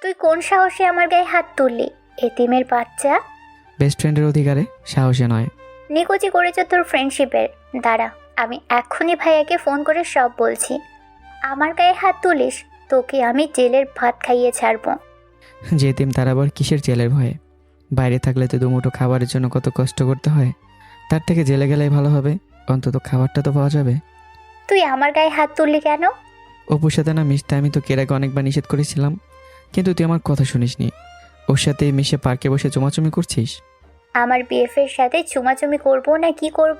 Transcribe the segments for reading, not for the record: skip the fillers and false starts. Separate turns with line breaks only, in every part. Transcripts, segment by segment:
তুই কোন সাহসে আমার গায়ে হাত তুললি? এতিমের বাচ্চা।
বেস্ট ফ্রেন্ডের অধিকারে, সাহসে নয়।
নিকুচি করেছ তোর ফ্রেন্ডশিপের। দাঁড়া, আমি এক্ষুনি ভাইয়াকে ফোন করে সব বলছি। আমার গায়ে হাত তুলিস, তোকে আমি জেলের ভাত খাইয়ে ছাড়বো।
যে এতিম তার আবার কিসের জেলের ভয়ে? বাইরে থাকলে তো দুমুঠো খাবারের জন্য কত কষ্ট করতে হয়, তার থেকে জেলে গেলেই ভালো হবে, অন্তত খাবারটা তো পাওয়া যাবে।
তুই আমার গায়ে হাত তুললি কেন?
অপুর সাথে না মিশতে আমি তো এর আগে অনেকবার নিষেধ করেছিলাম, কিন্তু তুই আমার কথা শুনিসনি। ওর সাথে মিশে পার্কে বসে চুমাচুমি করছিস।
আমার বিএফের সাথে চুমাচুমি করব না কি করব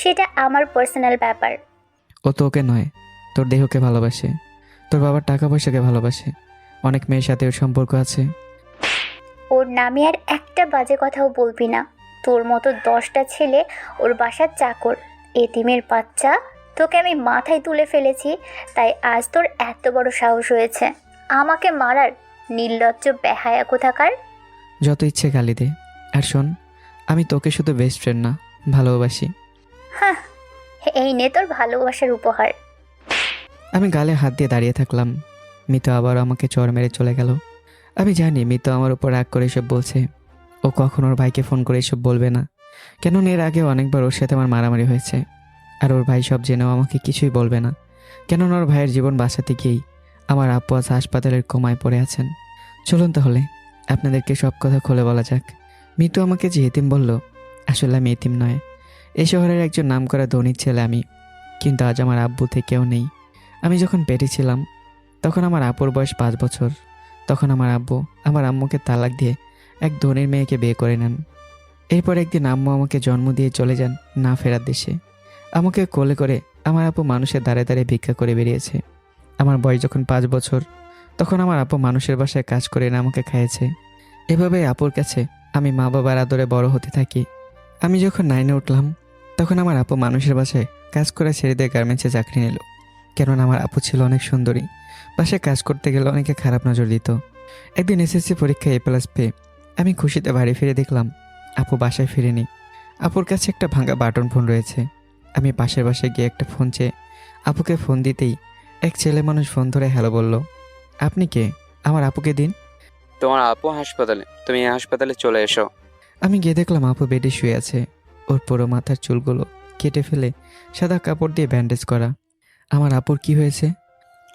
সেটা আমার পার্সোনাল ব্যাপার।
ও তো ওকে নয়, তোর দেহকে ভালোবাসে, তোর বাবার টাকা পয়সাকে ভালোবাসে, অনেক মেয়ের সাথে ওর সম্পর্ক আছে।
ওর নামে আর একটা বাজে কথাও বলবি না। তোর মতো 10টা ছেলে ওর বাসার চাকর। এতিমের বাচ্চা, তোকে আমি মাথায় তুলে ফেলেছি, তাই আজ তোর এত বড় সাহস হয়েছে আমাকে মারার। নির্লজ্জ বেহায়া কোথাকার।
যত ইচ্ছে গালি দে, আর শোন, আমি তোকে শুধু বেস্ট ফ্রেন্ড না, ভালোবাসি।
হ্যাঁ, এই নে তোর ভালোবাসার উপহার।
আমি গালে হাত দিয়ে দাঁড়িয়ে থাকলাম। মিতু আবার আমাকে চড় মেরে চলে গেল। আমি জানি মিতু আমার উপর রাগ করে এসব বলছে। ও কখন ওর ভাইকে ফোন করে এসব বলবে না, কেননা এর আগে অনেকবার ওর সাথে আমার মারামারি হয়েছে। আর ওর ভাই সব জেনেও আমাকে কিছুই বলবে না, কেননা ওর ভাইয়ের জীবন বাঁচাতে গিয়েই আমার আব্বু আজ হাসপাতালের কোমায় পড়ে আছেন। চলুন তাহলে আপনাদেরকে সব কথা খুলে বলা যাক। মিতু আমাকে যে এতিম বলল, আসলে আমি এতিম নয়। এই শহরের একজন নামকরা ধনীর ছেলে আমি, কিন্তু আজ আমার আব্বু থেকেও নেই। আমি যখন পেটে ছিলাম তখন আমার আপুর বয়স 5 বছর। তখন আমার আব্বু আমার আম্মুকে তালাক দিয়ে এক ধনীর মেয়েকে বিয়ে করে নেন। এরপর একদিন আম্মু আমাকে জন্ম দিয়ে চলে যান না ফেরার দেশে। আমাকে কোলে করে আমার আপু মানুষের দ্বারে দ্বারে ভিক্ষা করে বেরিয়েছে। আমার বয়স যখন 5 বছর তখন আমার আপু মানুষের বাসায় কাজ করে এনে আমাকে খাইয়েছে। এভাবে আপুর কাছে আমি মা বাবার আদরে বড় হতে থাকি। আমি যখন 9-এ উঠলাম তখন আমার আপু মানুষের বাসায় কাজ করে ছেড়ে দিয়ে গার্মেন্টসে চাকরি নিল, কেননা আমার আপু ছিল অনেক সুন্দরী। বাসায় কাজ করতে গেলে অনেকে খারাপ নজর দিত। একদিন এসএসসি পরীক্ষায় A+ পেয়ে আমি খুশিতে বাড়ি ফিরে দেখলাম আপু বাসায় ফিরেনি। আপুর কাছে একটা ভাঙা বাটন ফোন রয়েছে। আমি পাশের বাসায় গিয়ে একটা ফোন চেয়ে আপুকে ফোন দিতেই এক ছেলে মানুষ ফোন ধরে হ্যালো বলল। আপনি কে? আমার আপুকে দিন।
তোমার আপু হাসপাতালে, তুমি এই হাসপাতালে চলে এসো।
আমি গিয়ে দেখলাম আপু বেডে শুয়ে আছে। ওর পুরো মাথার চুলগুলো কেটে ফেলে সাদা কাপড় দিয়ে ব্যান্ডেজ করা। আমার আপুর কি হয়েছে?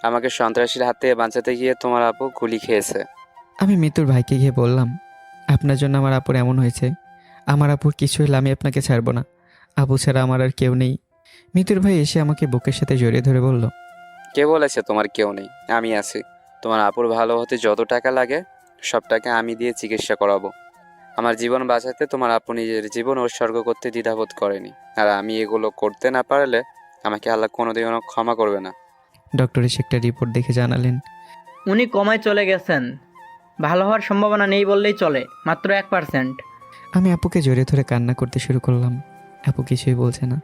আমাকে সন্ত্রাসীর হাত থেকে বাঁচাতে গিয়ে তোমার আপু গুলি খেয়েছে।
আমি মিতুর ভাইকে গিয়ে বললাম, আপনার জন্য আমার আপুর এমন হয়েছে। আমার আপুর কিছু হলে আমি আপনাকে ছাড়বো না। আপু ছাড়া আমার আর কেউ নেই। মিতুর ভাই এসে আমাকে বুকের সাথে জড়িয়ে ধরে বলল,
কে বলেছে তোমার কেউ নেই? আমি আছি। তোমার আপুর ভালো হতে যত টাকা লাগে সব টাকা আমি দিয়ে চিকিৎসা করাবো। আমার জীবন বাঁচাতে তোমার আপু নিজের জীবন উৎসর্গ করতে দ্বিধাবোধ করেনি, আর আমি এগুলো করতে না পারলে আমাকে আল্লাহ কোনোদিনও ক্ষমা করবে না।
ডক্টর এসে একটা রিপোর্ট দেখে জানালেন,
উনি কমায় চলে গেছেন। ভালো হওয়ার সম্ভাবনা নেই বললেই চলে, মাত্র 1%।
আমি আপুকে জড়িয়ে ধরে কান্না করতে শুরু করলাম। আপু কিছুই বলছে না।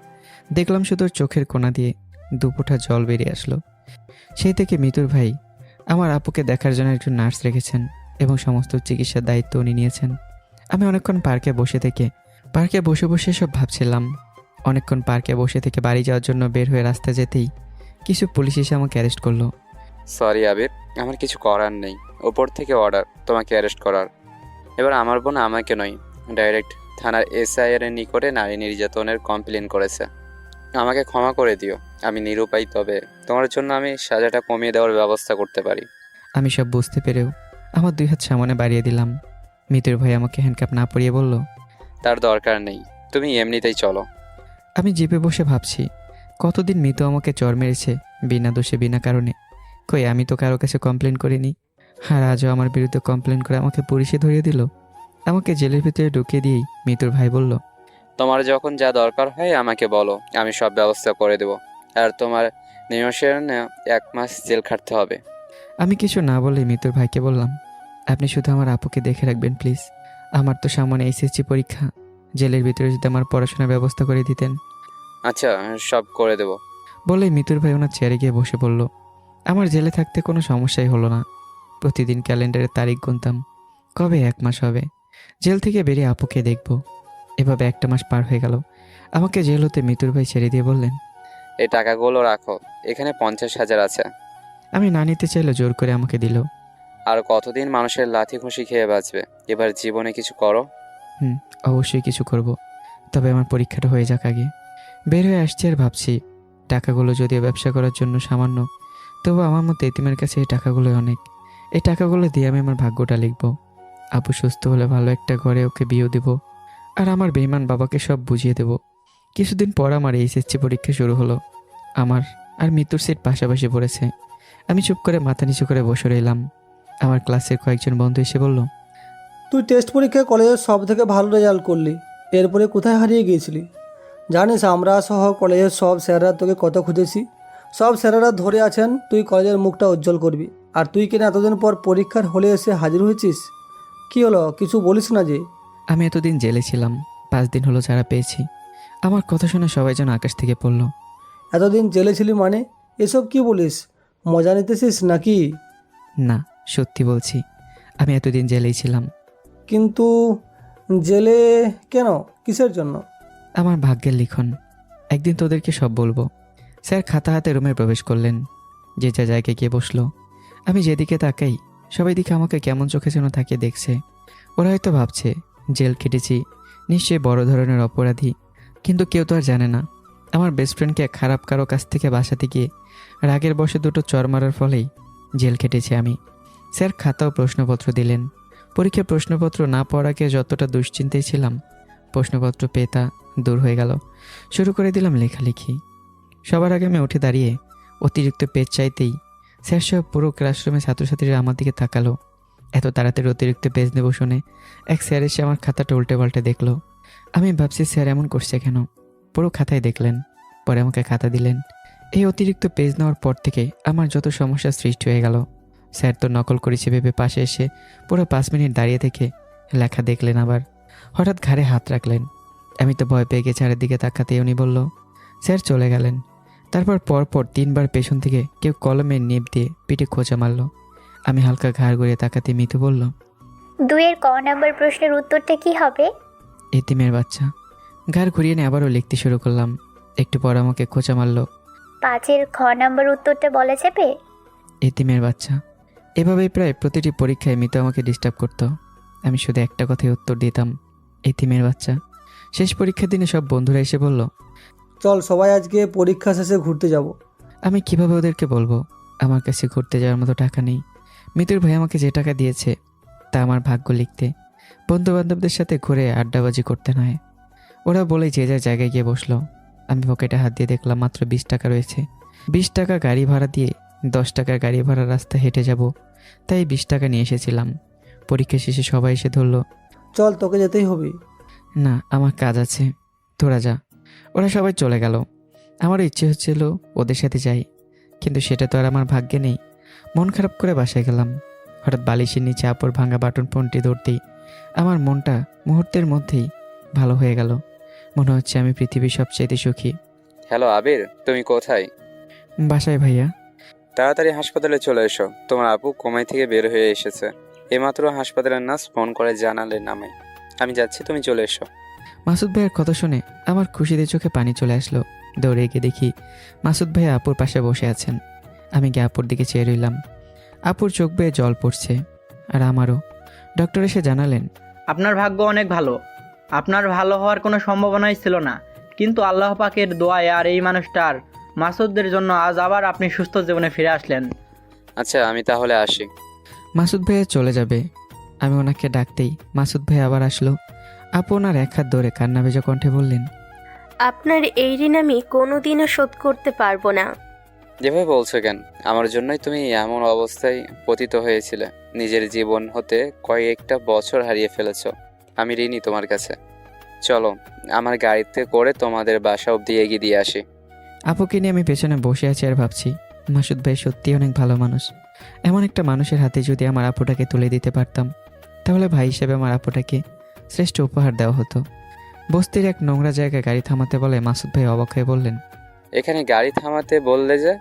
দেখলাম শুধু ওর চোখের কোণা দিয়ে দুপোঁটা জল বেরিয়ে আসলো। সেই থেকে মিতুর ভাই আমার আপুকে দেখার জন্য একজন নার্স রেখেছেন এবং সমস্ত চিকিৎসার দায়িত্ব উনি নিয়েছেন। আমি অনেকক্ষণ পার্কে বসে বসে সব ভাবছিলাম। অনেকক্ষণ পার্কে বসে থেকে বাড়ি যাওয়ার জন্য বের হয়ে রাস্তা যেতেই কিছু পুলিশ এসে আমাকে অ্যারেস্ট করলো।
সরি আবির, আমার কিছু করার নেই। ওপর থেকে অর্ডার তোমাকে অ্যারেস্ট করার। এবার আমার বোন আমাকে নয়, ডাইরেক্ট থানার SI এর নিকটে নারী নির্যাতনের কমপ্লেন করেছে। আমাকে ক্ষমা করে দিও, আমি নিরুপায়, তবে তোমার জন্য আমি সাজাটা কমিয়ে দেওয়ার ব্যবস্থা করতে পারি।
আমি সব বুঝতে পেরেও আমার 2 হাত সামনে বাড়িয়ে দিলাম। মিতুর ভাই আমাকে হ্যান্ডকাপ না পরিয়ে বলল,
তার দরকার নেই, তুমি এমনিতেই চলো।
আমি জিপে বসে ভাবছি, কতদিন মিতু আমাকে চর মেরেছে বিনা দোষে বিনা কারণে। কই আমি তো কারো কাছে কমপ্লেন করিনি। আর আজও আমার বিরুদ্ধে কমপ্লেন করে আমাকে পুলিশে ধরিয়ে দিল। আমাকে জেলের ভিতরে ঢুকিয়ে দিয়েই মিতুর ভাই বলল,
তোমার যখন যা দরকার হয় আমাকে বলো, আমি সব ব্যবস্থা করে দেবো। আর তোমার নিয়ন্ত্রণে 1 মাস জেল খাটতে হবে।
আমি কিছু না বলে মিতুর ভাইকে বললাম, আপনি শুধু আমার আপুকে দেখে রাখবেন প্লিজ। আমার তো সামনে SSC পরীক্ষা। জেলের ভিতরে যদি আমার পড়াশোনার ব্যবস্থা করে দিতেন।
আচ্ছা, সব করে দেবো।
বলেই মিতুর ভাই ওনার চেয়ারে গিয়ে বসে পড়ল। আমার জেলে থাকতে কোনো সমস্যাই হলো না। প্রতিদিন ক্যালেন্ডারে তারিখ গুনতাম, কবে 1 মাস হবে। জেল থেকে বেরিয়ে আপুকে দেখব। এভাবে 1টা মাস পার হয়ে গেল। আমাকে জেল হতে মিতুর ভাই ছেড়ে দিয়ে বললেন,
এই টাকাগুলো রাখো, এখানে 50,000 আছে।
আমি না নিতে চাইলে জোর করে আমাকে দিল।
আর কতদিন মানুষের লাথি ঘুষি খেয়ে বাঁচবে? এবার জীবনে কিছু করো।
অবশ্যই কিছু করব, তবে আমার পরীক্ষাটা হয়ে যাক আগে। বের হয়ে আসছি আর ভাবছি, টাকাগুলো যদিও ব্যবসা করার জন্য সামান্য, তবু আমার মতো এতিমের কাছে এই টাকাগুলোই অনেক। এই টাকাগুলো দিয়ে আমি আমার ভাগ্যটা লিখব। আপু সুস্থ হলে ভালো একটা ঘরে ওকে বিয়ে দেব, আর আমার বেঈমান বাবাকে সব বুঝিয়ে দেব। কিছুদিন পর আমার এইচএসসি পরীক্ষা শুরু হলো। আমার আর মৃত্যুর সিট পাশাপাশি পড়েছে। আমি চুপ করে মাথা নিচু করে বসে রইলাম। আমার ক্লাসের কয়েকজন বন্ধু এসে বলল,
তুই টেস্ট পরীক্ষায় কলেজের সব থেকে ভালো রেজাল্ট করলি, এরপরে কোথায় হারিয়ে গিয়েছিলি? জানিস আমরা সহ কলেজের সব স্যাররা তোকে কত খুঁজেছি। সব স্যারেরা ধরে আছেন তুই কলেজের মুখটা উজ্জ্বল করবি, আর তুই কিনা এতদিন পর পরীক্ষার হলে এসে হাজির হয়েছিস। কি হলো, কিছু বলিস না যে?
আমি এতদিন জেলে ছিলাম, 5 দিন হলো ছাড়া পেয়েছি। আমার কথা শুনে সবাই যেন আকাশ থেকে পড়ল।
এতদিন জেলে ছিলি মানে? এসব কি বলিস? মজা নিতেছিস নাকি?
না, সত্যি বলছি, আমি এতদিন জেলেই ছিলাম।
কিন্তু জেলে কেন, কিসের জন্য?
আমার ভাগ্যের লিখন, একদিন তোদেরকে সব বলবো। স্যার খাতা হাতে রুমে প্রবেশ করলেন, যে যা জায়গায় গিয়ে বসলো। আমি যেদিকে তাকাই সবাই দিকে আমাকে কেমন চোখে যেন তাকিয়ে দেখছে। ওরা হয়তো ভাবছে জেল কেটেছি, নিশ্চয়ই বড় ধরনের অপরাধী। কিন্তু কেউ তো আর জানে না, আমার বেস্ট ফ্রেন্ডকে খারাপ কারো কাছ থেকে বাঁচাতে গিয়ে রাগের বশে দুটো চর মারার ফলেই জেল কেটেছি আমি। স্যার খাতা ও প্রশ্নপত্র দিলেন। পরীক্ষার প্রশ্নপত্র না পড়াকে যতটা দুশ্চিন্তায় ছিলাম, প্রশ্নপত্র পেয়ে তা দূর হয়ে গেল। শুরু করে দিলাম লেখালেখি। সবার আগে আমি উঠে দাঁড়িয়ে অতিরিক্ত পেজ চাইতেই স্যার সব পুরো ক্লাসরুমে ছাত্রছাত্রীরা আমার দিকে তাকালো। এত তাড়াতাড়ি অতিরিক্ত পেজ নেব শুনে এক স্যার এসে আমার খাতাটা উল্টে পাল্টে দেখলো। আমি ভাবছি স্যার এমন করছে কেন। পুরো খাতায় দেখলেন, পরে আমাকে খাতা দিলেন। এই অতিরিক্ত পেজ নেওয়ার পর থেকে আমার যত সমস্যার সৃষ্টি হয়ে গেল। স্যার তো নকল করেছে ভেবে পাশে এসে পুরো 5 মিনিট দাঁড়িয়ে থেকে লেখা দেখলেন। আবার হঠাৎ ঘাড়ে হাত রাখলেন। আমি তো ভয় পেয়ে গিয়ে চারিদিকে তাকাতেই উনি বলল, স্যার চলে গেলেন। তারপর পরপর 3 বার পেছন থেকে কেউ কলমের নিব দিয়ে পিঠে খোঁচা মারল। আমি হালকা ঘাড় ঘুরিয়ে তাকাতে মিতু বলল,
2-এর ক নাম্বার প্রশ্নের উত্তরটা কি হবে?
এতিমের বাচ্চা। ঘাড় ঘুরিয়ে নিয়ে আবারও লিখতে শুরু করলাম। একটু পর আমাকে খোঁচা মারল,
5-এর খ নাম্বার উত্তরটা বলা যাবে?
এতিমের বাচ্চা। এভাবেই প্রায় প্রতিটি পরীক্ষায় মিতু আমাকে ডিস্টার্ব করতো। আমি শুধু একটা কথাই উত্তর দিতাম, এতিমের বাচ্চা। শেষ পরীক্ষার দিনে সব বন্ধুরা এসে বলল,
চল সবাই আজকে পরীক্ষা শেষে ঘুরতে যাব।
আমি কিভাবে ওদেরকে বলবো আমার কাছে ঘুরতে যাওয়ার মতো টাকা নেই। মিতুর ভাই আমাকে যে টাকা দিয়েছে তা আমার ভাগ্য লিখতে, বন্ধু বান্ধবদের সাথে ঘুরে আড্ডাবাজি করতে নয়। ওরা বলে যে যার জায়গায় গিয়ে বসলো। আমি পকেটে হাত দিয়ে দেখলাম মাত্র 20 টাকা রয়েছে। 20 টাকা গাড়ি ভাড়া দিয়ে 10 টাকার গাড়ি ভাড়া রাস্তা হেঁটে যাব, তাই 20 টাকা নিয়ে এসেছিলাম। পরীক্ষা শেষে সবাই এসে ধরলো,
চল তোকে যেতেই হবে।
না আমার কাজ আছে, তোরা যা। ওরা সবাই চলে গেল। আমারও ইচ্ছে হচ্ছিল ওদের সাথে যাই, কিন্তু সেটা তো আর আমার ভাগ্যে নেই। মন খারাপ করে বাসায় গেলাম। হঠাৎ বালিশের নিচে আপুর ভাঙা বাটন ফোনটি ধরতেই আমার মনটা মুহূর্তের মধ্যেই ভালো হয়ে গেল। মনে হচ্ছে আমি পৃথিবীর সবচাইতে সুখী।
হ্যালো আবির, তুমি কোথায়?
বাসায় ভাইয়া।
তাড়াতাড়ি হাসপাতালে চলে এসো, তোমার আপু কোমাই থেকে বের হয়ে এসেছে। এইমাত্র হাসপাতালের নার্স ফোন করে জানালেন আমায়। আমি যাচ্ছি, তুমি চলে এসো।
মাসুদ ভাইয়ের কথা শুনে আমার খুশিতে চোখে পানি চলে আসলো। দৌড়ে গিয়ে দেখি মাসুদ ভাইয়া আপুর পাশে বসে আছেন। আমি গিয়ে আপুর দিকে চেয়ে রইলাম। আপুর চোখ বেয়ে জল পড়ছে, আর আমারও। ডক্টর এসে জানালেন,
আপনার ভাগ্য অনেক ভালো। আপনার ভালো হওয়ার কোনো সম্ভাবনাই ছিল না, কিন্তু আল্লাহ পাকের দোয়ায় আর এই মানুষটার মাসুদদের জন্য আজ আবার আপনি সুস্থ জীবনে ফিরে আসলেন।
আচ্ছা আমি তাহলে আসি।
মাসুদ ভাইয়া চলে যাবে। আমি ওনাকে ডাকতেই মাসুদ ভাই আবার আসলো। আপু ওনার এক হাত ধরে কান্না ভেজা কণ্ঠে বললেন,
আপনার এই ঋণ আমি কোনোদিনও শোধ করতে পারবো না।
যেভাবে বলছো কেন? আমার জন্যই তুমি এমন অবস্থায় পতিত হয়েছিলে। নিজের জীবন হতে কয়েকটা বছর হারিয়ে ফেলেছো। আমি ঋণী তোমার কাছে। চলো আমার গাড়িতে করে তোমাদের বাসা অব্দি এগিয়ে দিয়ে আসি।
আপুকে নিয়ে আমি পেছনে বসে আছি আর ভাবছি, মাসুদ ভাই সত্যি অনেক ভালো মানুষ। এমন একটা মানুষের হাতে যদি আমার আপুটাকে তুলে দিতে পারতাম, তাহলে ভাই হিসেবে আমার আপুটাকে শ্রেষ্ঠ উপহার দেওয়া হতো। বস্তির এক নোংরা জায়গায় গাড়ি থামাতে বলে মাসুদ ভাই অবাক হয়ে বললেন,
এখানে গাড়ি থামাতে বললে যে?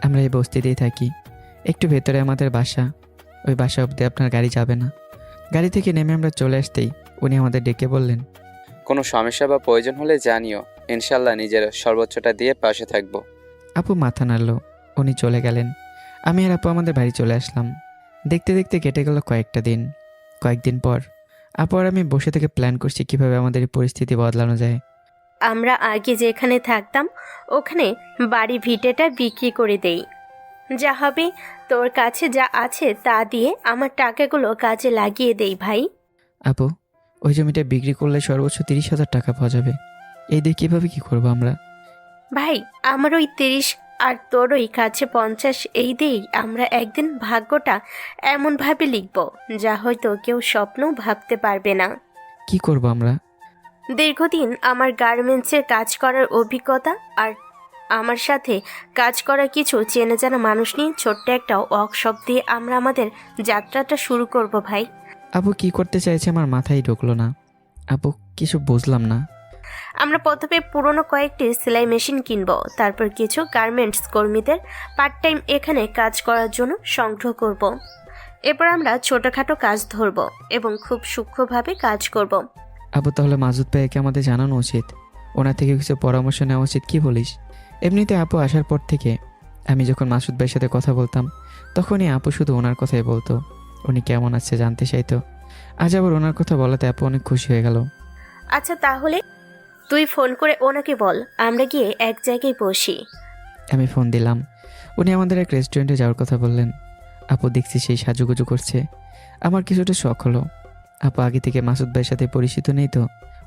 আমরা এই বস্তিতেই থাকি, একটু ভেতরে আমাদের বাসা। ওই বাসা অব্দি আপনার গাড়ি যাবে না। গাড়ি থেকে নেমে আমরা চলে আসতেই উনি আমাদের ডেকে বললেন,
কোনো সমস্যা বা প্রয়োজন হলে জানিও, ইনশাল্লাহ নিজের সর্বোচ্চটা দিয়ে পাশে থাকবো।
আপু মাথা নাড়ল। উনি চলে গেলেন। আমি আর আপু আমাদের বাড়ি চলে আসলাম। দেখতে দেখতে কেটে গেল কয়েকটা দিন। কয়েকদিন পর আপু আর আমি বসে থেকে প্ল্যান করছি কিভাবে আমাদের এই পরিস্থিতি বদলানো যায়।
আমরা আগে যেখানে থাকতাম ওখানে বাড়ি ভিটেটা বিক্রি করে দেই। যা হবে তোর কাছে যা আছে তা দিয়ে আমার টাকাগুলো কাজে লাগিয়ে দেই ভাই।
আপু, ওই জমিটা বিক্রি করলে সর্বোচ্চ 30,000 টাকা পাওয়া যাবে। এই দিয়ে কীভাবে কী করবো আমরা?
ভাই আমার ওই 30 আর তোর ওই কাছে 50 এই দিয়েই আমরা একদিন ভাগ্যটা এমনভাবে লিখব যা হয়তো কেউ স্বপ্নও ভাবতে পারবে না।
কি করব আমরা?
দীর্ঘদিন আমার গার্মেন্টসের কাজ করার অভিজ্ঞতা আর আমার সাথে কাজ করা কিছু চেনা জানা মানুষ নিয়ে ছোট্ট একটা ওয়ার্কশপ দিয়ে আমরা আমাদের যাত্রাটা শুরু করব ভাই।
আপু কি করতে চাইছে আমার মাথায় ঢুকলো না। আপু, কিছু বুঝলাম না।
আমরা প্রথমে পুরনো কয়েকটি সেলাই মেশিন কিনব, তারপর কিছু গার্মেন্টস কর্মীদের পার্ট টাইম এখানে কাজ করার জন্য সংগ্রহ করব। এরপর আমরা ছোটোখাটো কাজ ধরব এবং খুব সূক্ষ্মভাবে কাজ করব।
আপু, তাহলে মাসুদ ভাইকে আমাদের জানানো উচিত, ওনার থেকে কিছু পরামর্শ নেওয়া উচিত, কি বলিস? এমনিতে আপু আসার পর থেকে আমি যখন মাসুদ ভাইয়ের সাথে কথা বলতাম তখনই আপু শুধু ওনার কথাই বলতো, উনি কেমন আছে জানতে চাইতো। আজ আবার ওনার কথা বলাতে আপু অনেক খুশি হয়ে গেল।
আচ্ছা তাহলে তুই ফোন করে ওনাকে বল আমরা গিয়ে এক জায়গায় বসি।
আমি ফোন দিলাম। উনি আমাদের এক রেস্টুরেন্টে যাওয়ার কথা বললেন। আপু দেখছি সেই সাজুগুজু করছে। আমার কিছুটা শখ হলো। আপু আগে থেকে মাসুদ ভাইয়ের সাথে পরিচিত নেই তো,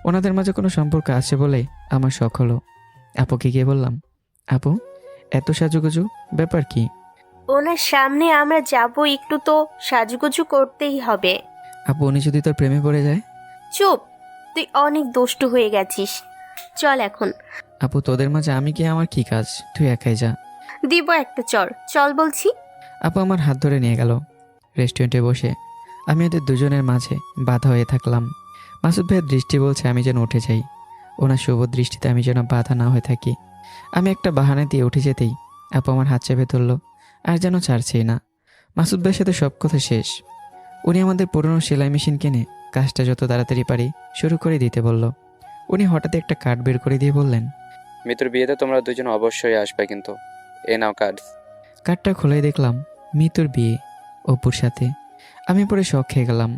ওনাদের মাঝে কোনো সম্পর্ক আছে বলে আমার শখ হলো। আপুকে গিয়ে বললাম, আপু এত সাজুগুজু ব্যাপার কি?
ওনার সামনে আমরা যাব, একটু তো সাজুগুজু করতেই হবে।
আপু উনি যদি তোর প্রেমে পড়ে যায়?
চুপ, তুই অনেক দুষ্টু হয়ে গেছিস। চল এখন।
আপু তোদের মাঝে আমি কি, আমার কি কাজ? তুই একাই যা।
দিব একটা চর, চল বলছি।
আপু আমার হাত ধরে নিয়ে গেল। রেস্টুরেন্টে বসে আমি ওদের দুজনের মাঝে বাধা হয়ে থাকলাম। মাসুদ ভাইয়ের দৃষ্টি বলছে আমি যেন উঠে যাই, ওনার শুভ দৃষ্টিতে আমি যেন বাধা না হয়ে থাকি। আমি একটা বাহানা দিয়ে উঠে যেতেই আপু আমার হাত চেপে ধরল, আর যেন ছাড়ছেই না। মাসুদ ভাইয়ের সাথে সব কথা শেষ। উনি আমাদের পুরনো সেলাই মেশিন কিনে কাজটা যত তাড়াতাড়ি পারি শুরু করে দিতে বলল। উনি হঠাৎ একটা কার্ড বের করে দিয়ে বললেন,
মিতুর বিয়েতে তোমরা দুজন অবশ্যই আসবে কিন্তু। এ নাও কার্ড।
কার্ডটা খুলে দেখলাম মিতুর বিয়ে অপুর সাথে। আমি পরে শখ খেয়ে গেলাম।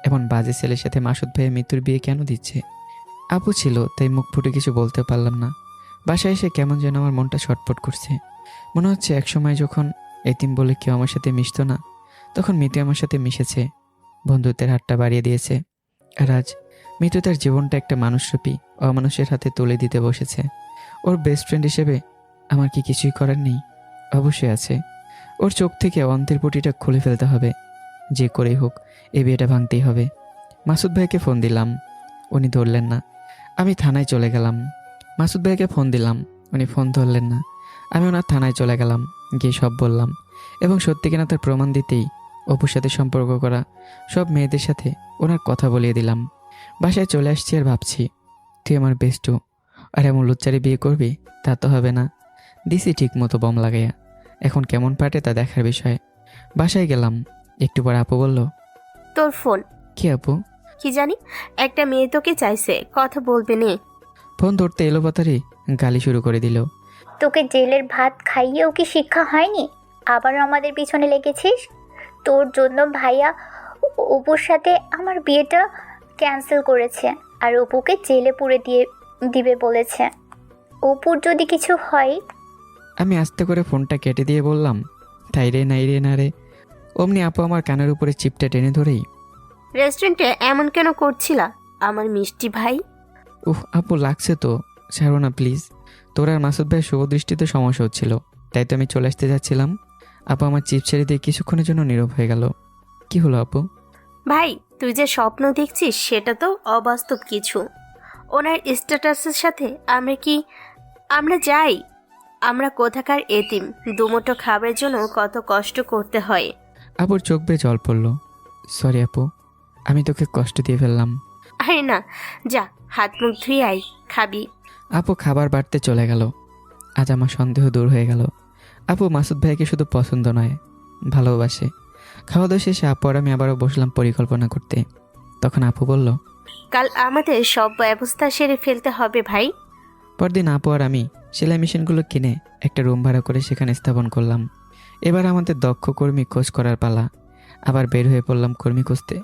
এমন বাজে ছেলের সাথে মাসুদ ভাই মিতুর বিয়ে কেন দিচ্ছে? আপু ছিল তাই মুখ ফুটে কিছু বলতে পারলাম না। বাসায় এসে কেমন যেন আমার মনটা ছটফট করছে। মনে হচ্ছে একসময় যখন এতিম বলে কেউ আমার সাথে মিশতো না, তখন মিতু আমার সাথে মিশেছে, বন্ধুত্বের হাতটা বাড়িয়ে দিয়েছে। আর আজ মিতু তার জীবনটা একটা মানুষরূপী অমানুষের হাতে তুলে দিতে বসেছে। ওর বেস্ট ফ্রেন্ড হিসেবে আমার কি কিছুই করার নেই? অবশ্যই আছে। ওর চোখ থেকে অন্তের পুটিটা খুলে ফেলতে হবে। যে করেই হোক এই বিয়েটা ভাঙতেই হবে। মাসুদ ভাইকে ফোন দিলাম, উনি ধরলেন না। আমি থানায় চলে গেলাম। মাসুদ ভাইকে ফোন দিলাম, উনি ফোন ধরলেন না। আমি ওনার থানায় চলে গেলাম, গিয়ে সব বললাম এবং সত্যি কিনা তার প্রমাণ দিতেই অপুর সাথে সম্পর্ক করা সব মেয়েদের সাথে ওনার কথা বলিয়ে দিলাম। বাসায় চলে আসছি আর ভাবছি, তুই আমার বেস্টু, আর এমন লুচ্চারে বিয়ে করবি তা তো হবে না। দিছি ঠিক মতো বম লাগাইয়া, এখন কেমন পাটে তা দেখার বিষয়। বাসায় গেলাম, একটু পর আপু বলল,
তোর ফোন।
কি আপু?
কি জানি একটা মেয়ে তোকে চাইছে, কথা বলবে নে।
ফোন ধরতে এলো পাতারি গালি শুরু করে দিল।
তোকে জেলের ভাত খাইয়েও কি শিক্ষা হয়নি? আবারও আমাদের পিছনে লেগেছিস। তোর জন্য ভাইয়া অপুর সাথে আমার বিয়েটা ক্যান্সেল করেছে আর অপুকে জেলে পুরে দিবে বলেছে। অপুর যদি কিছু হয়।
আমি আস্তে করে ফোনটা কেটে দিয়ে বললাম, তাই রে নাই রে না রে। অমনি আপু আমার কানের উপরে চিপটা টেনে ধরেই,
রেস্টুরেন্টে এমন কেন করছিলা আমার মিষ্টি ভাই?
আপু লাগছে তো, ছাড়ো না প্লিজ। তোর আর মাসুদ ভাই শুভ দৃষ্টিতে সমস্যা হচ্ছিল, তাই তো আমি চলে আসতে যাচ্ছিলাম। আপু আমার চিপ ছেড়ে দিয়ে কিছুক্ষণের জন্য নীরব হয়ে গেল। কি হলো আপু?
ভাই তুই যে স্বপ্ন দেখছিস সেটা তো অবাস্তব কিছু। ওনার স্ট্যাটাসের সাথে আমরা যাই? আমরা কোথাকার এতিম, দুমুঠো খাবারের জন্য কত কষ্ট করতে হয়।
আপুর চোখ বেয়ে জল পড়ল। সরি আপু, আমি তোকে কষ্ট দিয়ে ফেললাম।
আরে না, যা হাত মুখ ধুয়ে আয়, খাবি।
আপু খাবার বাড়তে চলে গেল। আজ আমার সন্দেহ দূর হয়ে গেল। আপু মাসুদ ভাইকে শুধু পছন্দ নয়, ভালোবাসে। খাওয়া দাওয়া শেষে আপু আর আমি আবারও বসলাম পরিকল্পনা করতে। তখন আপু বলল,
কাল আমাদের সব ব্যবস্থা সেরে ফেলতে হবে ভাই।
পরদিন আপু আর আমি সেলাই মেশিনগুলো কিনে একটা রুম ভাড়া করে সেখানে স্থাপন করলাম। এবার আমাদের দক্ষ কর্মী খোঁজ করার পালা। আবার বের হয়ে পড়লাম কর্মী খুঁজতে।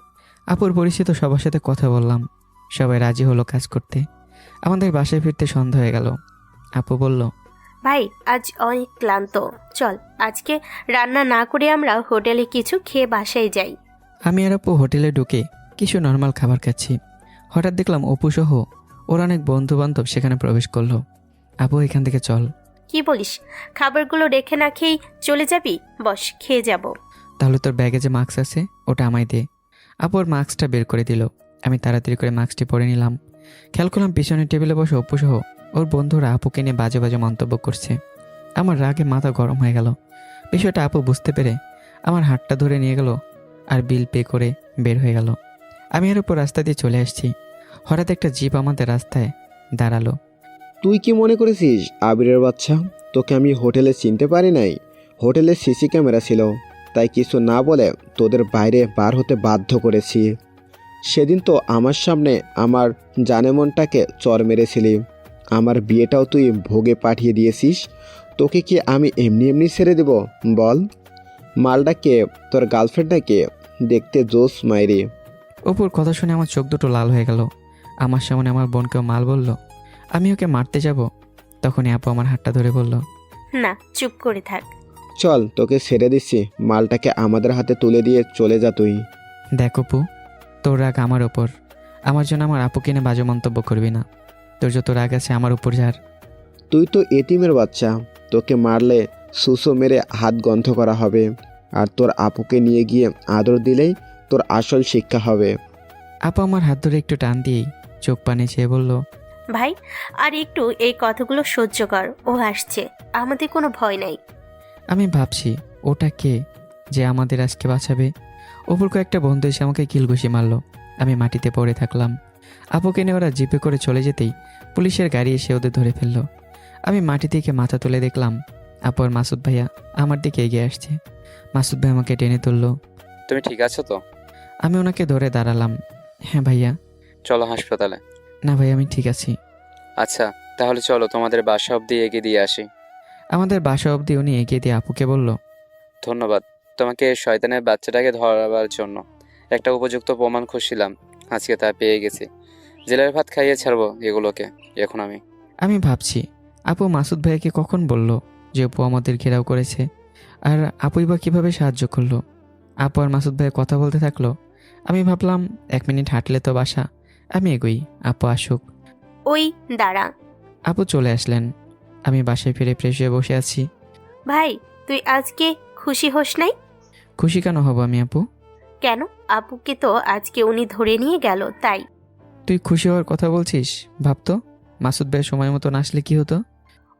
আপুর পরিচিত সবার সাথে কথা বললাম, সবাই রাজি হলো কাজ করতে। আমাদের বাসায় ফিরতে সন্ধ্যা হয়ে গেল। আপু বলল,
ভাই আজ অনেক ক্লান্ত, চল আজকে রান্না না করে আমরা হোটেলে কিছু খেয়ে বাসায় যাই।
আমি আর আপু হোটেলে ঢুকে কিছু নর্মাল খাবার খাচ্ছি। হঠাৎ দেখলাম অপু সহ ওর অনেক বন্ধু বান্ধব সেখানে প্রবেশ করলো। আপু, এখান থেকে চল।
কি বলিস, খাবারগুলো রেখে না খেয়েই চলে যাবি? বস, খেয়ে যাব।
তাহলে তোর ব্যাগে যে মাস্ক আছে ওটা আমায় দে। আপু ওর মাস্কটা বের করে দিল। আমি তাড়াতাড়ি করে মাস্কটি পরে নিলাম। খেয়াল করলাম পিছনের টেবিলে বসে অপু সহ ওর বন্ধুরা আপুকে নিয়ে বাজে বাজে মন্তব্য করছে। আমার রাগে মাথা গরম হয়ে গেল। বিষয়টা আপু বুঝতে পেরে আমার হাতটা ধরে নিয়ে গেল আর বিল পে করে বের হয়ে গেল। আমি আর উপর রাস্তা দিয়ে চলে আসছি। হঠাৎ একটা জিপ আমাদের রাস্তায় দাঁড়ালো।
তুই কি মনে করেছিস আবিরের বাচ্চা, তোকে আমি হোটেলে চিনতে পারি নাই? হোটেলে সিসি ক্যামেরা ছিল, তাই কিছু না বলে তোদের বাইরে বার হতে বাধ্য করেছি। সেদিন তো আমার সামনে আমার জানেমনটাকে চর মেরেছিলি। আমার বিয়েটাও তুই ভোগে পাঠিয়ে দিয়েছিস। তোকে কি আমি এমনি এমনি ছেড়ে দেব বল? মালটা কে? তোর গার্লফ্রেন্ডটা কে? দেখতে জোস মাইরি।
অপুর কথা শুনে আমার চোখ দুটো লাল হয়ে গেল। আমার সামনে আমার বোনকেও মাল বলল। আমি ওকে মারতে যাব, তখনই আপু আমার হাতটা ধরে বলল,
না, চুপ করে থাক।
চল, তোকে ছেড়ে দিচ্ছি। মালটাকে আমাদের হাতে তুলে দিয়ে চলে যা তুই।
দেখ অপু, তোর রাগ আমার ওপর। আমার জন্য আমার আপুকে নিয়ে বাজে মন্তব্য করবি না। তোর যত রাগ আছে আমার উপর ঝাড়।
তুই তো এতিমের বাচ্চা, তোকে মারলে সুসো মেরে হাত গন্ধ করা হবে। আর তোর আপুকে নিয়ে গিয়ে আদর দিলেই তোর আসল শিক্ষা হবে।
আপু আমার হাত ধরে একটু টান দিয়েই চোখ পানি চেয়ে বলল,
ভাই আর একটু এই কথাগুলো সহ্য কর, ও আসছে, আমাদের কোনো ভয় নাই।
আমি ভাবছি ওটা কে যে আমাদের আজকে বাঁচাবে। অপুর কয়েকটা বন্ধু এসে আমাকে কিলঘুষি মারল। আমি মাটিতে পড়ে থাকলাম। আপুকে নিয়ে ওরা জিপে করে চলে যেতেই পুলিশের গাড়ি এসে ওদের ধরে ফেললো। আমি মাটি থেকে মাথা তুলে দেখলাম আপু আর মাসুদ ভাইয়া আমার দিকে এগিয়ে আসছে। মাসুদ ভাই আমাকে টেনে তুললো।
তুমি ঠিক আছো তো?
আমি ওনাকে ধরে দাঁড়ালাম। হ্যাঁ ভাইয়া।
চলো হাসপাতালে।
না ভাই, আমি ঠিক আছি।
আচ্ছা, তাহলে চলো তোমাদের বাসা অবধি এগিয়ে দিয়ে আসি।
আমাদের বাসা অবধি উনি এগিয়ে দিয়ে আপুকে বলল,
ধন্যবাদ তোমাকে শয়তানের বাচ্চাটাকে ধরাবার জন্য। একটা উপযুক্ত প্রমাণ খুঁজছিলাম, আজকে তা পেয়ে গেছি। জেলের ভাত খাইয়ে ছাড়বো এগুলোকে এখন আমি।
আমি ভাবছি আপু মাসুদ ভাইয়াকে কখন বলল যে আপু আমাদের ঘেরাও করেছে, আর আপুই বা কীভাবে সাহায্য করলো। আপু আর মাসুদ ভাইয়া কথা বলতে থাকলো। আমি ভাবলাম 1 মিনিট হাঁটলে তো বাসা, আমি এগোই, আপু আসুক।
ওই দাঁড়া।
আপু চলে আসলেন। আমি বাসায় ফিরে ফ্রেশ হয়ে বসে আছি।
ভাই, তুই আজকে খুশি হোস নাই?
খুশি কেন হব আমি আপু?
কেন? আপুকে তো আজকে উনি ধরে নিয়ে গেল, তাই।
তুই খুশি হওয়ার কথা বলছিস? ভাবতো মাসুদ ভাই সময় মতো না আসলে কি হতো?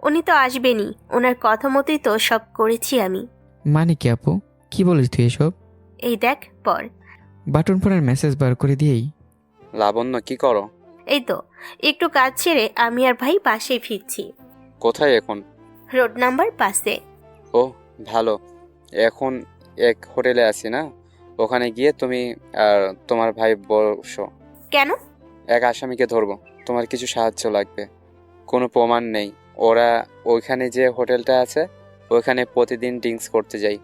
উনি তো আসবেনই, ওনার কথা মতোই তো সব করেছি আমি।
মানে কি আপু, কি বলিস তুই এসব?
এই দেখ পর।
বাটন ফোনের মেসেজ বার করে দিয়েই,
লাবণ্য কি করো?
এই তো একটু কাজ ছেড়ে আমি আর ভাই বাসায় ফিরছি।
কোথায় এখন?
Road number 5-এ।
ও ভালো, এখন এক হোটেলে আছি না, ওখানে গিয়ে তুমি আর তোমার ভাই বসো।
কেন?
এক আসামিকে ধরবো, তোমার কিছু সাহায্য লাগবে। কোনো প্রমাণ নেই, ওরা ওইখানে যে হোটেলটা আছে ওইখানে প্রতিদিন ড্রিঙ্কস করতে যাই।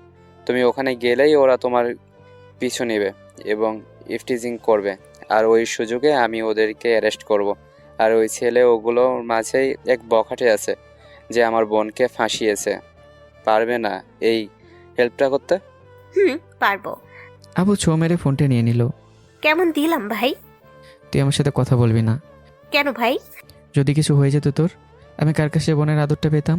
তুমি ওখানে গেলেই ওরা তোমার পিছু নেবে এবং ইফটিজিং করবে, আর ওই সুযোগে আমি ওদেরকে অ্যারেস্ট করব। আর ওই ছেলে ওগুলোর মাঝেই এক বখাটে আছে যে আমার বোনকে ফাঁসিয়েছে। পারবে না এই হেল্পটা করতে?
পারবো।
আপু ছো মেরে ফোনটা নিয়ে নিল।
কেমন দিলাম ভাই?
তুই আমার সাথে কথা বলবি না।
কেন ভাই?
যদি কিছু হয়ে যেত তোর, আমি কার কাছে বোনের আদরটা পেতাম?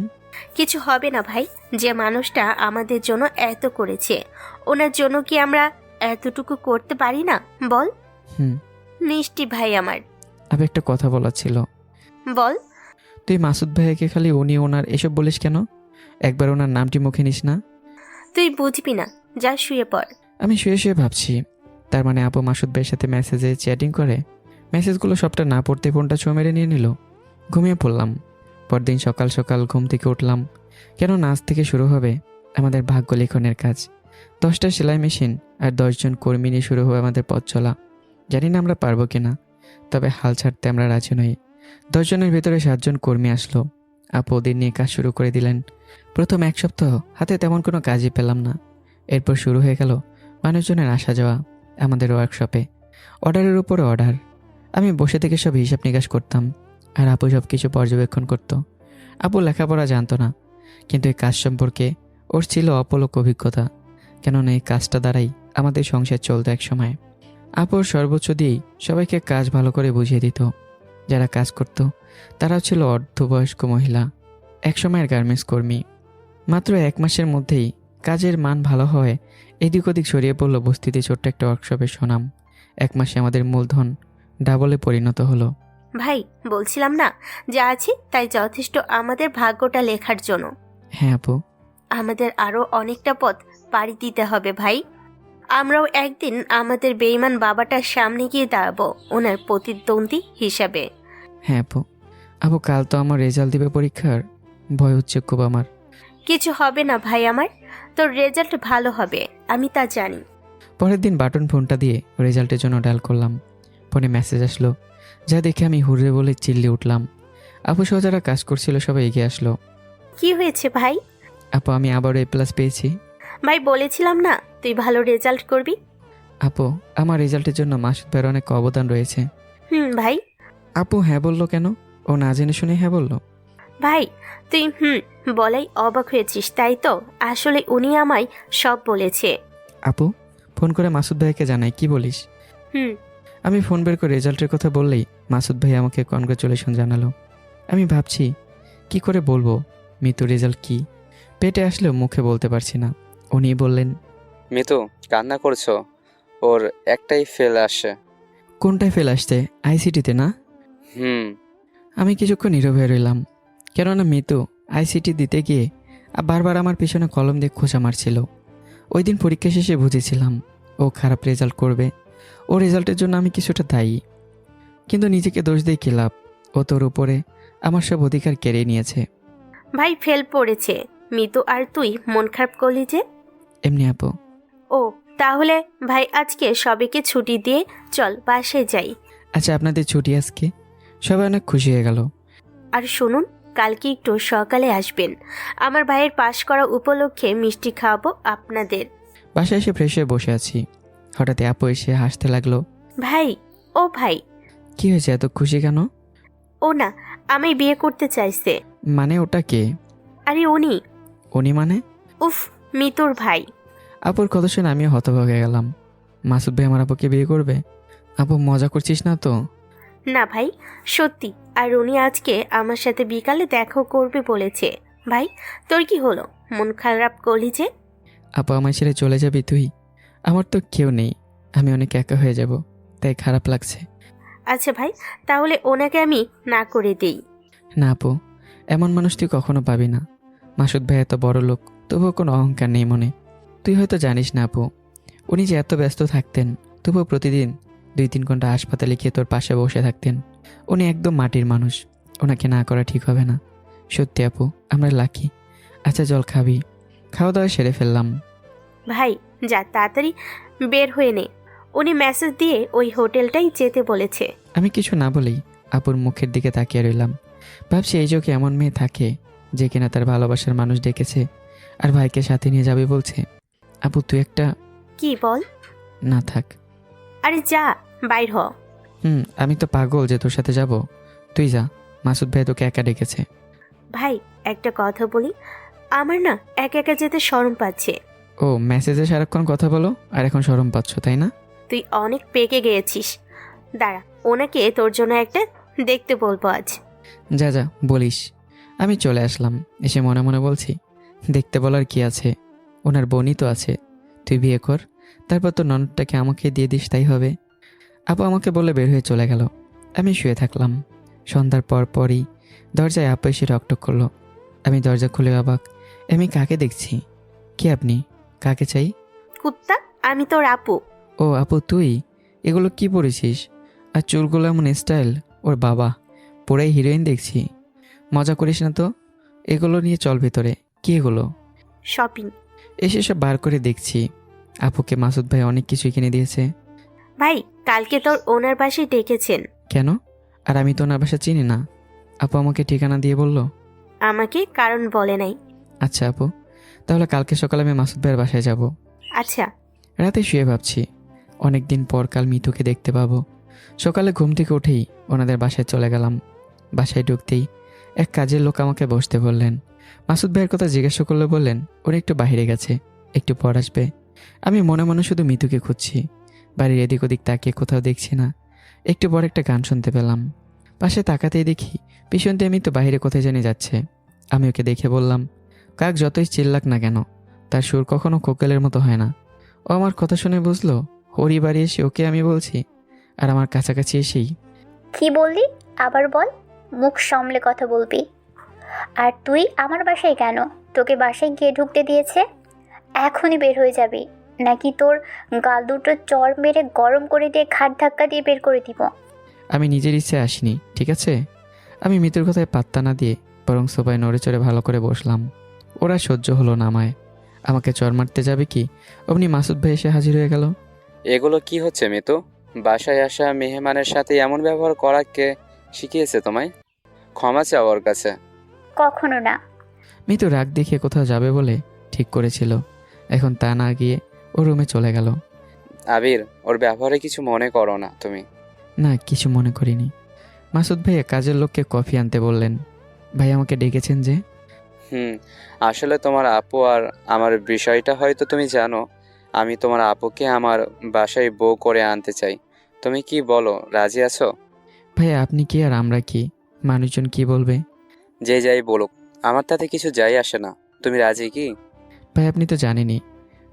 কিছু হবে না ভাই, যে মানুষটা আমাদের জন্য এত করেছে ওনার জন্য কি আমরা এতটুকু করতে পারি না বল?
হুম।
মিষ্টি ভাই আমার।
আমি একটা কথা বলার ছিল।
বল।
তুই মাসুদ ভাইয়াকে খালি উনি ওনার এসব বলিস কেন? একবার ওনার নামটি মুখে নিস না।
তুই বুঝবি না, যা শুয়ে পড়।
আমি শুয়ে শুয়ে ভাবছি, তার মানে আপু মাসুদ ভাইয়ের সাথে মেসেজে চ্যাটিং করে মেসেজগুলো সবটা না পড়তে ফোনটা ছো মেরে নিয়ে নিল। ঘুমিয়ে পড়লাম। পরদিন সকাল সকাল ঘুম থেকে উঠলাম, কেন আজ থেকে শুরু হবে আমাদের ভাগ্য লেখনের কাজ। 10টা সেলাই মেশিন আর 10 জন কর্মী নিয়ে শুরু হবে আমাদের পথ চলা। জানি না আমরা পারবো কিনা, তবে হাল ছাড়তে আমরা রাজি নই। 10 জনের ভেতরে 7 জন কর্মী আসলো। আপু ওদের নিয়ে কাজ শুরু করে দিলেন। প্রথম 1 সপ্তাহ হাতে তেমন কোনো কাজই পেলাম না। এরপর শুরু হয়ে গেল মানুষজনের আসা যাওয়া, আমাদের ওয়ার্কশপে অর্ডারের উপরে অর্ডার। আমি বসে থেকে সব হিসাব নিকাশ করতাম, আর আপু সব কিছু পর্যবেক্ষণ করত। আপু লেখাপড়া জানতো না, কিন্তু এই কাজ সম্পর্কে ওর ছিল অপলক অভিজ্ঞতা, কেননা এই কাজটা দ্বারাই আমাদের সংসার চলতো এক সময়। আপুর সর্বোচ্চ দিয়েই সবাইকে কাজ ভালো করে বুঝিয়ে দিত। যারা কাজ করত তারাও ছিল অর্ধবয়স্ক মহিলা, একসময়ের গার্মেন্টস কর্মী। মাত্র 1 মাসের মধ্যেই কাজের মান ভালো হওয়ায় এদিক ওদিক ছড়িয়ে পড়ল বস্তিতে ছোট্ট একটা ওয়ার্কশপের সুনাম। 1 মাসে আমাদের মূলধন ডাবলে পরিণত হলো।
ভাই, বলছিলাম না, যা আছে তাই যথেষ্ট আমাদের ভাগ্যটা লেখার জন্য।
হ্যাঁ আপু।
আমাদের আরও অনেকটা পথ পাড়ি দিতে হবে ভাই। আমরাও একদিন আমাদের বেঈমান বাবাটার সামনে গিয়ে দাঁড়াবো ওনার প্রতিদ্বন্দ্বী হিসাবে।
হ্যাঁ আপু। আপু কাল তো আমার রেজাল্ট দিবে পরীক্ষার, ভয় হচ্ছে খুব আমার।
কিছু হবে না ভাই আমার, তোর রেজাল্ট ভালো হবে, আমি তা জানি।
পরের দিন বাটন ফোনটা দিয়ে রেজাল্টের জন্য ডায়াল করলাম। ফোনে মেসেজ আসলো, যা দেখে আমি হুররে বলে চিল্লে উঠলাম। আপু সহ যারা কাজ করছিল সবাই এগিয়ে আসলো।
কি হয়েছে ভাই?
আপু আমি আবারও A+ পেয়েছি।
ভাই, বলেছিলাম না তুই ভালো রেজাল্ট করবি।
আপু আমার রেজাল্টের জন্য মাসুদ ভাইয়ের অনেক অবদান রয়েছে।
ভাই।
আপু হ্যাঁ বললো কেন? ও না জেনে শুনে হ্যাঁ বললো?
ভাই, তুই বলাই অবাক হয়েছিস তাই তো? আসলে উনি আমায় সব বলেছে।
আপু ফোন করে মাসুদ ভাইকে জানাই, কি বলিস? আমি ফোন বের করে রেজাল্টের কথা বললেই মাসুদ ভাই আমাকে কনগ্রাচুলেশন জানালো। আমি ভাবছি কি করে বলবো মিতু রেজাল্ট কি, পেটে আসলেও মুখে বলতে পারছি না। উনি বললেন,
মিতু কান্না করছো? ওর একটাই ফেল আসে।
কোনটায় ফেল আসতে? আইসিটিতে না? আমি কিছুক্ষণ নীরব হয়ে রইলাম, কেননা মিতু আইসিটি দিতে গিয়ে বারবার আমার পিছনে কলম দিয়ে খোঁচা মারছিল। ওই দিন পরীক্ষা শেষে বুঝেছিলাম ও খারাপ রেজাল্ট করবে, ও রেজাল্টের জন্য আমি কিছুটা দায়ী। কিন্তু নিজেকে দোষ দিয়ে কি লাভ? ও তোর উপরে আমার সব অধিকার কেড়ে নিয়েছে।
ভাই ফেল পড়েছে মিতু, আর তুই মন খারাপ করলি যে?
এমনি আপু।
ও তাহলে ভাই আজকে সবাইকে ছুটি দিয়ে চল বাসায় যাই।
আচ্ছা আপনাদের ছুটি আজকে? সবাই অনেক খুশি হয়ে গেল।
আর শুনুন, কালকে একটু সকালে আসবেন, আমার ভাইয়ের পাশ করা উপলক্ষে মিষ্টি খাওয়াবো আপনাদের।
বাসায় এসে ফ্রেশ হয়ে বসে আছি, হঠাৎ আপু এসে হাসতে লাগলো।
ভাই, ও ভাই।
কি হয়েছে, এত খুশি কেন?
ও না, আমি বিয়ে করতে চাইছে।
মানে ওটা কে?
আরে উনি।
উনি মানে?
উফ, মিতুর ভাই।
আপুর কথা শুনে আমিও হতভম্ব হয়ে গেলাম। মাসুদ ভাই আমার আপুকে বিয়ে করবে? আপু মজা করছিস না তো?
না ভাই, সত্যি। আর উনি আজকে আমার সাথে বিকালে দেখা করবে বলেছে। ভাই, তোর কি হলো, মন খারাপ করলি যে?
আপু আমার ছেড়ে চলে যাবি তুই? আমার তো কেউ নেই, আমি অনেক একা হয়ে যাব, তাই খারাপ লাগছে।
আচ্ছা ভাই, তাহলে ওনাকে আমি না করে দেই।
না আপু, এমন মানুষ তুই কখনো পাবি না। মাসুদ ভাই এত বড় লোক, তবুও কোনো অহংকার নেই মনে। তুই হয়তো জানিস না আপু, উনি যে এত ব্যস্ত থাকতেন, তবুও প্রতিদিন 2-3 ঘন্টা হাসপাতালে গিয়ে তোর পাশে বসে থাকতেন। উনি একদম মাটির মানুষ, ওনাকে না করা ঠিক হবে না। সত্যি আপু, আমরা লাকি। আচ্ছা জল খাবি? খাওয়া দাওয়া সেরে ফেললাম।
ভাই যা, তাড়াতাড়ি বের হয়ে নে, উনি মেসেজ দিয়ে ওই হোটেলটাই যেতে বলেছে।
আমি কিছু না বলেই আপুর মুখের দিকে তাকিয়ে রইলাম। ভাবছি এই যোগে এমন মেয়ে থাকে যে কিনা তার ভালোবাসার মানুষ ডেকেছে আর ভাইকে সাথে নিয়ে যাবে বলছে। আপু তুই একটা...
কি বল?
না থাক।
আরে যা, বাইর হ।
আমি তো পাগল যে তোর সাথে যাব। তুই যা, মাসুদ ভাই তোকে একা ডেকেছে।
ভাই একটা কথা বলি, আমার না একা একা যেতে শরম পাচ্ছে।
ও মেসেজে সারাক্ষণ কথা বলো আর এখন শরম পাচ্ছ তাই না?
তুই অনেক পেকে গিয়েছিস। দাঁড়া, ওনাকে তোর জন্য একটা দেখতে বলবো আজ।
যা যা বলিস। আমি চলে আসলাম, এসে মনে মনে বলছি, দেখতে বলার কি আছে, ওনার বোনই তো আছে। তুই বিয়ে কর, তারপর তো ননদটাকে আমাকে দিয়ে দিস, তাই হবে। আপু আমাকে বলে বের হয়ে চলে গেল। আমি শুয়ে থাকলাম। সন্ধ্যার পরই দরজায় আপু এসে টকটক করলো। আমি দরজা খুলে অবাক, আমি কাকে দেখছি? কে আপনি? কাকে চাই?
কুত্তা, আমি তোর আপু।
ও আপু তুই, এগুলো কি পরেছিস? আর চুলগুলো এমন স্টাইল, ওর বাবা পুরাই হিরোইন দেখছি। মজা করিস না তো, এগুলো নিয়ে চল ভেতরে। কি এগুলো?
শপিং।
এসে সব বার করে দেখছি আপুকে মাসুদ ভাই অনেক কিছুই কিনে দিয়েছে।
ভাই কালকে তোর ওনার বাসায় ডেকেছেন।
কেন? আর আমি তো ওনার বাসা চিনি না। আপু আমাকে ঠিকানা দিয়ে বলল।
আমাকে কারণ বলে নাই।
আচ্ছা আপু, তাহলে কালকে সকালে আমি মাসুদ ভাইয়ের বাসায় যাব।
আচ্ছা।
রাতে শুয়ে ভাবছি অনেক দিন পর কাল মিতুকে দেখতে পাবো। সকালে ঘুম থেকে উঠেই ওনাদের বাসায় চলে গেলাম। বাসায় ঢুকতেই এক কাজের লোক আমাকে বসতে বললেন। মাসুদ ভাইয়ের কথা জিজ্ঞাসা করলে বললেন উনি একটু বাইরে গেছে, একটু পর আসবে। আমি মনে মনে শুধু মিতুকে খুঁজছি, বাড়ির এদিক ওদিক তাকিয়ে কোথাও দেখছি না। একটু পর একটা গান শুনতে পেলাম। পাশে তাকাতেই দেখি পিছন দিয়ে মিতু বাইরে কোথায় জানি যাচ্ছে। আমি ওকে দেখে বললাম, কাক যতই চিল্লাক না কেন তার সুর কখনো কোকিলের মতো হয় না। ও আমার কথা শুনে বুঝলো হরি বাড়ি এসে ওকে আমি বলছি, আর আমার কাছাকাছি এসেই
কি বললি আবার বল, মুখ সামলে কথা বলবি। আর তুই আমার বাসায় কেন? তোকে বাসায় গিয়ে ঢুকতে দিয়েছে? এখনই বের হয়ে যাবি, নাকি তোর গাল দুটো চড় মেরে গরম করে দিয়ে ঘাট ধাক্কা দিয়ে বের করে দিব।
আমি নিজের ইচ্ছে আসিনি, ঠিক আছে? আমি মিতুর কথায় পাত্তা না দিয়ে বরং সোফায় নড়ে চড়ে ভালো করে বসলাম। ওরা সহ্য হলো না আমায়, আমাকে চর মারতে যাবে কি অমনি মাসুদ ভাই এসে হাজির হয়ে গেল।
এগুলো কি হচ্ছে মিতু? বাসায় আসা মেহমানের সাথে এমন ব্যবহার করা কে শিখিয়েছে তোমায়? ক্ষমা চাও ওর কাছে।
কখনো না।
মিতু রাগ দেখিয়ে কোথাও যাবে বলে ঠিক করেছিল, এখন তা না গিয়ে ও রুমে চলে গেল।
আবির, ওর ব্যবহারে কিছু মনে করো না তুমি।
না, কিছু মনে করিনি। মাসুদ ভাইয়া কাজের লোককে কফি আনতে বললেন। ভাই আমাকে ডেকেছেন যে?
আসলে তোমার আপু আর আমার বিষয়টা হয়তো তুমি জানো। আমি তোমার আপুকে আমার বাসায় বউ করে আনতে চাই। তুমি কি বলো, রাজি আছো?
ভাইয়া আপনি কি আর আমরা কি, মানুষজন কি বলবে?
যে যাই বলুক, আমার তাতে কিছু যাই আসে না। তুমি রাজি কি?
ভাই আপনি তো জানেনই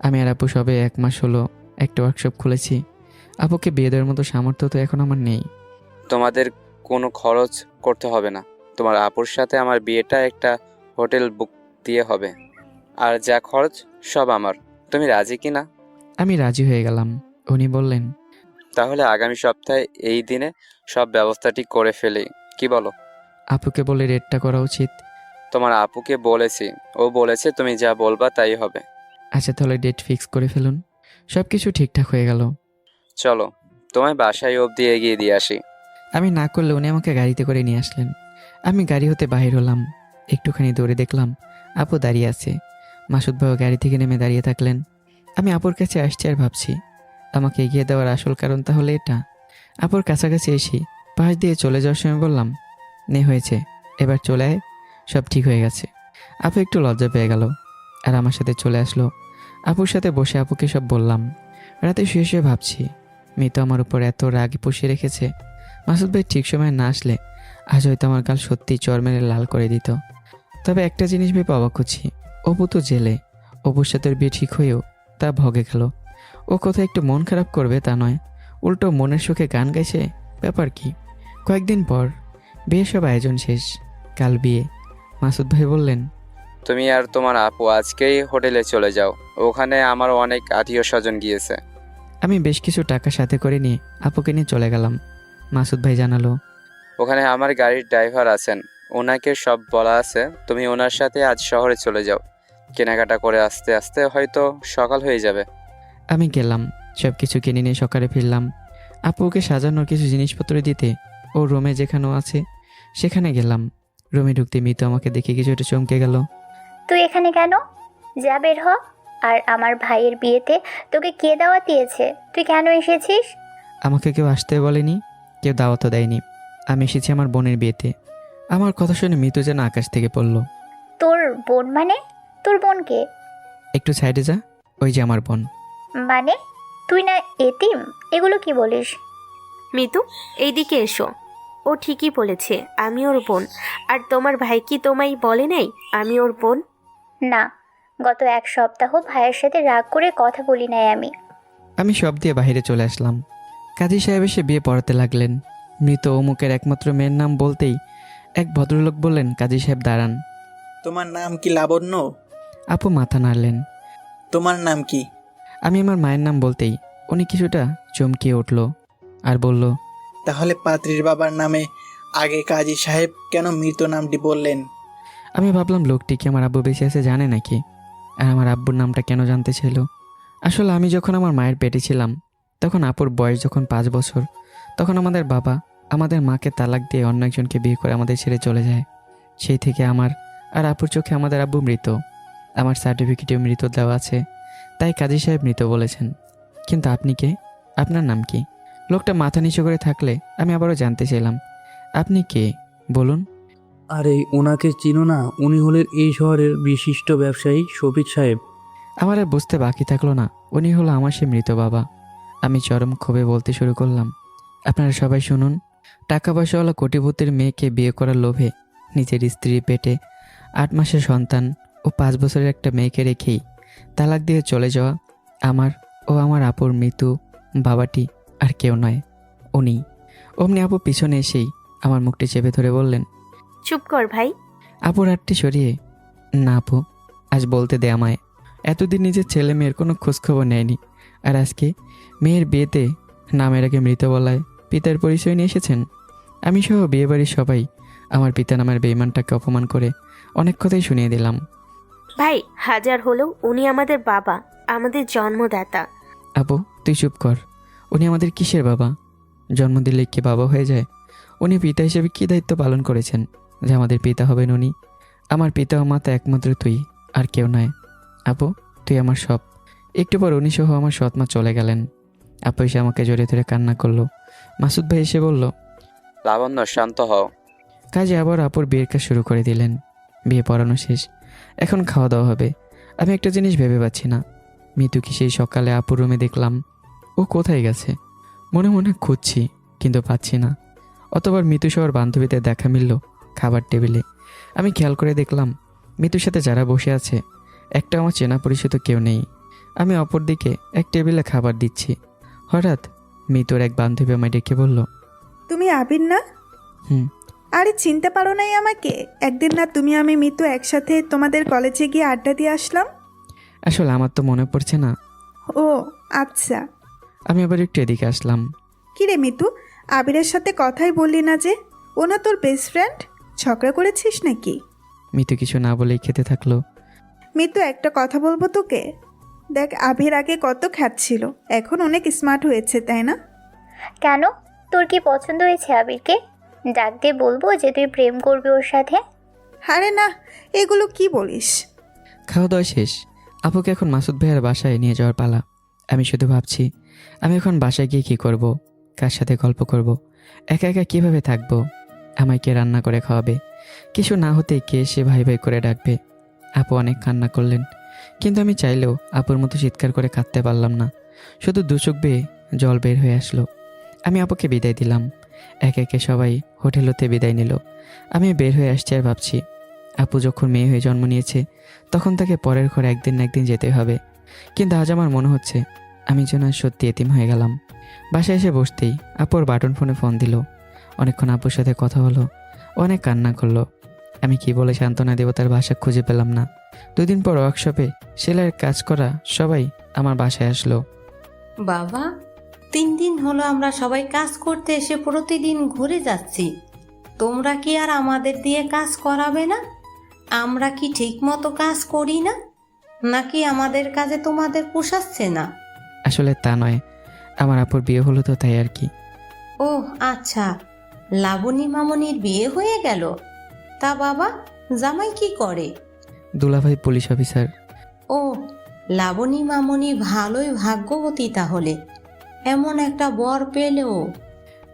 আমি আর আপু সবে 1 মাস হলো একটা ওয়ার্কশপ খুলেছি। আপুকে বিয়ে দেওয়ার মতো সামর্থ্য তো এখন আমার নেই।
তোমাদের কোনো খরচ করতে হবে না। তোমার আপুর সাথে আমার বিয়েটা একটা হোটেল বুক দিয়ে হবে, আর যা খরচ সব আমার। তুমি রাজি কি না?
আমি রাজি হয়ে গেলাম। উনি বললেন,
তাহলে আগামী সপ্তাহে এই দিনে সব ব্যবস্থাটি করে ফেলি, কি বলো?
আপুকে বলে রেটটা করা উচিত।
তোমার আপুকে বলেছি, ও বলেছে তুমি যা বলবা তাই হবে।
আচ্ছা তাহলে ডেট ফিক্স করে ফেলুন। সব কিছু ঠিকঠাক হয়ে গেল।
চলো, তোমায় বাসায় অবধি এগিয়ে দিয়ে আসি।
আমি না করলে উনি আমাকে গাড়িতে করে নিয়ে আসলেন। আমি গাড়ি হতে বাহির হলাম। একটুখানি দৌড়ে দেখলাম আপু দাঁড়িয়ে আছে। মাসুদ ভাইও গাড়ি থেকে নেমে দাঁড়িয়ে থাকলেন। আমি আপুর কাছে আসছি আর ভাবছি আমাকে এগিয়ে দেওয়ার আসল কারণ তাহলে এটা। আপুর কাছাকাছি এসে পাশ দিয়ে চলে যাওয়ার সময় বললাম, নে হয়েছে, এবার চলে আয়, সব ঠিক হয়ে গেছে। আপু একটু লজ্জা পেয়ে গেল আর আমার সাথে চলে আসলো। আপুর সাথে বসে আপুকে সব বললাম। রাতে শুয়ে শুয়ে ভাবছি মিতু আমার উপর এত রাগ পুষিয়ে রেখেছে। মাসুদ ভাই ঠিক সময় না আসলে আজ হয়তো আমার গাল সত্যি চর মেরে লাল করে দিত। তবে একটা জিনিস ভেবে অবাক হচ্ছি, অপু তো জেলে। অপুর সাথে ওর বিয়ে ঠিক হয়েও তা ভগে গেল। ও কোথায় একটু মন খারাপ করবে তা নয়, উল্টো মনের সুখে গান গাইছে। ব্যাপার কি? কয়েকদিন পর বিয়ে সব আয়োজন শেষ। কাল বিয়ে। মাসুদ ভাই বললেন,
তুমি আর তোমার আপু আজকেই হোটেলে চলে যাও, ওখানে আমার অনেক আত্মীয় স্বজন গিয়েছে।
আমি বেশ কিছু টাকা সাথে করে নিয়ে আপুকে নিয়ে চলে গেলাম। মাসুদ ভাই জানালো,
ওখানে আমার গাড়ির ড্রাইভার আছেন, ওনাকে সব বলা আছে। তুমি ওনার সাথে আজ শহরে চলে যাও, কেনাকাটা করে আস্তে আস্তে হয়তো সকাল হয়ে যাবে।
আমি গেলাম। সব কিছু কিনে নিয়ে সকালে ফিরলাম। আপুকে সাজানোর কিছু জিনিসপত্র দিতে ও রুমে যেখানেও আছে সেখানে গেলাম। রুমে ঢুকতে মিতু আমাকে দেখে কিছুটা চমকে গেল।
তুই এখানে কেন? যা বের হ। আর আমার ভাইয়ের বিয়েতে তোকে কে দাওয়াত দিয়েছে? তুই কেন এসেছিস?
আমাকে কেউ আসতে বলেনি, কেউ দাওয়াতও দেয়নি। আমি এসেছি আমার বোনের বিয়েতে। আমার কথা শুনে মিতু যেন আকাশ থেকে পড়ল।
তোর বোন মানে? তোর বোনকে?
একটু সাইডে যা, ওই যে আমার বোন।
মানে তুই না এতিম? এগুলো কি বলিস?
মিতু, এইদিকে এসো। ও ঠিকই বলেছে, আমি ওর বোন। আর তোমার ভাই কি তোমায় বলে নাই আমি ওর বোন?
না, গত 1 সপ্তাহ ভাইয়ের সাথে রাগ করে কথা বলি নাই আমি।
আমি সব দিয়ে বাইরে চলে আসলাম। কাজী সাহেব এসে বিয়ে পড়াতে লাগলেন। মৃত অমুকের একমাত্র মেয়ের নাম বলতেই এক ভদ্রলোক বললেন, কাজী সাহেব দাঁড়ান।
তোমার নাম কি লাবণ্য?
আপু মাথা নাড়লেন।
তোমার নাম কি?
আমি আমার মায়ের নাম বলতেই উনি কিছুটা চমকিয়ে উঠল আর বলল,
তাহলে পাত্রীর বাবার নামে আগে কাজী সাহেব কেন মৃত নামটি বললেন?
আমি ভাবলাম লোকটি কি আমার আব্বু বেঁচে আছে জানে নাকি, আর আমার আব্বুর নামটা কেন জানতে চাইল। আসলে আমি যখন আমার মায়ের পেটে ছিলাম তখন আপুর বয়স যখন 5 বছর, তখন আমাদের বাবা আমাদের মাকে তালাক দিয়ে অন্য একজনকে বিয়ে করে আমাদের ছেড়ে চলে যায়। সেই থেকে আমার আর আপুর চোখে আমাদের আব্বু মৃত। আমার সার্টিফিকেটেও মৃত দেওয়া আছে, তাই কাজী সাহেব মৃত বলেছেন। কিন্তু আপনি কে? আপনার নাম কি? লোকটা মাথা নিচু করে থাকলে আমি আবারও জানতে চাইলাম, আপনি কে বলুন।
আরে ওনাকে চিনো না? উনি হলেন এই শহরের বিশিষ্ট ব্যবসায়ী শফিক সাহেব।
আমার আর বুঝতে বাকি থাকলো না, উনি হলো আমার সে মৃত বাবা। আমি চরম ক্ষোভে বলতে শুরু করলাম, আপনারা সবাই শুনুন, টাকা পয়সাওয়ালা কোটিপতির মেয়েকে বিয়ে করার লোভে নিজের স্ত্রীর পেটে 8 মাসের সন্তান ও 5 বছরের একটা মেয়েকে রেখেই তালাক দিয়ে চলে যাওয়া আমার ও আমার আপুর মৃত্যু বাবাটি আর কেউ নয়, উনি। অমনি আপু পিছনে এসেই আমার মুখটি চেপে ধরে বললেন,
চুপ কর ভাই।
আপুর হাতটি সরিয়ে, না আপু, আজ বলতে দে আমায়। এতদিন নিজের ছেলে মেয়ের কোনো খোঁজখবর নেয়নি, আর আজকে মেয়ের বিয়েতে নামের আগে মৃত বলায় পিতার পরিচয় নিয়ে এসেছেন। আমি সহ বিয়েবাড়ির সবাই আমার পিতা নামের বেঈমানটাকে অপমান করে অনেক কথাই শুনিয়ে দিলাম।
ভাই, হাজার হলেও উনি আমাদের বাবা, আমাদের জন্মদাতা।
আপু তুই চুপ কর, উনি আমাদের কিসের বাবা? জন্ম দিলে কি বাবা হয়ে যায়? উনি পিতা হিসেবে কী দায়িত্ব পালন করেছেন যে আমাদের পিতা হবেন উনি? আমার পিতা ও মাতা একমাত্র তুই, আর কেউ নয়। আপু তুই আমার সব। একটু পর উনি সহ আমার সৎমা চলে গেলেন। আপু এসে আমাকে জড়িয়ে ধরে কান্না করলো। মাসুদ ভাই এসে বলল,
লাবণ্য, শান্ত হও।
কাজে আবার আপুর বিয়ের কাজ শুরু করে দিলেন। বিয়ে পড়ানো শেষ, এখন খাওয়া দাওয়া হবে। আমি একটা জিনিস ভেবে পাচ্ছি না, মিতুকে সেই সকালে আপুর রুমে দেখলাম, ও কোথায় গেছে? মনে মনে খুঁজছি কিন্তু পাচ্ছি না। অতবার মিতু সহ বান্ধবীদের দেখা মিলল খাবার টেবিলে। আমি খেয়াল করে দেখলাম মিতুর সাথে যারা বসে আছে একটা আমার চেনা পরিচিত কেউ নেই। আমি অপর দিকে এক টেবিলে খাবার দিচ্ছি। হঠাৎ মিতুর এক বান্ধবী আমায় ডেকে বলল,
তুমি আবির না?
হুম।
আরে চিনতে পারো নাই আমাকে? একদিন না তুমি আমি মিতু একসাথে তোমাদের কলেজে গিয়ে আড্ডা দিয়ে আসলাম।
আসলে আমার তো মনে পড়ছে না।
ও আচ্ছা।
আমি আবার একটু এদিকে আসলাম।
কিরে মিতু, আবিরের সাথে কথাই বললি না যে? ও না তোর বেস্ট ফ্রেন্ড? ঝগড়া করেছিস নাকি?
মিতু কিছু না বলেই খেতে থাকলো।
মিতু একটা কথা বলবো তোকে। দেখ, আবির আগে কত খ্যাত ছিল, এখন অনেক স্মার্ট হয়েছে, তাই না?
কেন, তোর কি পছন্দ হয়েছে আবিরকে? ডাক দিয়ে বলবো যে তুই প্রেম করবি ওর সাথে?
আরে না, এগুলো কি বলিস?
খাওয়া দাওয়া শেষ, আপুকে এখন মাসুদ ভাইয়ের বাসায় নিয়ে যাওয়ার পালা। আমি শুধু ভাবছি আমি এখন বাসায় গিয়ে কী করব, কার সাথে গল্প করব, একা একা কীভাবে থাকবো, আমায় কে রান্না করে খাওয়াবে, কিছু না হতেই কে এসে ভাই ভাই করে ডাকবে। আপু অনেক কান্না করলেন, কিন্তু আমি চাইলেও আপুর মতো চিৎকার করে কাঁদতে পারলাম না। শুধু দু চোখ বেয়ে জল বের হয়ে আসলো। আমি আপুকে বিদায় দিলাম। একে একে সবাই হোটেল হতে বিদায় নিল। আমি বের হয়ে আসছি আর ভাবছি, আপু যখন মেয়ে হয়ে জন্ম নিয়েছে তখন তাকে পরের ঘরে একদিন না একদিন যেতে হবে। কিন্তু আজ আমার মনে হচ্ছে আমি যেন আজ সত্যি এতিম হয়ে গেলাম। বাসায় এসে বসতেই আপুর বাটন ফোনে ফোন দিল। অনেকক্ষণ আপুর সাথে কথা হলো, অনেক কান্না করলো। আমি কি বলে সান্ত্বনা দেব তার ভাষা খুঁজে পেলাম না। 2 দিন পর ওয়ার্কশপে সেলাইয়ের কাজ করা সবাই আমার বাসায় আসলো।
বাবা, 3 দিন হলো আমরা সবাই কাজ করতে এসে প্রতিদিন ঘুরে যাচ্ছি। তোমরা কি আর আমাদের দিয়ে কাজ করাবে না? আমরা কি ঠিক মতো কাজ করি না, নাকি আমাদের কাজে তোমাদের পোষাচ্ছে না?
আসলে তা নয়, আমার আপুর বিয়ে হলো তো তাই আর কি।
ও আচ্ছা, লাবণী মামনির বিয়ে হয়ে গেল? তা বাবা, জামাই কি করে?
দুলাভাই পুলিশ অফিসার।
ও, লাবণী মামনি ভালোই ভাগ্যবতী তাহলে, এমন একটা বর পেলেও।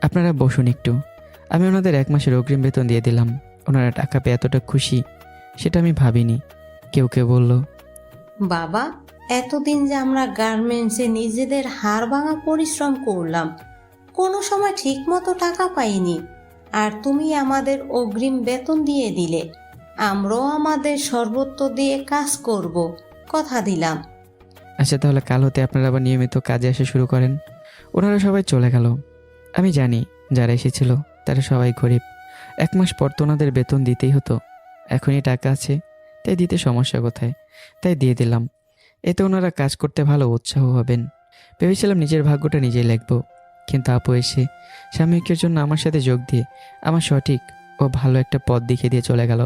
আপনারা বসুন একটু। আমি ওনাদের 1 মাসের অগ্রিম বেতন দিয়ে দিলাম। ওনারা টাকা পেয়ে এতটা খুশি সেটা আমি ভাবিনি। কেউ কেউ বলল,
বাবা, এতদিন যে আমরা গার্মেন্টসে নিজেদের হাড় ভাঙা পরিশ্রম করলাম, কোনো সময় ঠিক মতো টাকা পাইনি, আর তুমি আমাদের অগ্রিম বেতন দিয়ে দিলে। আমরাও আমাদের সর্বত্র দিয়ে কাজ করব, কথা দিলাম।
আচ্ছা তাহলে কাল হতে আপনারা আবার নিয়মিত কাজে আসা শুরু করেন। ওনারা সবাই চলে গেল। আমি জানি যারা এসেছিল তারা সবাই গরিব। 1 মাস পর তো ওনাদের বেতন দিতেই হতো। এখনই টাকা আছে তাই দিতে সমস্যা কোথায়, তাই দিয়ে দিলাম। এতে ওনারা কাজ করতে ভালো উৎসাহ হবেন। ভেবেছিলাম নিজের ভাগ্যটা নিজেই লিখব, কিন্তু আপু এসে সাময়িকের জন্য আমার সাথে যোগ দিয়ে আমার সঠিক ও ভালো একটা পথ দেখিয়ে দিয়ে চলে গেল।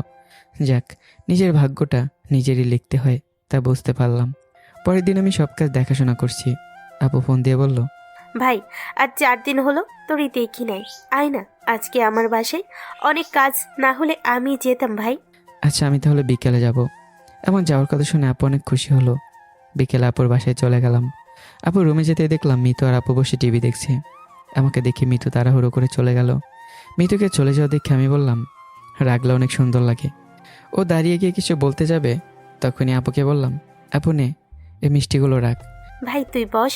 যাক, নিজের ভাগ্যটা নিজেরই লিখতে হয় তা বুঝতে পারলাম। পরের দিন আমি সব কাজ দেখাশোনা করছি। আপু ফোন দিয়ে বলল,
ভাই, আজ 4 দিন হলো তোরই দেখি নাই, আয় না আজকে আমার বাসায়, অনেক কাজ, না হলে আমি যেতাম ভাই।
আচ্ছা আমি তাহলে বিকেলে যাব। আমার যাওয়ার কথা শুনে আপু অনেক খুশি হলো। বিকেলে আপুর বাসায় চলে গেলাম। আপু রুমে যেতে দেখলাম মিতু আর আপু বসে টিভি দেখছে। আমাকে দেখে মিতু তাড়াহুড়ো করে চলে গেল। মিতুকে চলে যাওয়া দেখে আমি বললাম, রাগলে অনেক সুন্দর লাগে। ও দাঁড়িয়ে গিয়ে কিছু বলতে যাবে, তখনই আপুকে বললাম, আপু নে, এই মিষ্টিগুলো রাখ।
ভাই তুই বস।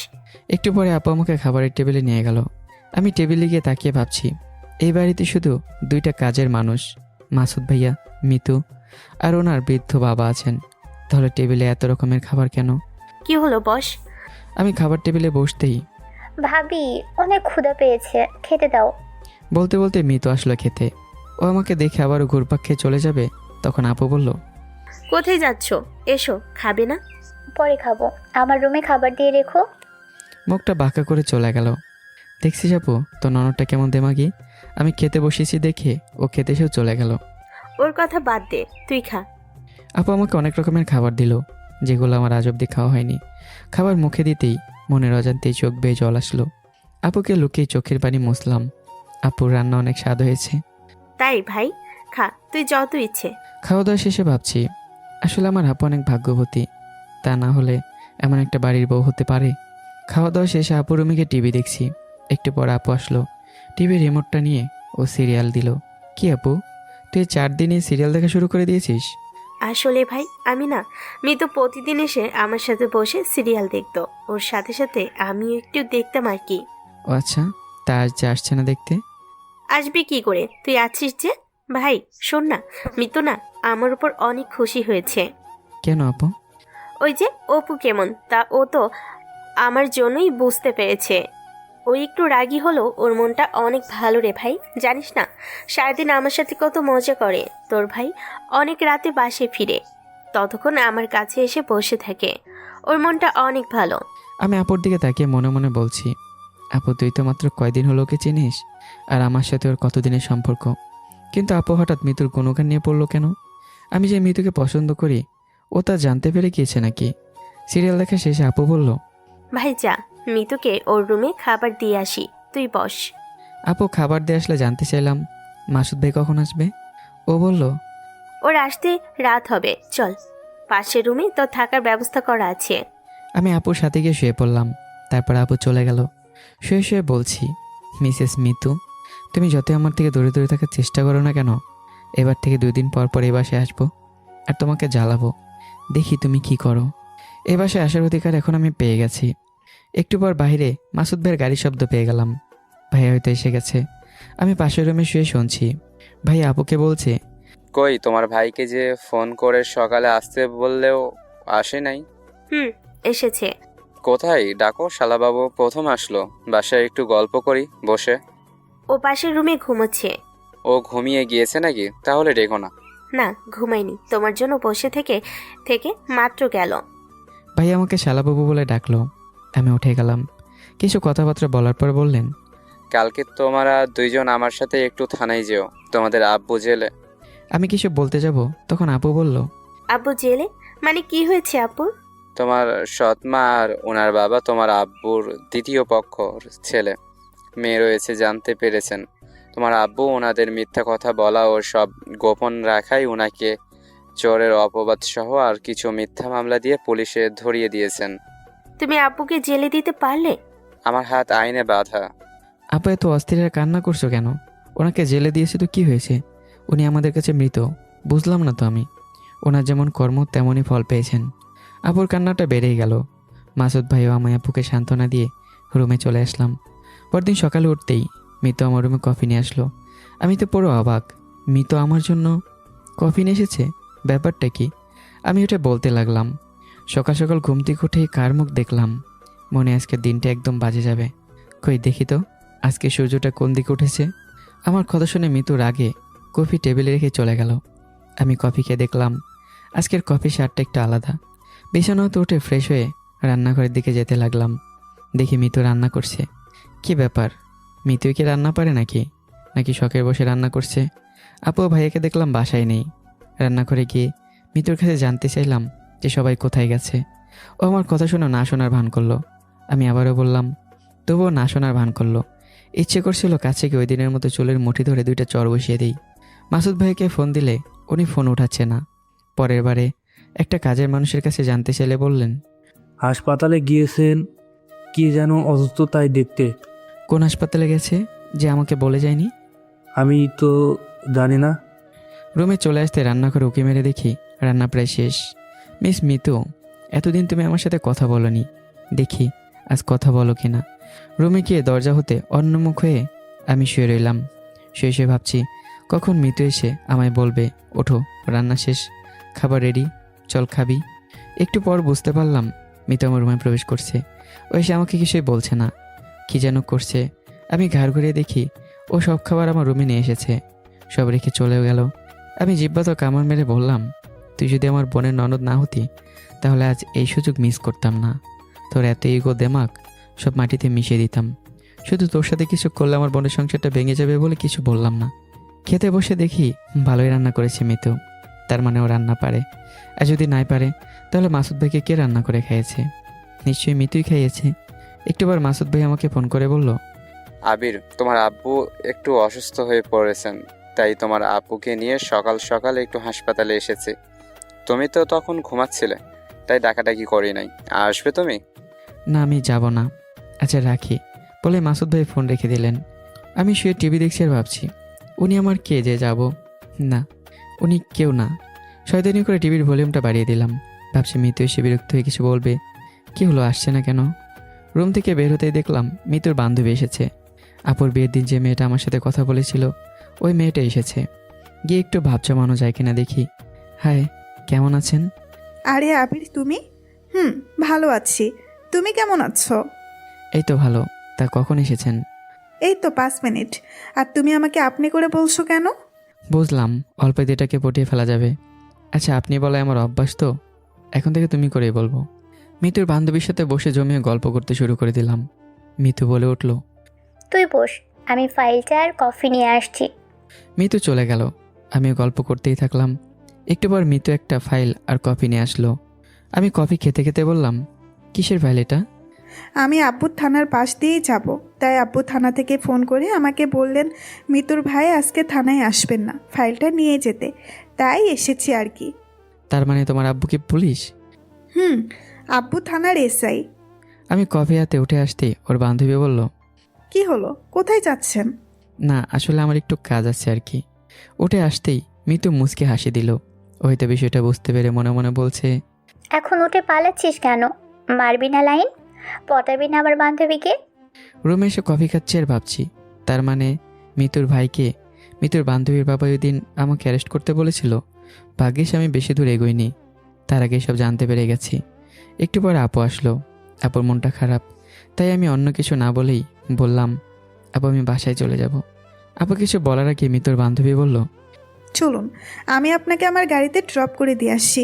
একটু পরে আপু আমাকে খাবারের টেবিলে নিয়ে গেল। আমি টেবিলে গিয়ে তাকিয়ে ভাবছি, এই বাড়িতে শুধু দুইটা কাজের মানুষ, মাসুদ ভাইয়া, মিতু আর ওনার বৃদ্ধ বাবা আছেন। তাহলে টেবিলে এত রকমের খাবার কেন?
কি হলো বস?
আমি খাবার টেবিলে বসতেই
ভাবি অনেক ক্ষুধা পেয়েছে, খেতে দাও।
বলতে বলতে মিতু আসলো খেতে। ও আমাকে দেখে আবারও ঘুরপাক খেয়ে চলে যাবে, তখন আপু বলল,
কোথায় যাচ্ছ? এসো, খাবে না?
পরে খাবো, আমার রুমে খাবার দিয়ে রেখো।
মুখটা বাঁকা করে চলে গেল। দেখছিস আপু তোর ননদটা কেমন দেমাগি। আমি খেতে বসেছি দেখে ও খেতে এসেও চলে গেল।
ওর কথা বাদ দে, তুই খা।
আপু আমাকে অনেক রকমের খাবার দিল, যেগুলো আমার আজ অব্দি খাওয়া হয়নি। খাবার মুখে দিতেই মনের অজান্তেই চোখ বেয়ে জল আসলো। আপুকে লুকিয়ে চোখের পানি মুছলাম। আপুর রান্না অনেক স্বাদ হয়েছে।
তাই ভাই, খা, তুই যত ইচ্ছে।
খাওয়া দাওয়া শেষে ভাবছি, আসলে আমার আপু অনেক ভাগ্যবতী। তা না হলে এমন একটা বাড়ির বউ হতে পারে। খাওয়া দাওয়া শেষে আপুর রুমে গিয়ে টিভি দেখছি। একটু পর আপু আসলো, টিভির রিমোটটা নিয়ে ও সিরিয়াল দিল। কি আপু, তুই 4 দিনে সিরিয়াল দেখা শুরু করে দিয়েছিস?
আসলে ভাই আমি না, মিতু প্রতিদিন এসে আমার সাথে বসে সিরিয়াল দেখতো, ওর সাথে সাথে আমিও একটু দেখতাম আর কি।
ও আচ্ছা, তা আজ যে আসছে না দেখতে?
আসবি কি করে, তুই আছিস যে। ভাই শোন না, মিতু না আমার উপর অনেক খুশি হয়েছে।
কেন আপু?
ওই যে অপু কেমন, তা ও তো আমার জন্যই বুঝতে পেরেছে। ও একটু রাগী হলো, ওর মনটা অনেক ভালো রে ভাই, জানিস না সারাদিন আমার সাথে কত মজা করে। তোর ভাই অনেক রাতে বাসে ফিরে, ততক্ষণ আমার কাছে এসে বসে থাকে। ওর মনটা অনেক ভালো।
আমি আপুর দিকে তাকিয়ে মনে মনে বলছি, আপু তুই তো মাত্র কয়দিন হলো ওকে চিনিস, আর আমার সাথে ওর কতদিনের সম্পর্ক। কিন্তু আপু হঠাৎ মিতুর গুণগান নিয়ে পড়লো কেন? আমি যে মিতুকে পছন্দ করি ও তা জানতে পেরে গিয়েছে নাকি? সিরিয়াল দেখা শেষে আপু বলল,
ভাই যা, মিতুকে ওর রুমে খাবার দিয়ে আসি, তুই বস।
আপু খাবার দিয়ে আসলে জানতে চাইলাম, মাসুদ ভাই কখন আসবে? ও বলল,
ওর আসতে রাত হবে, চল পাশের রুমে তোর থাকার ব্যবস্থা করা আছে।
আমি আপুর সাথে গিয়ে শুয়ে পড়লাম। তারপর আপু চলে গেল। শুয়ে শুয়ে বলছি, মিসেস মিতু, তুমি যতই আমার থেকে দূরে দূরে থাকার চেষ্টা করো না কেন, এবার থেকে 2 দিন পর পর এই বাসায় আসবো আর তোমাকে জ্বালাবো, দেখি তুমি কি করো। এই বাসায় আসার অধিকার এখন আমি পেয়ে গেছি। একটু পর বাইরে মাসুদ ভাইয়ের গাড়ির শব্দ পেয়ে গেলাম। ভাইয়া হয়তো এসে গেছে। আমি পাশের রুমে শুয়ে শুনছি ভাই আপুকে বলছে,
কই তোমার ভাইকে যে ফোন করে সকালে আসতে বললেও আসে নাই?
এসেছে।
কোথায় ডাকো, শালাবাবু প্রথম আসলো, বাসায় একটু গল্প করি বসে।
ও পাশের রুমে ঘুমোচ্ছে।
ও ঘুমিয়ে গিয়েছে নাকি? তাহলে ডেকো না।
না ঘুমাইনি, তোমার জন্য বসে থেকে থেকে মাত্র গেল।
ভাই আমাকে শালাবাবু বলে ডাকলো। আমি উঠে গেলাম। কিছু কথাবার্তা বলার পর বললেন,
কালকে তোমরা 2 জন আমার সাথে একটু থানায় যেও, তোমাদের আব্বু জেলে।
আমি কিছু বলতে যাব, তখন আপু বলল,
আব্বু জেলে মানে কি হয়েছে আপুর?
তোমার সৎমা আর ওনার বাবা তোমার আব্বুর দ্বিতীয় পক্ষর ছেলে মেয়ে রয়েছে জানতে পেরেছেন। তোমার আব্বু ওনাদের মিথ্যা কথা বলা ও সব গোপন রাখাই ওনাকে চোরের অপবাদ সহ আর কিছু মিথ্যা মামলা দিয়ে পুলিশে ধরিয়ে দিয়েছেন।
তুমি আব্বুকে জেলে দিতে পারলে?
আমার হাত আইনে বাঁধা।
আপু এত অস্থির হয়ে কান্না করছো কেন? ওনাকে জেলে দিয়েছে তো কি হয়েছে? উনি আমাদের কাছে মৃত, বুঝলাম না তো আমি। ওনার যেমন কর্ম তেমনই ফল পেয়েছেন। আপুর কান্নাটা বেড়েই গেল। মাসুদ ভাইও আমায় আপুকে সান্ত্বনা দিয়ে রুমে চলে আসলাম। পরদিন সকালে উঠতেই মিতু আমার রুমে কফি নিয়ে আসলো। আমি তো পুরো অবাক, মিতু আমার জন্য কফি নিয়ে এসেছে, ব্যাপারটা কি? আমি ওটা বলতে লাগলাম। সকাল সকাল ঘুম থেকে উঠেই কার মুখ দেখলাম, মনে আজকের দিনটা একদম বাজে যাবে। কই দেখি তো আজকে সূর্যটা কোন দিকে উঠেছে। আমার কথা শুনে মিতু রাগে কফি টেবিলে রেখে চলে গেল। আমি কফি খেয়ে দেখলাম আজকের কফি স্বাদটা একটু আলাদা। বিছানা হতে উঠে ফ্রেশ হয়ে রান্নাঘরের দিকে যেতে লাগলাম। দেখি মিতু রান্না করছে। কি ব্যাপার, মিতুই কি রান্না পারে নাকি নাকি শখের বসে রান্না করছে? আপু ভাইয়াকে দেখলাম বাসায় নেই। রান্নাঘরে গিয়ে মিতুর কাছে জানতে চাইলাম যে সবাই কোথায় গেছে। ও আমার কথা শুনে না শোনার ভান করলো। আমি আবারও বললাম, তবুও না শোনার ভান করলো। ইচ্ছে করছিল কাছে গিয়ে ওই দিনের মতো চুলের মুঠি ধরে 2টা চর বসিয়ে দিই। মাসুদ ভাইকে ফোন দিলে উনি ফোন উঠাচ্ছে না। পরের বারে একটা কাজের মানুষের কাছে জানতে চাইলে বললেন,
হাসপাতালে গিয়েছেন? কে যেন অসুস্থ তাই দেখতে।
কোন হাসপাতালে গেছে যে আমাকে বলে যায়নি?
আমি তো জানি না।
রুমে চলে আসতে রান্নাঘরে উঁকি মেরে দেখি রান্না প্রায় শেষ। মিস মিতু, এতদিন তুমি আমার সাথে কথা বলোনি, দেখি আজ কথা বলো কিনা। রুমে গিয়ে দরজা হতে অন্যমুখ হয়ে আমি শুয়ে রইলাম। শুয়ে শুয়ে ভাবছি কখন মিতু এসে আমায় বলবে, ওঠো রান্না শেষ, খাবার রেডি, চল খাবি। একটু পর বুঝতে পারলাম মিতু আমার রুমে প্রবেশ করছে। ও এসে আমাকে কিছুই বলছে না, কি যেন করছে। আমি ঘাড় ঘুরিয়ে দেখি ও সব খাবার আমার রুমে নিয়ে এসেছে, সব রেখে চলেও গেল। আমি জিব্বাত কামড় মেরে বললাম, তুই যদি আমার বোনের ননদ না হতি তাহলে আজ এই সুযোগ মিস করতাম না। তোর এত ইগো দেমাক সব মাটিতে মিশিয়ে দিতাম। শুধু তোর সাথে কিছু করলে আমার বোনের সংসারটা ভেঙে যাবে বলে কিছু বললাম না। খেতে বসে দেখি ভালোই রান্না করেছে মিতু, তার মানে ও রান্না পারে। আর যদি নাই পারে তাহলে মাসুদ ভাইকে কে রান্না করে খাইয়েছে? নিশ্চয়ই মিতুই খাইয়েছে। একটুবার মাসুদ ভাই আমাকে ফোন করে বলল,
আবির, তোমার আব্বু একটু অসুস্থ হয়ে পড়েছেন, তাই তোমার আব্বুকে নিয়ে সকাল সকাল একটু হাসপাতালে এসেছে। তুমি তো তখন ঘুমাচ্ছিলে, তাই ডাকাডাকি করি নাই। আসবে তুমি?
না আমি যাব না। আচ্ছা রাখি বলে মাসুদ ভাই ফোন রেখে দিলেন। আমি শুয়ে টিভি দেখছি আর ভাবছি, উনি আমার কে যে যাব? না, উনি কেউ না। শয়তানি করে টিভির ভলিউমটা বাড়িয়ে দিলাম। ভাবছি মিতু এসে বিরক্ত হয়ে কিছু বলবে। কি হলো, আসছে না কেন? রুম থেকে বের হতেই দেখলাম মিতুর বান্ধবী এসেছে। আপুর বিয়ের দিন যে মেয়েটা আমার সাথে কথা বলেছিল ওই মেয়েটা এসেছে। গিয়ে একটু ভাব জমানো যায় কিনা দেখি। হাই, কেমন আছেন?
আরে আবির, তুমি? ভালো আছি। তুমি কেমন আছো?
এই তো ভালো। তা কখন এসেছেন?
এই তো 5 মিনিট। আর তুমি আমাকে আপনি করে বলছো কেন?
বুঝলাম অল্প দিটাকে পটিয়ে ফেলা যাবে। আচ্ছা আপনি বলাই আমার অভ্যাস, তো এখন থেকে তুমি করেই বলবো। মিতুর বান্ধবীর সাথে বসে জমিয়ে গল্প করতে শুরু করে দিলাম। মিতু বলে উঠল,
তুই বস, আমি ফাইলটা আর কফি নিয়ে আসছি।
মিতু চলে গেল। আমিও গল্প করতেই থাকলাম। একটু পর মিতু একটা ফাইল আর কফি নিয়ে আসলো। আমি কফি খেতে খেতে বললাম, কিসের ফাইল এটা?
আমি আব্বুর থানার পাশ দিয়েই যাব, তাই আব্বু থানা থেকে ফোন করে আমাকে বললেন মিতুর ভাই আজকে থানায় আসবেন না, ফাইলটা নিয়ে যেতে, তাই এসেছি আর কি।
তার মানে তোমার আব্বু কি পুলিশ?
আব্বু থানার এসআই।
আমি কফি হাতে উঠে আসতেই ওর বান্ধবী বলল,
কি হলো, কোথায় যাচ্ছেন?
না আসলে আমার একটু কাজ আছে আর কি। উঠে আসতেই মিতু মুচকে হাসি দিল। ও হয়তো বিষয়টা বুঝতে পেরে মনে মনে বলছে,
এখন উঠে পালাচ্ছিস কেন? মারবি না লাইন? পটাবি না আমার বান্ধবীকে?
রুমে এসে কফি খাচ্ছি আর ভাবছি, তার মানে মিতুর ভাইকে মিতুর বান্ধবীর বাবা ওই দিন আমাকে অ্যারেস্ট করতে বলেছিল। ভাগ্যিস আমি বেশি দূর এগোইনি, তার আগে সব জানতে পেরে গেছি। একটু পর আপু আসলো। আপুর মনটা খারাপ, তাই আমি অন্য কিছু না বলেই বললাম, আপু আমি বাসায় চলে যাব। আপু কিছু বলার আগে মিতুর বান্ধবী বলল,
চলুন, আমি আপনাকে আমার গাড়িতে ড্রপ করে দিয়ে আসছি।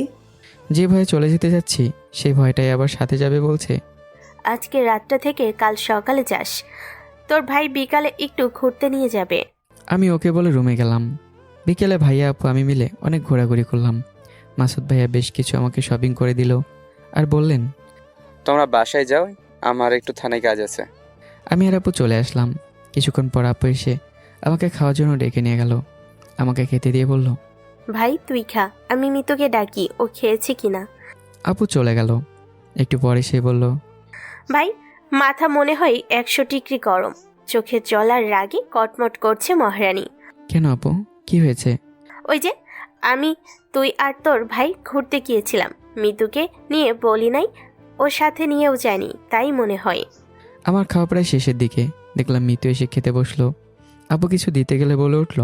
যে ভয়ে চলে যেতে যাচ্ছি সেই ভয়টাই আবার সাথে যাবে বলছে।
আজকে রাতটা থেকে কাল সকালে যাস, তোর ভাই বিকালে একটু ঘুরতে নিয়ে যাবে।
আমি ওকে বলে রুমে গেলাম। বিকেলে ভাইয়া আপু আমি মিলে অনেক ঘোরাঘুরি করলাম। মাসুদ ভাইয়া বেশ কিছু আমাকে শপিং করে দিল আর বললেন,
তোমরা বাসায় যাও, আমার একটু থানায় কাজ আছে।
আমি আর আপু চলে আসলাম। কিছুক্ষণ পর আপু এসে আমাকে খাওয়ার জন্য ডেকে নিয়ে গেল। আমাকে খেতে দিয়ে বলল,
ভাই তুই খা, আমি মিতুকে ডাকি ও খেয়েছে কিনা।
আপু চলে গেল। একটু পরে সে বলল,
ভাই মাথা মনে হয় 100 ডিগ্রি গরম, চোখে জল আর রাগে কটমট করছে মহারানী।
কেন আপু, কি হয়েছে?
ওই যে আমি, তুই আর তোর ভাই ঘুরতে গিয়েছিলাম, মিতুকে নিয়ে বলি নাই, ওর সাথে নিয়েও জানি, তাই মনে হয়।
আমার খাওয়া প্রায় শেষের দিকে। দেখলাম মিতু এসে খেতে বসলো। আপু কিছু দিতে গেলে বলে উঠল,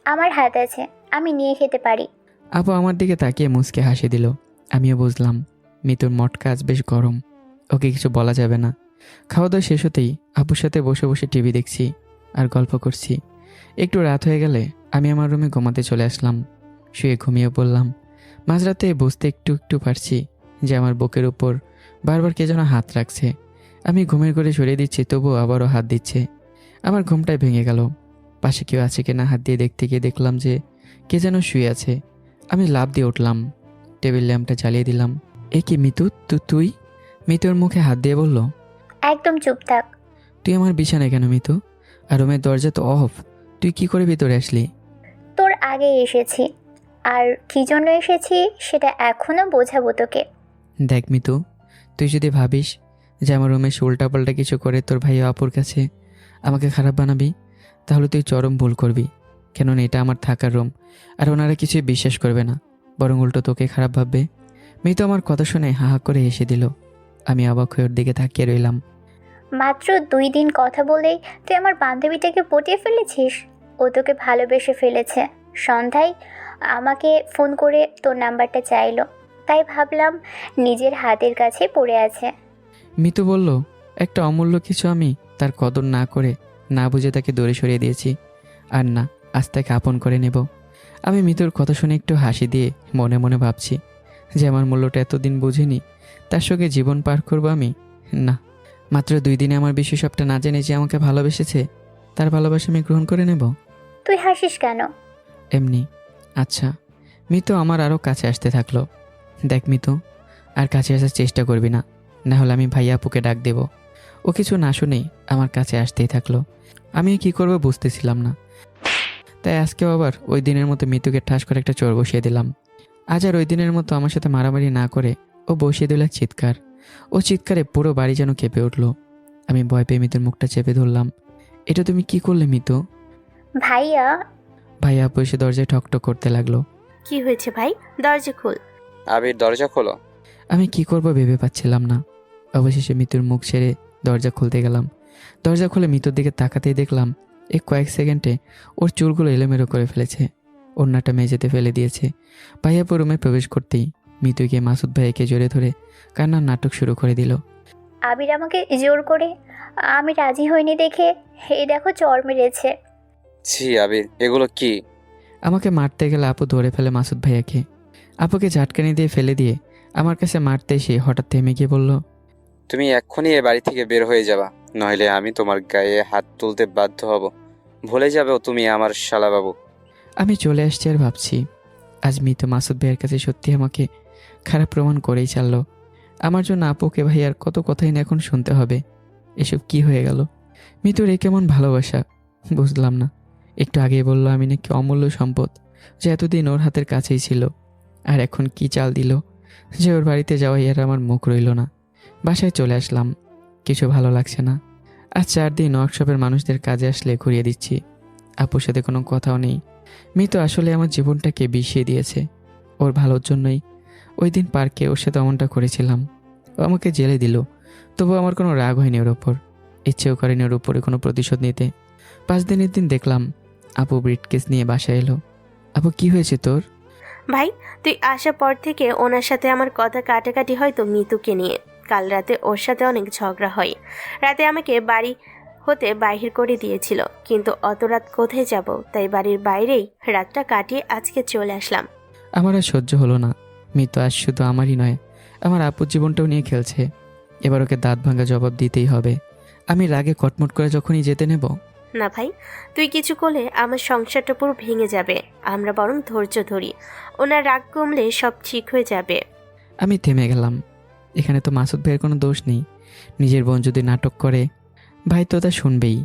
আমার হাত আছে, আমি নিয়ে খেতে পারি।
আপু আমার দিকে তাকিয়ে মুচকে হাসি দিল। আমিও বুঝলাম মিতুর মটকা আজ বেশ গরম, ওকে কিছু বলা যাবে না। খাওয়া দাওয়া শেষ হতেই আপুর সাথে বসে বসে টিভি দেখছি আর গল্প করছি। একটু রাত হয়ে গেলে আমি আমার রুমে ঘুমাতে চলে আসলাম। শুয়ে ঘুমিয়ে পড়লাম। মাঝরাতে বুঝতে একটু একটু পারছি যে আমার বুকের উপর বারবার কে যেন হাত রাখছে। আমি ঘুমের ঘরে সরিয়ে দিচ্ছি, তবুও আবারও হাত দিচ্ছে। আমার ঘুমটাই ভেঙে গেল। পাশে কেউ আছে কিনা হাত দিয়ে দেখতে গিয়ে দেখলাম যে কে যেন শুয়ে আছে। আমি লাফ দিয়ে উঠলাম, টেবিল ল্যাম্পটা জ্বালিয়ে দিলাম। এ কি মিতু, তুই? মিতুর মুখে হাত দিয়ে বলল,
একদম চুপ থাক।
তুই আমার বিছানায় কেন মিতু? আর রুমের দরজা তো অফ, তুই কি করে ভিতরে আসলি?
তোর আগে এসেছি, আর কি জন্য এসেছি সেটা এখনো বোঝাবো তোকে।
দেখ মিতু, তুই যদি ভাবিস যে আমার রুমে উল্টাপাল্টা কিছু করে তোর ভাই ও আপুর কাছে আমাকে খারাপ বানাবি, তাহলে তুই চরম ভুল করবি। কেননা এটা আমার থাকার রুম, আর ওনারা কিছুই বিশ্বাস করবে না, বরং উল্টো তোকে খারাপ ভাববে। মিতু আমার কথা শুনে হা হা করে হেসে দিল। আমি অবাক হয়ে ওর দিকে তাকিয়ে রইলাম।
মাত্র 2 দিন কথা বলেই তুই আমার বান্ধবীটাকে পটিয়ে ফেলেছিস। ও তোকে ভালোবেসে ফেলেছে। সন্ধ্যায় আমাকে ফোন করে তোর নাম্বারটা চাইলো, তাই ভাবলাম নিজের হাতের কাছে পড়ে আছে।
মিতু বলল, একটা অমূল্য কিছু আমি তার কদর না করে না বুঝে তাকে দূরে সরিয়ে দিয়েছি, আর না, আজ তাকে আপন করে নেব। আমি মিতুর কথা শুনে একটু হাসি দিয়ে মনে মনে ভাবছি যে আমার মূল্যটা এতদিন বুঝিনি, তার সঙ্গে জীবন পার করবো আমি? না, মাত্র 2 দিনে আমার বিশ্ব সবটা না জেনে যে আমাকে ভালোবেসেছে, তার ভালোবাসা আমি গ্রহণ করে নেব।
তুই হাসিস কেন?
এমনি। আচ্ছা। মিতু আমার আরও কাছে আসতে থাকলো। দেখ মিতু, আর কাছে আসার চেষ্টা করবি না, না হলে আমি ভাইয়া আপুকে ডাক দেব। ও কিছু না শুনেই আমার কাছে আসতেই থাকলো। আমি কি করবো বুঝতেছিলাম না, তাই আজকেও আবার ওই দিনের মতো মিতুকে ঠাস করে একটা চোর বসিয়ে দিলাম। আজ আর ওই দিনের মতো আমার সাথে মারামারি না করে ও বসিয়ে দিল এক চিৎকার। ও চিৎকারে পুরো বাড়ি যেন কেঁপে উঠল। আমি ভয় পেয়ে মিতুর মুখটা চেপে ধরলাম। এটা তুমি কি করলে মিতু?
ভাইয়া।
ভাইয়া আপু এসে দরজায় ঠকঠক করতে লাগলো।
কি হয়েছে ভাই? দরজা খোল।
আবির দরজা খোলো।
আমি কি করব ভেবে পাচ্ছিলাম না। অবশেষে মিতুর মুখ ছেড়ে দরজা খুলতে গেলাম। দরজা খুলে মিতুর দিকে তাকাতেই দেখলাম এই কয়েক সেকেন্ডে ওর চুলগুলো এলোমেলো করে ফেলেছে, ওড়নাটা মেঝেতে ফেলে দিয়েছে। ভাইয়াপু রুমে প্রবেশ করতেই মিতু গিয়ে মাসুদ ভাইয়াকে জোরে ধরে কান্নার নাটক শুরু করে দিল।
আবির আমাকে জোর করে, আমি রাজি হইনি দেখে এই দেখো চর মেরেছে।
ছি আবির, এগুলো কি?
আমাকে মারতে গেলে আপু ধরে ফেলে মাসুদ ভাইয়াকে। আপুকে ঝাটকানি দিয়ে ফেলে দিয়ে আমার কাছে মারতে এসে হঠাৎ থেমে গিয়ে বলল,
তুমি এক্ষুনি এ বাড়ি থেকে বের হয়ে যাবা, নইলে আমি তোমার গায়ে হাত তুলতে বাধ্য হব। ভুলে যাবে তুমি আমার শালাবাবু।
আমি চলে আসছি আর ভাবছি আজ মিতু মাসুদ ভাইয়ের কাছে সত্যি আমাকে খারাপ প্রমাণ করেই ছাড়লো। আমার জন্য আপুকে ভাইয়ার কত কথাই না এখন শুনতে হবে। এসব কি হয়ে গেল? মিতুর এ কেমন ভালোবাসা বুঝলাম না। একটু আগেই বলল আমি নাকি অমূল্য সম্পদ, যে এতদিন ওর হাতের কাছেই ছিল, আর এখন কি চাল দিল যে ওর বাড়িতে যাওয়াই আর আমার মুখ রইল না। বাসায় চলে আসলাম, কিছু ভালো লাগছে না। আজ 4 দিন ওয়ার্কশপের মানুষদের কাজে আসলে ঘুরিয়ে দিচ্ছি, আপুর সাথে কোনো কথাও নেই। মিতু আসলে আমার জীবনটাকে বিষিয়ে দিয়েছে। ওর ভালোর জন্যই ওই দিন পার্কে ওর সাথে অমনটা করেছিলাম। ও আমাকে জেলে দিল, তবু আমার কোনো রাগ হয়নি ওর ওপর, ইচ্ছেও করেনি ওর উপরে কোনো প্রতিশোধ নিতে। 5 দিনের দিন দেখলাম আপু ব্রিটকেস নিয়ে বাসায় এলো। আপু কি হয়েছে তোর?
ভাই, তুই আসার পর থেকে ওনার সাথে আমার কথা কাটাকাটি হয়তো মিতুকে নিয়ে। কাল রাতে ওর সাথে অনেক ঝগড়া হয়। রাতে আমাকে বাড়ি হতে বাহির করে দিয়েছিল, কিন্তু অত রাত কোথায় যাব, তাই বাড়ির বাইরেই রাতটা কাটিয়ে আজকে চলে আসলাম।
আমার আর সহ্য হলো না। মিতু আজ শুধু আমারই নয়, আমার আপুর জীবনটাও নিয়ে খেলছে। এবার ওকে দাঁত ভাঙা জবাব দিতেই হবে। আমি রাগে কটমট করে যখনই যেতে নেব,
না ভাই, তুই কিছু করলে আমার সংসারটা পুরো ভেঙে যাবে। আমরা বরং ধৈর্য ধরি, ওনার রাগ কমলে সব ঠিক হয়ে যাবে।
আমি থেমে গেলাম। এখানে তো মাসুদ ভাইয়ের কোনো দোষ নেই। নিজের বোন যদি নাটক করে, ভাই তো তা শুনবেই।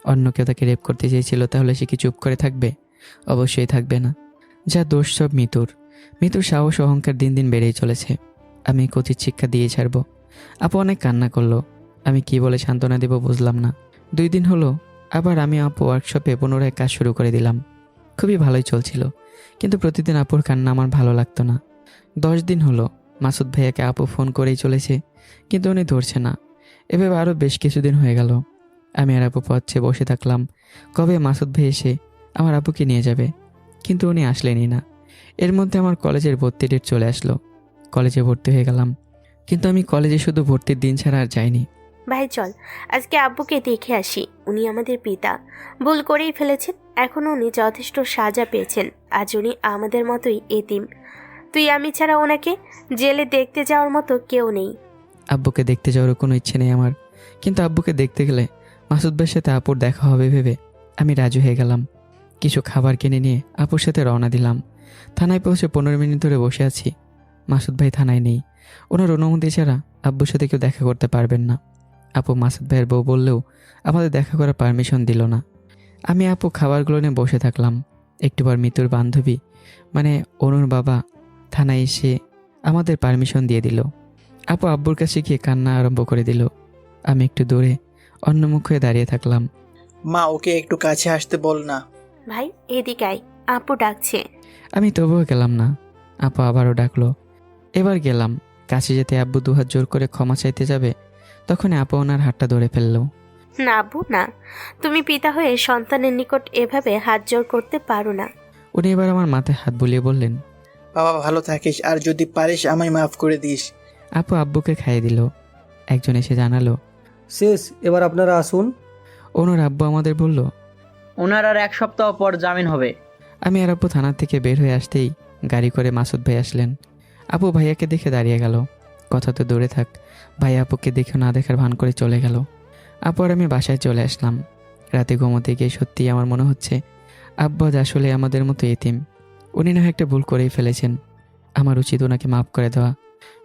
অন্য কেউ তাকে রেপ করতে চেয়েছিল, তাহলে সে কি চুপ করে থাকবে? অবশ্যই থাকবে না। যা দোষ সব মিতুর। মিতুর সাহস অহংকার দিন দিন বেড়েই চলেছে। আমি কচিত শিক্ষা দিয়ে ছাড়বো। আপু অনেক কান্না করলো। আমি কি বলে সান্ত্বনা দেব বুঝলাম না। 2 দিন হলো আবার আমি আপু ওয়ার্কশপে পুনরায় কাজ শুরু করে দিলাম। খুবই ভালোই চলছিল, কিন্তু প্রতিদিন আপুর কান্না আমার ভালো লাগতো না। 10 দিন হলো মাসুদ ভাইয়াকে আপু ফোন করেই চলেছে, কিন্তু উনি ধরছে না। এভাবে আরও বেশ কিছুদিন হয়ে গেল। আমি আর আপু পথে বসে থাকলাম, কবে মাসুদ ভাই এসে আমার আপুকে নিয়ে যাবে, কিন্তু উনি আসলেনই না। এর মধ্যে আমার কলেজের ভর্তি ডেট চলে আসলো। কলেজে ভর্তি হয়ে গেলাম, কিন্তু আমি কলেজে শুধু ভর্তির দিন ছাড়া আর যাইনি।
ভাই চল, আজকে আব্বুকে দেখে আসি। উনি আমাদের পিতা, ভুল করেই ফেলেছেন। এখন উনি যথেষ্ট সাজা পেয়েছেন। আজ উনি আমাদের মতোই এতিম। তুই আমি ছাড়া ওনাকে জেলে দেখতে যাওয়ার মতো কেউ নেই।
আব্বুকে দেখতে যাওয়ার কোনো ইচ্ছে নেই আমার, কিন্তু আব্বুকে দেখতে গেলে মাসুদ ভাইয়ের সাথে আপুর দেখা হবে ভেবে আমি রাজি হয়ে গেলাম। কিছু খাবার কিনে নিয়ে আপুর সাথে রওনা দিলাম। থানায় পৌঁছে 15 মিনিট ধরে বসে আছি। মাসুদ ভাই থানায় নেই। ওনার অনুমতি ছাড়া আব্বুর সাথে কেউ দেখা করতে পারবেন না। আপু মাসুদ ভাইয়ের বউ বললেও আমাদের দেখা করার পারমিশন দিল না। আমি আপু খাবারগুলো নিয়ে বসে থাকলাম। একটু পর মিতুর বান্ধবী মানে অনুর বাবা থানায় এসে আমাদের পারমিশন দিয়ে দিল। আপু আব্বুর কাছে গিয়ে কান্না আরম্ভ করে দিল। আমি একটু দূরে অন্যমুখ হয়ে দাঁড়িয়ে থাকলাম।
মা, ওকে একটু কাছে আসতে বল না।
ভাই এদিকে আয়, আপু ডাকছে।
আমি তবুও গেলাম না। আপু আবারও ডাকলো। এবার গেলাম। কাছে যেতে আব্বু দুহাত জোর করে ক্ষমা চাইতে যাবে, তখন আপু ওনার হাতটা ধরে ফেললো।
না আব্বু না, তুমি পিতা হয়ে সন্তানের নিকট এভাবে হাত জোর করতে পারো না।
উনি এবার আমার মাথায় হাত বুলিয়ে বললেন,
বাবা ভালো থাকিস, আর যদি পারিস আমায় মাফ করে দিস।
আপু আব্বুকে খাইয়ে দিল। একজন এসে জানালো,
শেষ, এবার আপনারা আসুন।
ওনার আব্বু আমাদের বলল।
ওনার আর 1 সপ্তাহ পর জামিন হবে।
আমি আর আপু থানা থেকে বের হয়ে আসতেই গাড়ি করে মাসুদ ভাই আসলেন। আপু ভাইয়াকে দেখে দাঁড়িয়ে গেল। কথা তো দূরে থাক, ভাই আপুকে দেখে না দেখার ভান করে চলে গেল। আপু আর আমি বাসায় চলে আসলাম। রাতে ঘুমোতে গিয়ে সত্যিই আমার মনে হচ্ছে আব্বু আজ আসলে আমাদের মতো এতিম। উনি না হয় একটা ভুল করেই ফেলেছেন, আমার উচিত ওনাকে মাফ করে দেওয়া।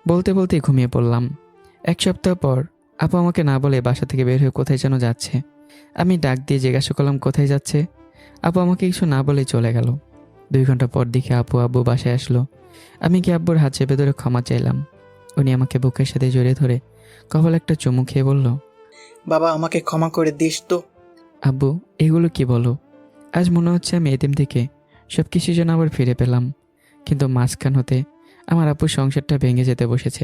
বলতে বলতেই ঘুমিয়ে পড়লাম। 1 সপ্তাহ পর আপু আমাকে না বলে বাসা থেকে বের হয়ে কোথায় যেন যাচ্ছে। আমি ডাক দিয়ে জিজ্ঞাসা করলাম কোথায় যাচ্ছে। আপু আমাকে কিছু না বলেই চলে গেল। 2 ঘন্টা পর দেখে আব্বু বাসায় আসলো। আমি কি আব্বুর হাত চেপে ধরে ক্ষমা চাইলাম। উনি আমাকে বুকের সাথে জড়িয়ে ধরে কপালে একটা চুমু খেয়ে বলল,
বাবা আমাকে ক্ষমা করে দিস তো।
আব্বু এগুলো কি বলো? আজ মনে হচ্ছে আমি এতিম থেকে সব কিছু যেন আবার ফিরে পেলাম। কিন্তু মাঝখান হতে আমার আপুর সংসারটা ভেঙে যেতে বসেছে।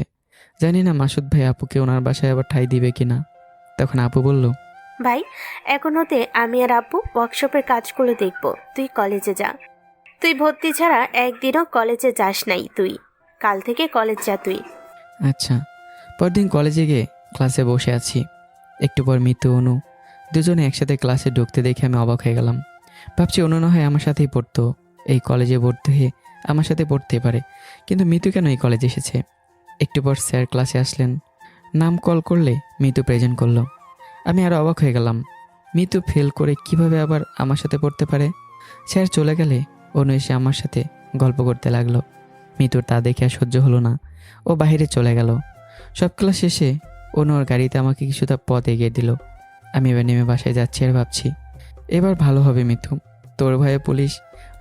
জানি না মাসুদ ভাই আপুকে ওনার বাসায় আবার ঠাঁই দিবে কিনা। তখন আপু বলল,
ভাই এখন হতে আমি আর আব্বু ওয়ার্কশপের কাজগুলো দেখব, তুই কলেজে যা। তুই ভর্তি ছাড়া একদিনও কলেজে যাস নাই তুই, কাল থেকে কলেজ যা তুই।
আচ্ছা। পরদিন কলেজে গিয়ে ক্লাসে বসে আছি। একটু পর মিতু অনু দুজনে একসাথে ক্লাসে ঢুকতে দেখে আমি অবাক হয়ে গেলাম। ভাবছি অনু না হয় আমার সাথেই পড়তো, এই কলেজে ভর্তি হয়ে আমার সাথে পড়তে পারে, কিন্তু মিতু কেন এই কলেজে এসেছে? একটু পর স্যার ক্লাসে আসলেন। নাম কল করলে মিতু প্রেজেন্ট করলো। আমি আরও অবাক হয়ে গেলাম, মিতু ফেল করে কিভাবে আবার আমার সাথে পড়তে পারে। স্যার চলে গেলে অনু এসে আমার সাথে গল্প করতে লাগলো। মিতুর তা দেখে আর সহ্য হলো না, ও বাইরে চলে গেল। সব ক্লাস শেষে অনু ওর গাড়িতে আমাকে কিছুটা পথ এগিয়ে দিল। আমি এবার নেমে বাসায় যাচ্ছি আর ভাবছি এবার ভালো হবে মিতু, তোর ভাইও পুলিশ,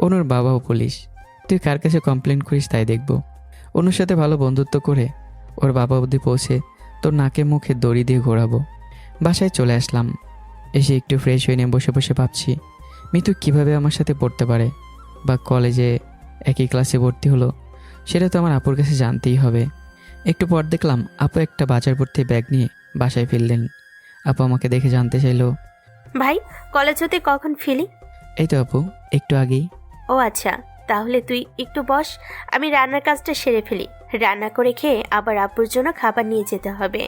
অনুর বাবাও পুলিশ। তুই কার কাছে কমপ্লেন করিস তাই দেখব। অনুর সাথে ভালো বন্ধুত্ব করে ওর বাবা অবধি পৌঁছে তোর নাকে মুখে দড়ি দিয়ে ঘোরাবো। বাসায় চলে আসলাম। এসে একটু ফ্রেশ হয়ে নিয়ে বসে বসে ভাবছি মিতু কিভাবে আমার সাথে পড়তে পারে, বা কলেজে একই ক্লাসে ভর্তি হলো, সেটা তো আমার আপুর কাছে জানতেই হবে। একটু পর দেখলাম আপু একটা বাজার ভর্তি ব্যাগ নিয়ে বাসায় ফিরলেন। আপু আমাকে দেখে জানতে চাইলো,
ভাই কলেজ হতে কখন ফিরি?
এই তো আপু একটু আগেই।
ও আচ্ছা, তাহলে তুই একটু বস, আমি রান্নার কাজটা সেরে ফেলি। রান্না করে খেয়ে আবার আব্বুর জন্য খাবার নিয়ে যেতে হবে।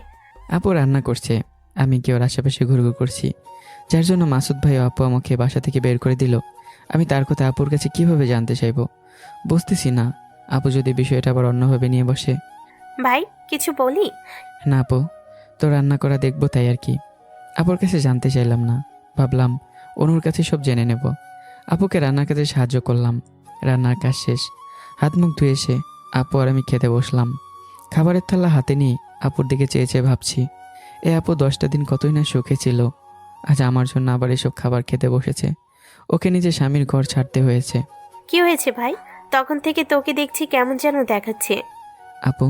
আপু রান্না করছে, আমি কি ওর আশেপাশে ঘুরঘুর করছি, যার জন্য মাসুদ ভাই ও আপু আমাকে বাসা থেকে বের করে দিল। আমি তার কথা আপুর কাছে কিভাবে জানতে চাইবো বুঝতেছি না। আপু যদি বিষয়টা আবার অন্যভাবে নিয়ে বসে।
ভাই কিছু বলি?
না আপু, তো রান্না করা দেখবো তাই আর কি। আপুর কাছে জানতে চাইলাম না, ভাবলাম অনুর কাছে সব জেনে নেব। আপুকে রান্নার কাজে সাহায্য করলাম। রান্নার কাজ শেষ, হাত মুখ ধুয়ে এসে আপু আর আমি খেতে বসলাম। খাবারের থালা হাতে নিয়ে আপুর দিকে চেয়ে চেয়ে ভাবছি এ আপু 10টা দিন কতই না সুখে ছিল, আজ আমার জন্য আবার এসব খাবার খেতে বসেছে। ওকে নিজে স্বামীর ঘর ছাড়তে হয়েছে।
কি হয়েছে ভাই? তখন থেকে তোকে দেখছি কেমন যেন দেখাচ্ছে।
আপু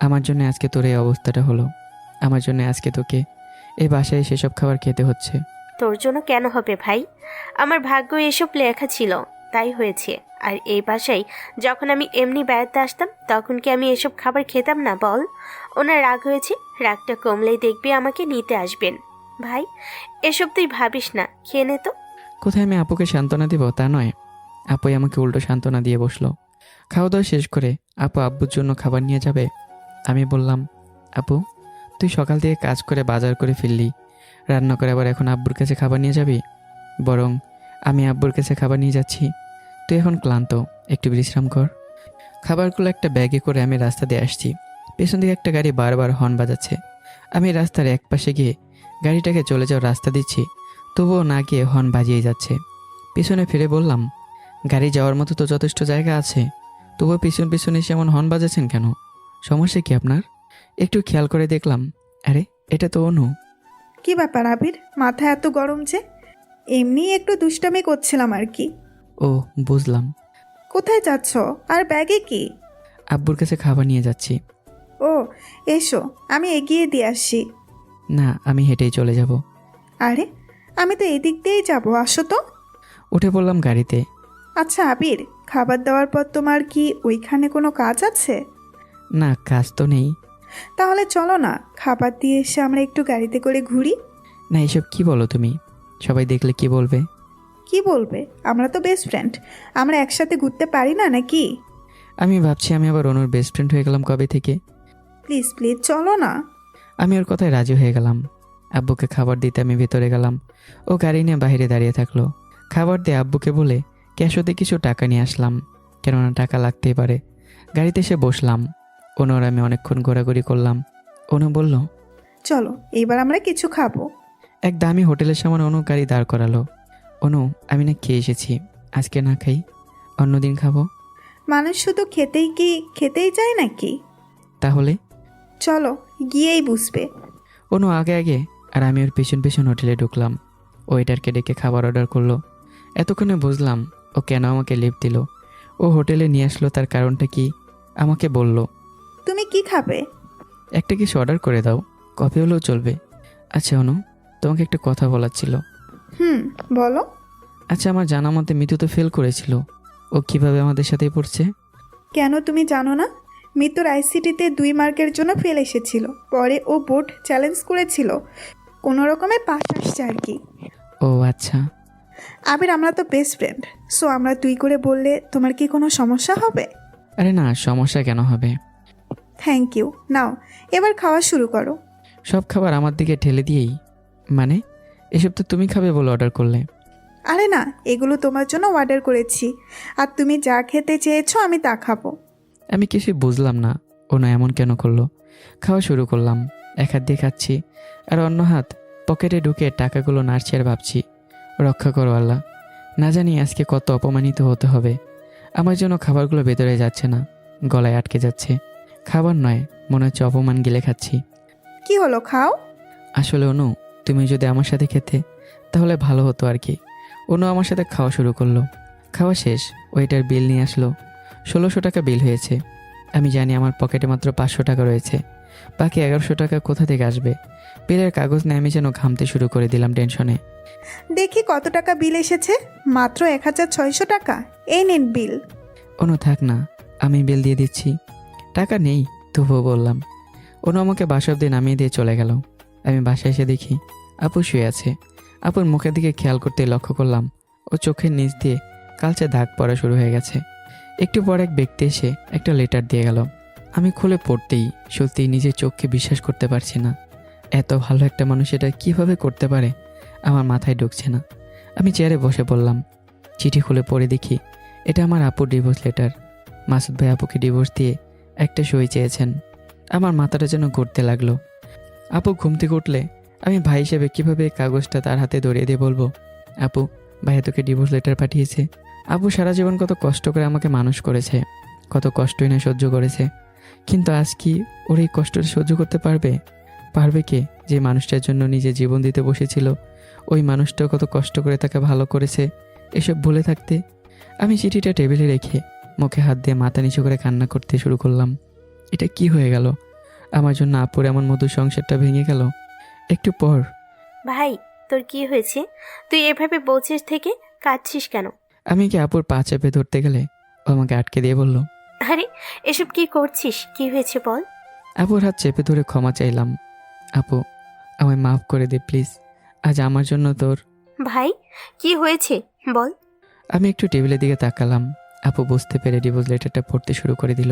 আমার জন্য আজকে তোর এই অবস্থাটা হলো, আমার জন্য আজকে তোকে এই বাসায় সেসব খাবার খেতে হচ্ছে।
তোর জন্য কেন হবে ভাই? আমার ভাগ্য এসব লেখা ছিল, তাই হয়েছে। আর এই বাসায় যখন আমি এমনি বেড়াতে আসতাম তখন কি আমি এসব খাবার খেতাম না বল? ওনার রাগ হয়েছে, রাগটা কমলেই দেখবি আমাকে নিতে আসবেন। ভাই এসব তুই ভাবিস না, খেয়ে নে তো।
কোথায় আমি আপুকে সান্ত্বনা দিব তা নয়, আপুই আমাকে উল্টো সান্ত্বনা দিয়ে বসলো। খাওয়া দাওয়া শেষ করে আপু আব্বুর জন্য খাবার নিয়ে যাবে। আমি বললাম, আপু তুই সকাল থেকে কাজ করে বাজার করে ফিরলি, রান্না করে আবার এখন আব্বুর কাছে খাবার নিয়ে যাবি? বরং আমি আব্বুর কাছে খাবার নিয়ে যাচ্ছি, তুই এখন ক্লান্ত, একটু বিশ্রাম কর। খাবারগুলো একটা ব্যাগে করে আমি রাস্তা দিয়ে আসছি। পেছন দিকে একটা গাড়ি বারবার হর্ন বাজাচ্ছে। আমি রাস্তার এক পাশে গিয়ে গাড়িটাকে চলে যাওয়ার রাস্তা দিচ্ছি, তবুও না গিয়ে হর্ন বাজিয়ে যাচ্ছে। পিছনে ফিরে বললাম, গাড়ি যাওয়ার মতো তো যথেষ্ট জায়গা আছে, তবুও পিছনে এসে এমন হর্ন বাজাচ্ছেন কেন? সমস্যা কি আপনার? একটু খেয়াল করে দেখলাম, আরে এটা তো অনু।
কি ব্যাপার আবির, মাথা এত গরম যে? এমনি একটু দুষ্টামি করছিলাম আর কি।
ও বুঝলাম।
কোথায় যাচ্ছ? আর ব্যাগে কি?
আব্বুর কাছে খাবার নিয়ে যাচ্ছি।
ও এসো, আমি এগিয়ে দিয়ে আসছি।
না, আমি হেঁটেই চলে যাব।
আরে আমি তো এদিক দিয়েই যাবো, আসো তো।
উঠে পড়লাম গাড়িতে।
আচ্ছা আবির, খাবার দেওয়ার পর তোমার কি ওইখানে কোনো কাজ আছে?
না, কাজ তো নেই।
তাহলে চলো না, খাবার দিয়ে এসে আমরা একটু গাড়িতে করে ঘুরি।
না, এসব কি বলো তুমি? সবাই দেখলে কি বলবে?
কি বলবে? আমরা তো বেস্ট ফ্রেন্ড, আমরা একসাথে ঘুরতে পারি না নাকি?
আমি ভাবছি আমি আবার অনুর বেস্ট ফ্রেন্ড হয়ে গেলাম কবে থেকে।
প্লিজ প্লিজ চলো না।
আমি ওর কথায় রাজি হয়ে গেলাম। আব্বুকে খাবার দিতে আমি ভেতরে গেলাম। ও গাড়ি নিয়ে বাইরে দাঁড়িয়ে থাকলো। খাবার দিয়ে আব্বুকে বলে ক্যাশোতে কিছু টাকা নিয়ে আসলাম, কেননা টাকা লাগতেই পারে। গাড়িতে এসে বসলাম। অনুর আমি অনেকক্ষণ ঘোরাঘুরি করলাম। অনু বলল,
চলো এবার আমরা কিছু খাবো।
এক দামি হোটেলের সামনে অনু গাড়ি দাঁড় করালো। অনু, আমি না খেয়ে এসেছি, আজকে না খাই, অন্যদিন খাবো।
মানুষ শুধু খেতেই যায় নাকি?
তাহলে
চলো গিয়েই বুঝবে।
অনু আগে আগে আর আমি ওর পেছন পেছন হোটেলে ঢুকলাম। ওয়েটারকে ডেকে খাবার অর্ডার করলো। এতক্ষণে বুঝলাম ও কেন আমাকে লিফট দিল। ও হোটেলে নিয়ে আসলো, তার কারণটা কি আমাকে বলল।
তুমি কি খাবে?
একটা কিছু অর্ডার করে দাও, কফি হলেও চলবে। আচ্ছা অনু, তোমাকে একটা কথা বলার ছিল।
বলো।
আচ্ছা, আমার জানা মতে মিতু তো ফেল করেছিল, ও কিভাবে আমাদের সাথেই পড়ছে?
কেন তুমি জানো না? মিতুর আইসিটিতে 2 মার্কের জন্য ফেল এসেছিল, পরে ও বোর্ড চ্যালেঞ্জ করেছিল, কোনো রকমে পাস আসছে আর কি।
ও আচ্ছা।
আবির, আমরা তো বেস্ট ফ্রেন্ড, সো আমরা তুই করে বললে তোমার কি কোনো সমস্যা হবে?
আরে না, সমস্যা কেন হবে?
Thank you. নাও এবার খাওয়া শুরু করো।
সব খাবার আমার দিকে ঠেলে দিয়েই, মানে এসব তো তুমি খাবে বলে অর্ডার করলে।
আরে না, এগুলো তোমার জন্য অর্ডার করেছি, আর তুমি যা খেতে চেয়েছো আমি তা খাবো।
আমি কিছুই বুঝলাম না ও না এমন কেন করলো। খাওয়া শুরু করলাম। এক হাত দিয়ে খাচ্ছি আর অন্য হাত পকেটে ঢুকে টাকাগুলো নাড়ছি আর ভাবছি, রক্ষা করো আল্লাহ, না জানি আজকে কত অপমানিত হতে হবে। আমার জন্য খাবারগুলো ভেতরে যাচ্ছে না, গলায় আটকে যাচ্ছে। খাবার নয়, মনে হচ্ছে অপমান গিলে খাচ্ছি।
কি হলো, খাও।
আসলে অনু, তুমি যদি আমার সাথে খেতে তাহলে ভালো হতো আর কি। অনু আমার সাথে খাওয়া শুরু করলো। খাওয়া শেষ, ওইটার বিল নিয়ে আসলো। 1600 টাকা বিল হয়েছে। আমি জানি আমার পকেটে মাত্র 500 টাকা রয়েছে, বাকি 1100 টাকা কোথা থেকে আসবে? বিলের কাগজ নিয়ে আমি যেন ঘামতে শুরু করে দিলাম টেনশনে।
দেখি কত টাকা বিল এসেছে। মাত্র 1600 টাকা। এই নিন বিল।
অনু থাক না, আমি বিল দিয়ে দিচ্ছি। টাকা নেই, তবুও বললাম। অনু আমাকে বাসা অব্দি নামিয়ে দিয়ে চলে গেল। আমি বাসায় এসে দেখি আপু শুয়ে আছে। আপুর মুখের দিকে খেয়াল করতে লক্ষ্য করলাম ও চোখের নিচ দিয়ে কালচে দাগ পড়া শুরু হয়ে গেছে। একটু পর এক ব্যক্তি এসে একটা লেটার দিয়ে গেল। আমি খুলে পড়তেই সত্যি নিজের চোখকে বিশ্বাস করতে পারছি না। এত ভালো একটা মানুষ এটা কিভাবে করতে পারে আমার মাথায় ঢুকছে না। আমি চেয়ারে বসে পড়লাম। চিঠি খুলে পড়ে দেখি এটা আমার আপুর ডিভোর্স লেটার। মাসুদ ভাই আপুকে ডিভোর্স দিয়ে একটা সই চেয়েছেন। আমার মাথাটা যেন ঘুরতে লাগলো। আপু ঘুম থেকে উঠলে আমি ভাই হিসেবে কীভাবে কাগজটা তার হাতে ধরিয়ে দিয়ে বলবো, আপু ভাইয়া তোকে ডিভোর্স লেটার পাঠিয়েছে। আপু সারা জীবন কত কষ্ট করে আমাকে মানুষ করেছে, কত কষ্টই না সহ্য করেছে, কিন্তু আজ কি ওর এই কষ্টটা সহ্য করতে পারবে কে? যে মানুষটার জন্য নিজে জীবন দিতে বসেছিল, ওই মানুষটাও কত কষ্ট করে তাকে ভালো করেছে, এসব ভুলে থাকতে? আমি চিঠিটা টেবিলে রেখে মুখে হাত দিয়ে মাথা নিচু করে কান্না করতে শুরু করলাম। এটা কি হয়ে গেল? আমার জন্য আপুর এমন মধুর সংসারটা ভেঙে গেল। একটু পর,
ভাই তোর কি হয়েছে? তুই এভাবে বলছিস থেকে কাঁদছিস কেন?
আমি কি আপুর পা চেপে ধরতে গেলে ও আমাকে আটকে দিয়ে বলল,
আরে এসব কি করছিস? কি হয়েছে বল।
আপুর হাত চেপে ধরে ক্ষমা চাইলাম। আপু আমায় মাফ করে দে প্লিজ, আজ আমার জন্য তোর।
ভাই কি হয়েছে বল।
আমি একটু টেবিলের দিকে তাকালাম। আপু বুঝতে পেরে ডিভোর্স লেটারটা পড়তে শুরু করে দিল।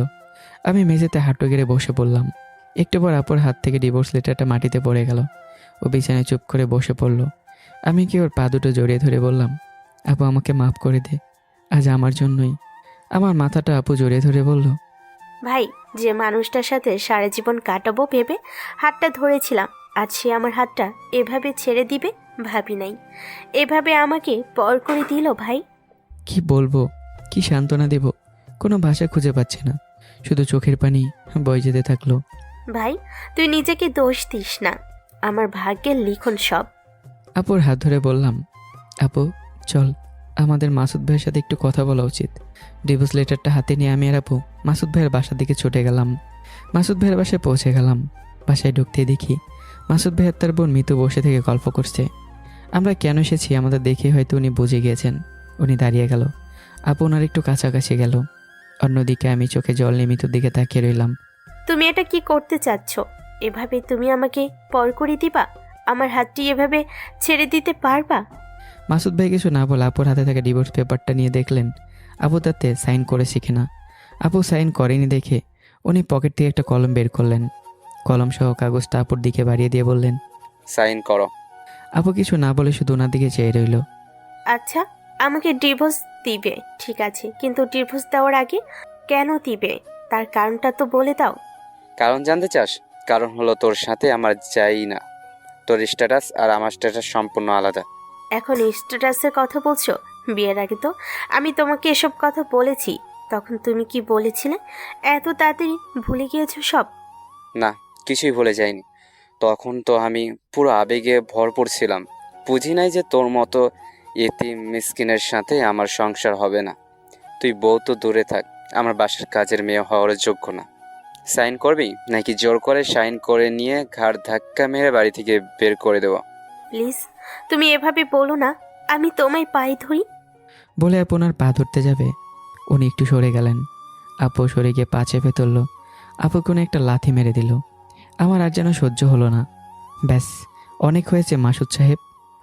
আমি মেঝেতে হাঁটু গেড়ে বসে পড়লাম। একটু পর আপুর হাত থেকে ডিভোর্স লেটারটা মাটিতে পড়ে গেল। ও বিছানায় চুপ করে বসে পড়ল। আমি কি ওর পা দুটো জড়িয়ে ধরে বললাম, আপু আমাকে মাফ করে দে, আজ আমার জন্যই। আমার মাথাটা আপু জড়িয়ে ধরে বলল,
ভাই যে মানুষটার সাথে সারা জীবন কাটাবো ভেবে হাতটা ধরেছিলাম, আজ সে আমার হাতটা এভাবে ছেড়ে দিবে ভাবি নাই। এভাবে আমাকে পর করে দিল ভাই।
কি বলবো, কি সান্ত্বনা দেব, কোনো ভাষা খুঁজে পাচ্ছি না। শুধু চোখের পানি বয়ে যেতে থাকলো।
ভাই তুই নিজেকে দোষ দিস না, আমার ভাগ্যের লিখন সব।
আপুর হাত ধরে বললাম, আপু চল, আমাদের মাসুদ ভাইয়ের সাথে একটু কথা বলা উচিত। ডিভোর্স লেটারটা হাতে নিয়ে আমি আর আপু মাসুদ ভাইয়ের বাসার দিকে ছুটে গেলাম। মাসুদ ভাইয়ের বাসায় পৌঁছে গেলাম। বাসায় ঢুকতেই দেখি মাসুদ ভাইয়ের তার বোন মিতু বসে থেকে গল্প করছে। আমরা কেন এসেছি আমাদের দেখে হয়তো উনি বুঝে গিয়েছেন। উনি দাঁড়িয়ে গেল, আপু ওনার একটু কাছাকাছি গেল। অন্যদিকে আমি চোখে জল নিয়ে মিতুর দিকে তাকিয়ে রইলাম।
তুমি এটা কি করতে চাচ্ছ? এভাবে তুমি আমাকে পর করে দিবা? আমার হাতটি এভাবে ছেড়ে দিতে পারবা?
মাসুদ ভাই কিছু না বলে আপুর হাতে থাকা ডিভোর্স পেপারটা নিয়ে দেখলেন আপু তাতে সাইন করে শিখে না। আপু সাইন করেনি দেখে উনি পকেট থেকে একটা কলম বের করলেন। কলম সহ কাগজটা আপুর দিকে বাড়িয়ে দিয়ে বললেন,
সাইন করো।
আপু কিছু না বলে শুধু ওনার দিকে চেয়ে রইল।
আচ্ছা, আমাকে ডিভোর্স দিবে ঠিক আছে, কিন্তু ডিভোর্স দেওয়ার আগে কেন দিবে তার কারণটা তো বলে দাও।
কারণ জানতে চাস? কারণ হলো তোর সাথে আমার যাই না। তোর স্ট্যাটাস আর আমার স্ট্যাটাস সম্পূর্ণ আলাদা।
এখন স্ট্যাটাসের কথা বলছো? বিয়ের আগে তো আমি তোমাকে এসব কথা বলেছি। তখন তুমি কি বলেছিলে? এত তাড়াতাড়ি ভুলে গিয়েছো সব?
না, কিছুই ভুলে যাইনি। তখন তো আমি পুরো আবেগে ভরপুর ছিলাম। বুঝি নাই যে তোর মতো এতিম মিসকিনের সাথে আমার সংসার হবে না। তুই বউ তো দূরে থাক, আমার বাসার কাজের মেয়ে হওয়ার যোগ্য না। সাইন করবি নাকি জোর করে সাইন করে নিয়ে ঘাড় ধাক্কা মেরে বাড়ি থেকে বের করে দেবো?
প্লিজ তুমি এভাবে বলো না, আমি তোমায় পায়ে ধরি।
বলে আপু ওনার পা ধরতে যাবে, উনি একটু সরে গেলেন। আপু সরে গিয়ে পা চেপে ধরল। আপু কোনো একটা লাথি মেরে দিল। আমার আর যেন সহ্য হলো না। ব্যাস, অনেক হয়েছে মাসুদ সাহেব।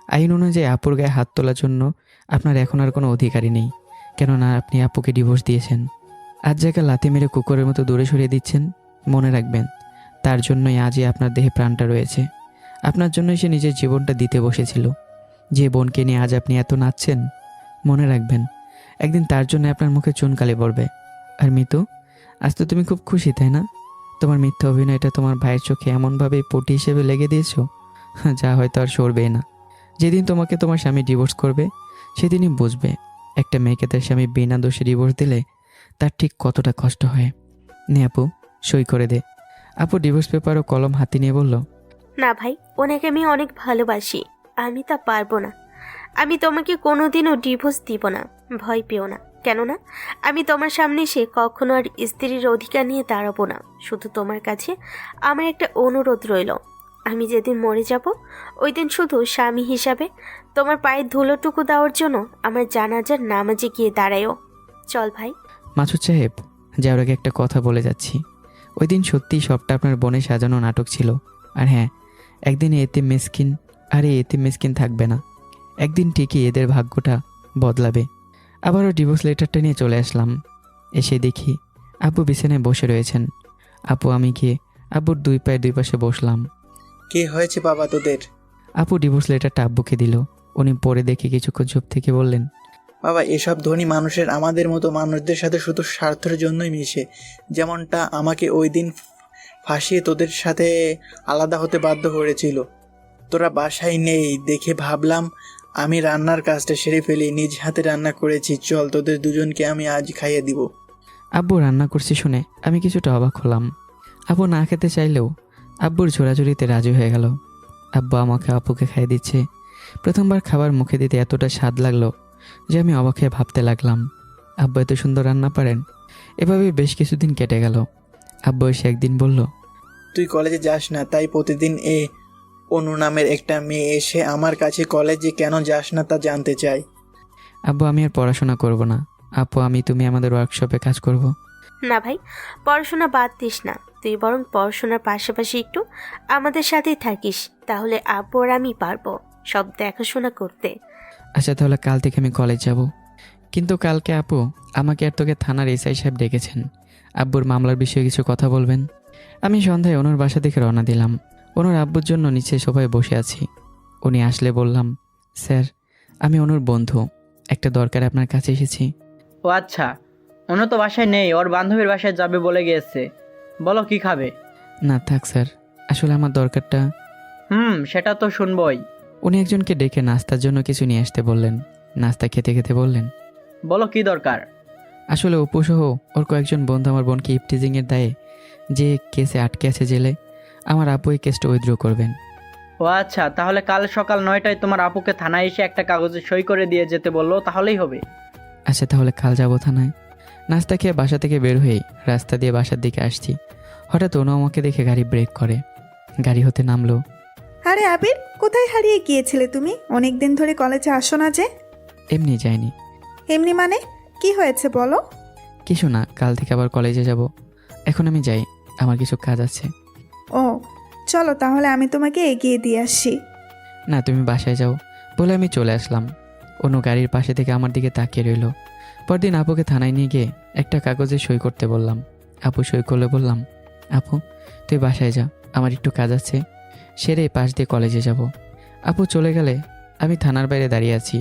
আইন অনুযায়ী আপুর গায়ে হাত তোলার জন্য আপনার এখন আর কোনো অধিকারই নেই, কেননা আপনি আপুকে ডিভোর্স দিয়েছেন। আজ জায়গায় লাথি মেরে কুকুরের মতো দূরে সরিয়ে দিচ্ছেন। মনে রাখবেন, তার জন্যই আজই আপনার দেহে প্রাণটা রয়েছে। আপনার জন্যই সে নিজের জীবনটা দিতে বসেছিল। যে বোনকে নিয়ে আজ আপনি এত নাচছেন, মনে রাখবেন একদিন তার জন্য আপনার মুখে চুনকালি পড়বে। আর মিতু, আজ তো তুমি খুব খুশি তাই না? তোমার মিথ্যা অভিনয়টা তোমার ভাইয়ের চোখে এমনভাবে পটি হিসেবে লেগে দিয়েছো, যা হয়তো আর সরবেই না। যেদিন তোমাকে তোমার স্বামী ডিভোর্স করবে সেদিনই বুঝবে একটা মেয়েকে তার স্বামী বিনা দোষে ডিভোর্স দিলে তার ঠিক কতটা কষ্ট হয়। নে আপু, সই করে দে। আপু ডিভোর্স পেপার ও কলম হাতে নিয়ে বলল,
না ভাই, ওনাকে আমি অনেক ভালোবাসি, আমি তা পারবো না। আমি তোমাকে কোনোদিনও ডিভোর্স দিব না, ভয় পেও না। কেননা আমি তোমার সামনে এসে কখনো আর স্ত্রীর অধিকার নিয়ে দাঁড়াবো না। শুধু তোমার কাছে আমার একটা অনুরোধ রইল, আমি যেদিন মরে যাব ওই দিন শুধু স্বামী হিসাবে তোমার পায়ের ধুলোটুকু দেওয়ার জন্য আমার জানাজার নামাজে গিয়ে দাঁড়ায়ও। চল ভাই।
মাসুদ সাহেব, যাওয়ার আগে একটা কথা বলে যাচ্ছি। ওই দিন সত্যিই সবটা আপনার বোনের সাজানো নাটক ছিল। আর হ্যাঁ, একদিন এতিম মিসকিন আর এই এতিম মিসকিন থাকবে না। একদিন ঠিকই এদের ভাগ্যটা বদলাবে। আবারও ডিভোর্স লেটারটা নিয়ে চলে আসলাম। এসে দেখি আপু বিছানায় বসে রয়েছেন। আপু আমি গিয়ে আব্বুর দুই পায়ে দুই পাশে বসলাম।
কি হয়েছে বাবা তোদের?
আপু ডিভোর্স লেটারটা আব্বুকে দিল। উনি পড়ে দেখে কিছুক্ষণ চুপ থেকে বললেন,
বাবা, এসব ধনী মানুষের আমাদের মতো মানুষদের সাথে শুধু স্বার্থের জন্যই মিশে। যেমনটা আমাকে ওই দিন ফাঁসিয়ে তোদের সাথে আলাদা হতে বাধ্য করেছিল। তোরা বাসায় নেই দেখে ভাবলাম আমি রান্নার কাজটা সেরে ফেলি। নিজ হাতে রান্না করেছি, চল তোদের দুজনকে আমি আজ খাইয়ে দিব।
আব্বু রান্না করছি শুনে আমি কিছুটা অবাক হলাম। আব্বু না খেতে চাইলেও আব্বুর জোরাজুরিতে রাজি হয়ে গেল। আব্বু আমাকে আপুকে খাইয়ে দিচ্ছে। প্রথমবার খাবার মুখে দিতে এতটা স্বাদ লাগলো যে আমি অবাক হয়ে ভাবতে লাগলাম, আব্বু এত সুন্দর রান্না পারেন। এভাবে বেশ কিছুদিন কেটে গেল। আব্বু এসে একদিন বলল,
তুই কলেজে যাস না, তাই প্রতিদিন অনু নামের একটা মেয়ে এসে আমার কাছে কলেজে কেন যাস না তা জানতে চাই।
আব্বু আমি আর পড়াশোনা করব না। আপু আমি তুমি আমাদের ওয়ার্কশপে কাজ করব।
না ভাই, পড়াশোনা বাদ দিস না, তুই বরং পড়াশোনার পাশাপাশি একটু আমাদের সাথেই থাকিস, তাহলে আব্বু আর আমি পারবো সব দেখাশোনা করতে।
আচ্ছা তাহলে কাল থেকে আমি কলেজ যাব। কিন্তু কালকে আপু আমাকে আর তোকে থানার এসআই সাহেব ডেকেছেন। আব্বুর মামলার বিষয়ে কিছু কথা বলবেন। আমি সন্ধ্যায় ওনার বাসা থেকে রওনা দিলাম। ওনার আব্বুর জন্য নিচে সবাই বসে আছি। উনি আসলে বললাম, স্যার আমি ওনার বন্ধু, একটা দরকার আপনার কাছে এসেছি।
ও আচ্ছা, অনু তো বাসায় নেই, ওর বান্ধবীর বাসায় যাবে বলে গিয়েছে। বলো কি খাবে?
না থাক স্যার, আসলে আমার দরকারটা।
সেটা তো শুনবই।
উনি একজনকে ডেকে নাস্তার জন্য কিছু নিয়ে আসতে বললেন। নাস্তা খেতে খেতে বললেন,
বলো কি দরকার?
আসলে অপুসহ ওর কয়েকজন বন্ধু আমার বোনকে ইফটিজিংয়ের দায়ে যে কেসে আটকে আছে জেলে, আমার আপু এই কেসটা উইথড্র করবেন।
ও আচ্ছা, তাহলে কাল সকাল 9টায় তোমার আপুকে থানায় এসে একটা কাগজে সই করে দিয়ে যেতে বললো, তাহলেই হবে।
আচ্ছা তাহলে কাল যাবো থানায়। নাস্তা খেয়ে বাসা থেকে বের হয়েই রাস্তা দিয়ে বাসার দিকে আসছি। হঠাৎ অনু আমাকে দেখে গাড়ি ব্রেক করে, গাড়ি হতে নামলো।
আরে আবির, কোথায় হারিয়ে গিয়েছিলে তুমি? অনেক দিন ধরে কলেজে আসো না যে।
এমনি যায়নি।
এমনি মানে কি হয়েছে বলো?
কিছু না, কাল থেকে আবার কলেজে যাব। এখন আমি যাই, আমার কিছু কাজ আছে।
ও চলো তাহলে, আমি তোমাকে এগিয়ে দিয়ে আসি।
না, তুমি বাসায় যাও বলে আমি চলে আসলাম। অনু গাড়ির পাশে থেকে আমার দিকে তাকিয়ে রইল। পরদিন আপুকে থানায় নিয়ে গিয়ে একটা কাগজে সই করতে বললাম। আপু সই করলে বললাম, আপু তুই বাসায় যা, আমার একটু কাজ আছে, সেরে পাশ দিয়ে কলেজে যাব। আপু চলে গেলে আমি থানার বাইরে দাঁড়িয়ে আছি।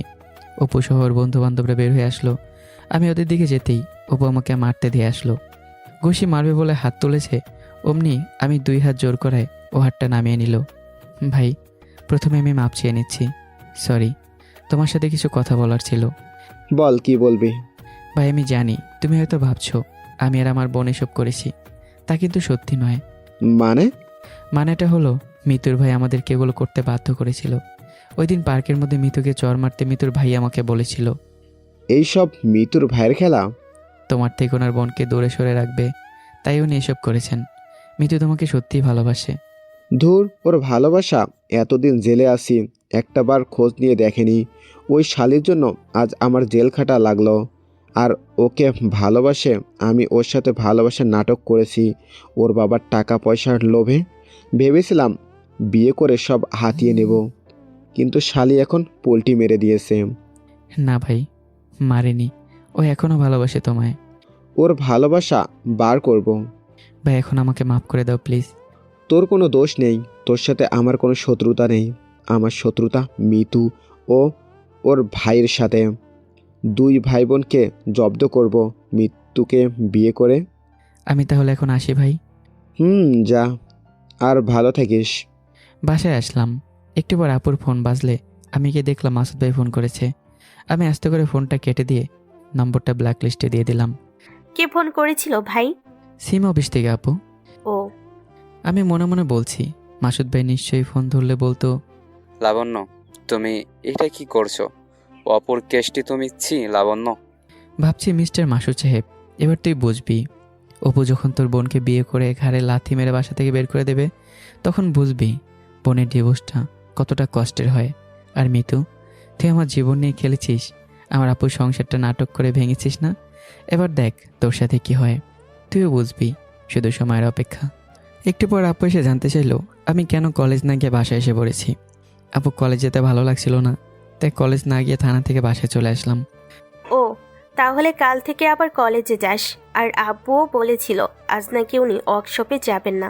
অপু সহ ওর বন্ধু বান্ধবরা বের হয়ে আসলো। আমি ওদের দিকে যেতেই অপু আমাকে মারতে দিয়ে আসলো। ঘুষি মারবে বলে হাত তুলেছে, অমনি আমি 2 হাত জোর করায় ও হাতটা নামিয়ে নিল। ভাই, প্রথমে আমি মাপ চেয়ে নিচ্ছি, সরি, তোমার সাথে কিছু কথা বলার ছিল।
বল, কি বলবি?
ভাই আমি জানি তুমি হয়তো ভাবছো আমি আর আমার বোন এসব করেছি, তা কিন্তু সত্যি নয়।
মানে?
মানেটা হলো মিতুর ভাই আমাদেরকে এগুলো করতে বাধ্য করেছিল। ওই দিন পার্কের মধ্যে মিতুকে চর মারতে মিতুর ভাই আমাকে বলেছিল
এইসব মিতুর ভাইয়ের খেলা?
তোমার থেকে ওনার বোনকে দূরে সরে রাখবে, তাই উনি এসব করেছেন। মিতু তোমাকে সত্যিই ভালোবাসে।
ধুর, ওর ভালোবাসা! এতদিন জেলে আসি, একটা বার খোঁজ নিয়ে দেখেনি। ওই শালির জন্য আজ আমার জেল খাটা লাগলো। আর ওকে ভালোবাসে আমি ওর সাথে ভালোবাসার নাটক করেছি ওর বাবার টাকা পয়সার লোভে। ভেবেছিলাম বিয়ে করে সব হাতিয়ে নেব, কিন্তু শালি এখন পোল্টি মেরে দিয়েছে।
না ভাই, মারেনি, ও এখনো ভালোবাসে তোমায়।
ওর ভালোবাসা বার করব।
ভাই এখন আমাকে মাফ করে দাও প্লিজ।
তোর কোনো দোষ নেই, তোর সাথে আমার কোনো শত্রুতা নেই। আমার শত্রুতা মিতু ও ওর ভাইয়ের সাথে। 2 ভাই বোনকে জব্দ করব মৃত্যুকে বিয়ে করে।
আমি তাহলে এখন আসি ভাই।
যা, আর ভালো থাকিস।
বাসায় আসলাম, একটু পর আপুর ফোন বাজলে আমি গিয়ে দেখলাম মাসুদ ভাই ফোন করেছে। আমি আস্তে করে ফোনটা কেটে দিয়ে নম্বরটা ব্ল্যাক লিস্টে দিয়ে দিলাম।
কে ফোন করেছিল ভাই?
সিম অফিস থেকে আপু।
ও,
আমি মনে মনে বলছি মাসুদ ভাই নিশ্চয়ই ফোন ধরলে বলতো,
লাবণ্য, তুমি এটা কি করছো? অপর কেসটি তুমি লাবণ্য।
ভাবছি মিস্টার মাসুদ সাহেব, এবার তুই বুঝবি। অপু যখন তোর বোনকে বিয়ে করে ঘাড়ে লাথি মেরে বাসা থেকে বের করে দেবে, তখন বুঝবি বোনের ডিভোর্সটা কতটা কষ্টের হয়। আর মিতু, তুই আমার জীবন নিয়ে খেলেছিস, আমার আপুর সংসারটা নাটক করে ভেঙেছিস না? এবার দেখ তোর সাথে কি হয়, তুইও বুঝবি। শুধু সময়ের অপেক্ষা। একটু পর আপু এসে জানতে চাইলো আমি কেন কলেজ না গিয়ে বাসায় এসে পড়েছি। আপু কলেজ যেতে ভালো লাগছিল না, তাই কলেজ না গিয়ে থানা থেকে বাসায় চলে আসলাম।
ও তাহলে কাল থেকে আবার কলেজে যাস। আর আব্বুও বলেছিল আজ নাকি উনি ওয়ার্কশপে যাবেন না।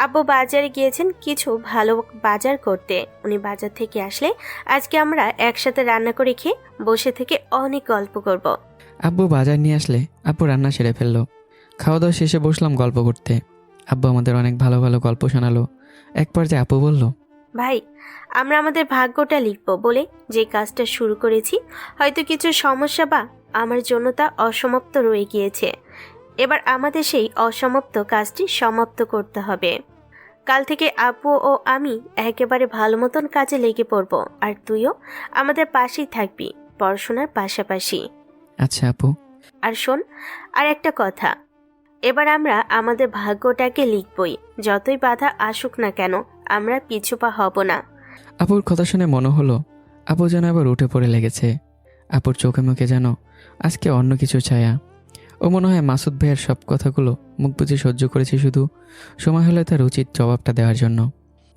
আব্বু বাজারে গিয়েছেন কিছু ভালো বাজার করতে। উনি বাজার থেকে আসলে আজকে আমরা একসাথে রান্না করে খেয়ে বসে থেকে অনেক গল্প করব।
আব্বু বাজার নিয়ে আসলে আপু রান্না সেরে ফেললো। খাওয়া দাওয়া শেষে বসলাম গল্প করতে। আব্বু আমাদের অনেক ভালো ভালো গল্প শোনালো। এক পর্যায়ে আপু বলল,
ভাই, আমরা আমাদের ভাগ্যটা লিখব বলে যে কাজটা শুরু করেছি, হয়তো কিছু সমস্যা বা আমার জন্য তা অসমাপ্ত রয়ে গিয়েছে। এবার আমাদের সেই অসমাপ্ত কাজটি সমাপ্ত করতে হবে। কাল থেকে আপু ও আমি একেবারে ভালো মতন কাজে লেগে পড়ব। আর তুইও আমাদের পাশেই থাকবি, পড়াশোনার পাশাপাশি।
আচ্ছা আপু।
আর শোন, আর একটা কথা, এবার আমরা আমাদের ভাগ্যটাকে লিখবই। যতই বাধা আসুক না কেন, আমরা পিছু পা হব না।
আপুর কথা শুনে মনে হলো আপু যেন আবার উঠে পড়ে লেগেছে। আপুর চোখে মুখে যেন আজকে অন্য কিছু ছায়া। ও মনে হয় মাসুদ ভাইয়ের সব কথাগুলো মুখ বুজে সহ্য করেছে, শুধু সময় হলে তার উচিত জবাবটা দেওয়ার জন্য।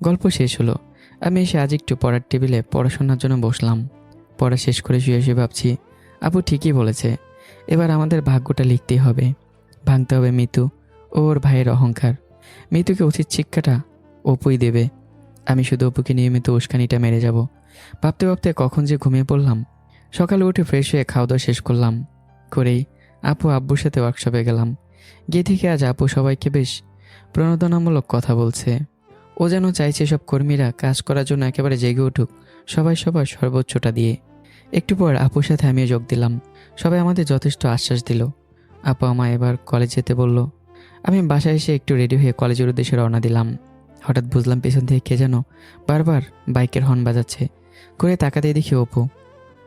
গল্প শেষ হলো। আমি এসে আজ একটু পড়ার টেবিলে পড়াশোনার জন্য বসলাম। পড়া শেষ করে শুয়ে শুয়ে ভাবছি আপু ঠিকই বলেছে, এবার আমাদের ভাগ্যটা লিখতেই হবে। ভাঙতে হবে মিতু ও ওর ভাইয়ের অহংকার। মিতুকে উচিত শিক্ষাটা অপুই দেবে। আমি শুধু অপুকে নিয়মিত উস্কানিটা মেরে যাব। ভাবতে ভাবতে কখন যে ঘুমিয়ে পড়লাম। সকালে উঠে ফ্রেশ হয়ে খাওয়া দাওয়া শেষ করলাম। করেই আপু আব্বুর সাথে ওয়ার্কশপে গেলাম। গিয়ে থেকে আজ আপু সবাইকে বেশ প্রণোদনামূলক কথা বলছে। ও যেন চাইছে সব কর্মীরা কাজ করার জন্য একেবারে জেগে উঠুক, সবাই সবার সর্বোচ্চটা দিয়ে। একটু পর আপুর সাথে আমিও যোগ দিলাম। সবাই আমাদের যথেষ্ট আশ্বাস দিল। আপু আমায় এবার কলেজ যেতে বলল। আমি বাসায় এসে একটু রেডি হয়ে কলেজের উদ্দেশ্যে রওনা দিলাম। হঠাৎ বুঝলাম পেছন থেকে কে যেন বারবার বাইকের হর্ন বাজাচ্ছে। করে তাকাতে দেখি অপু।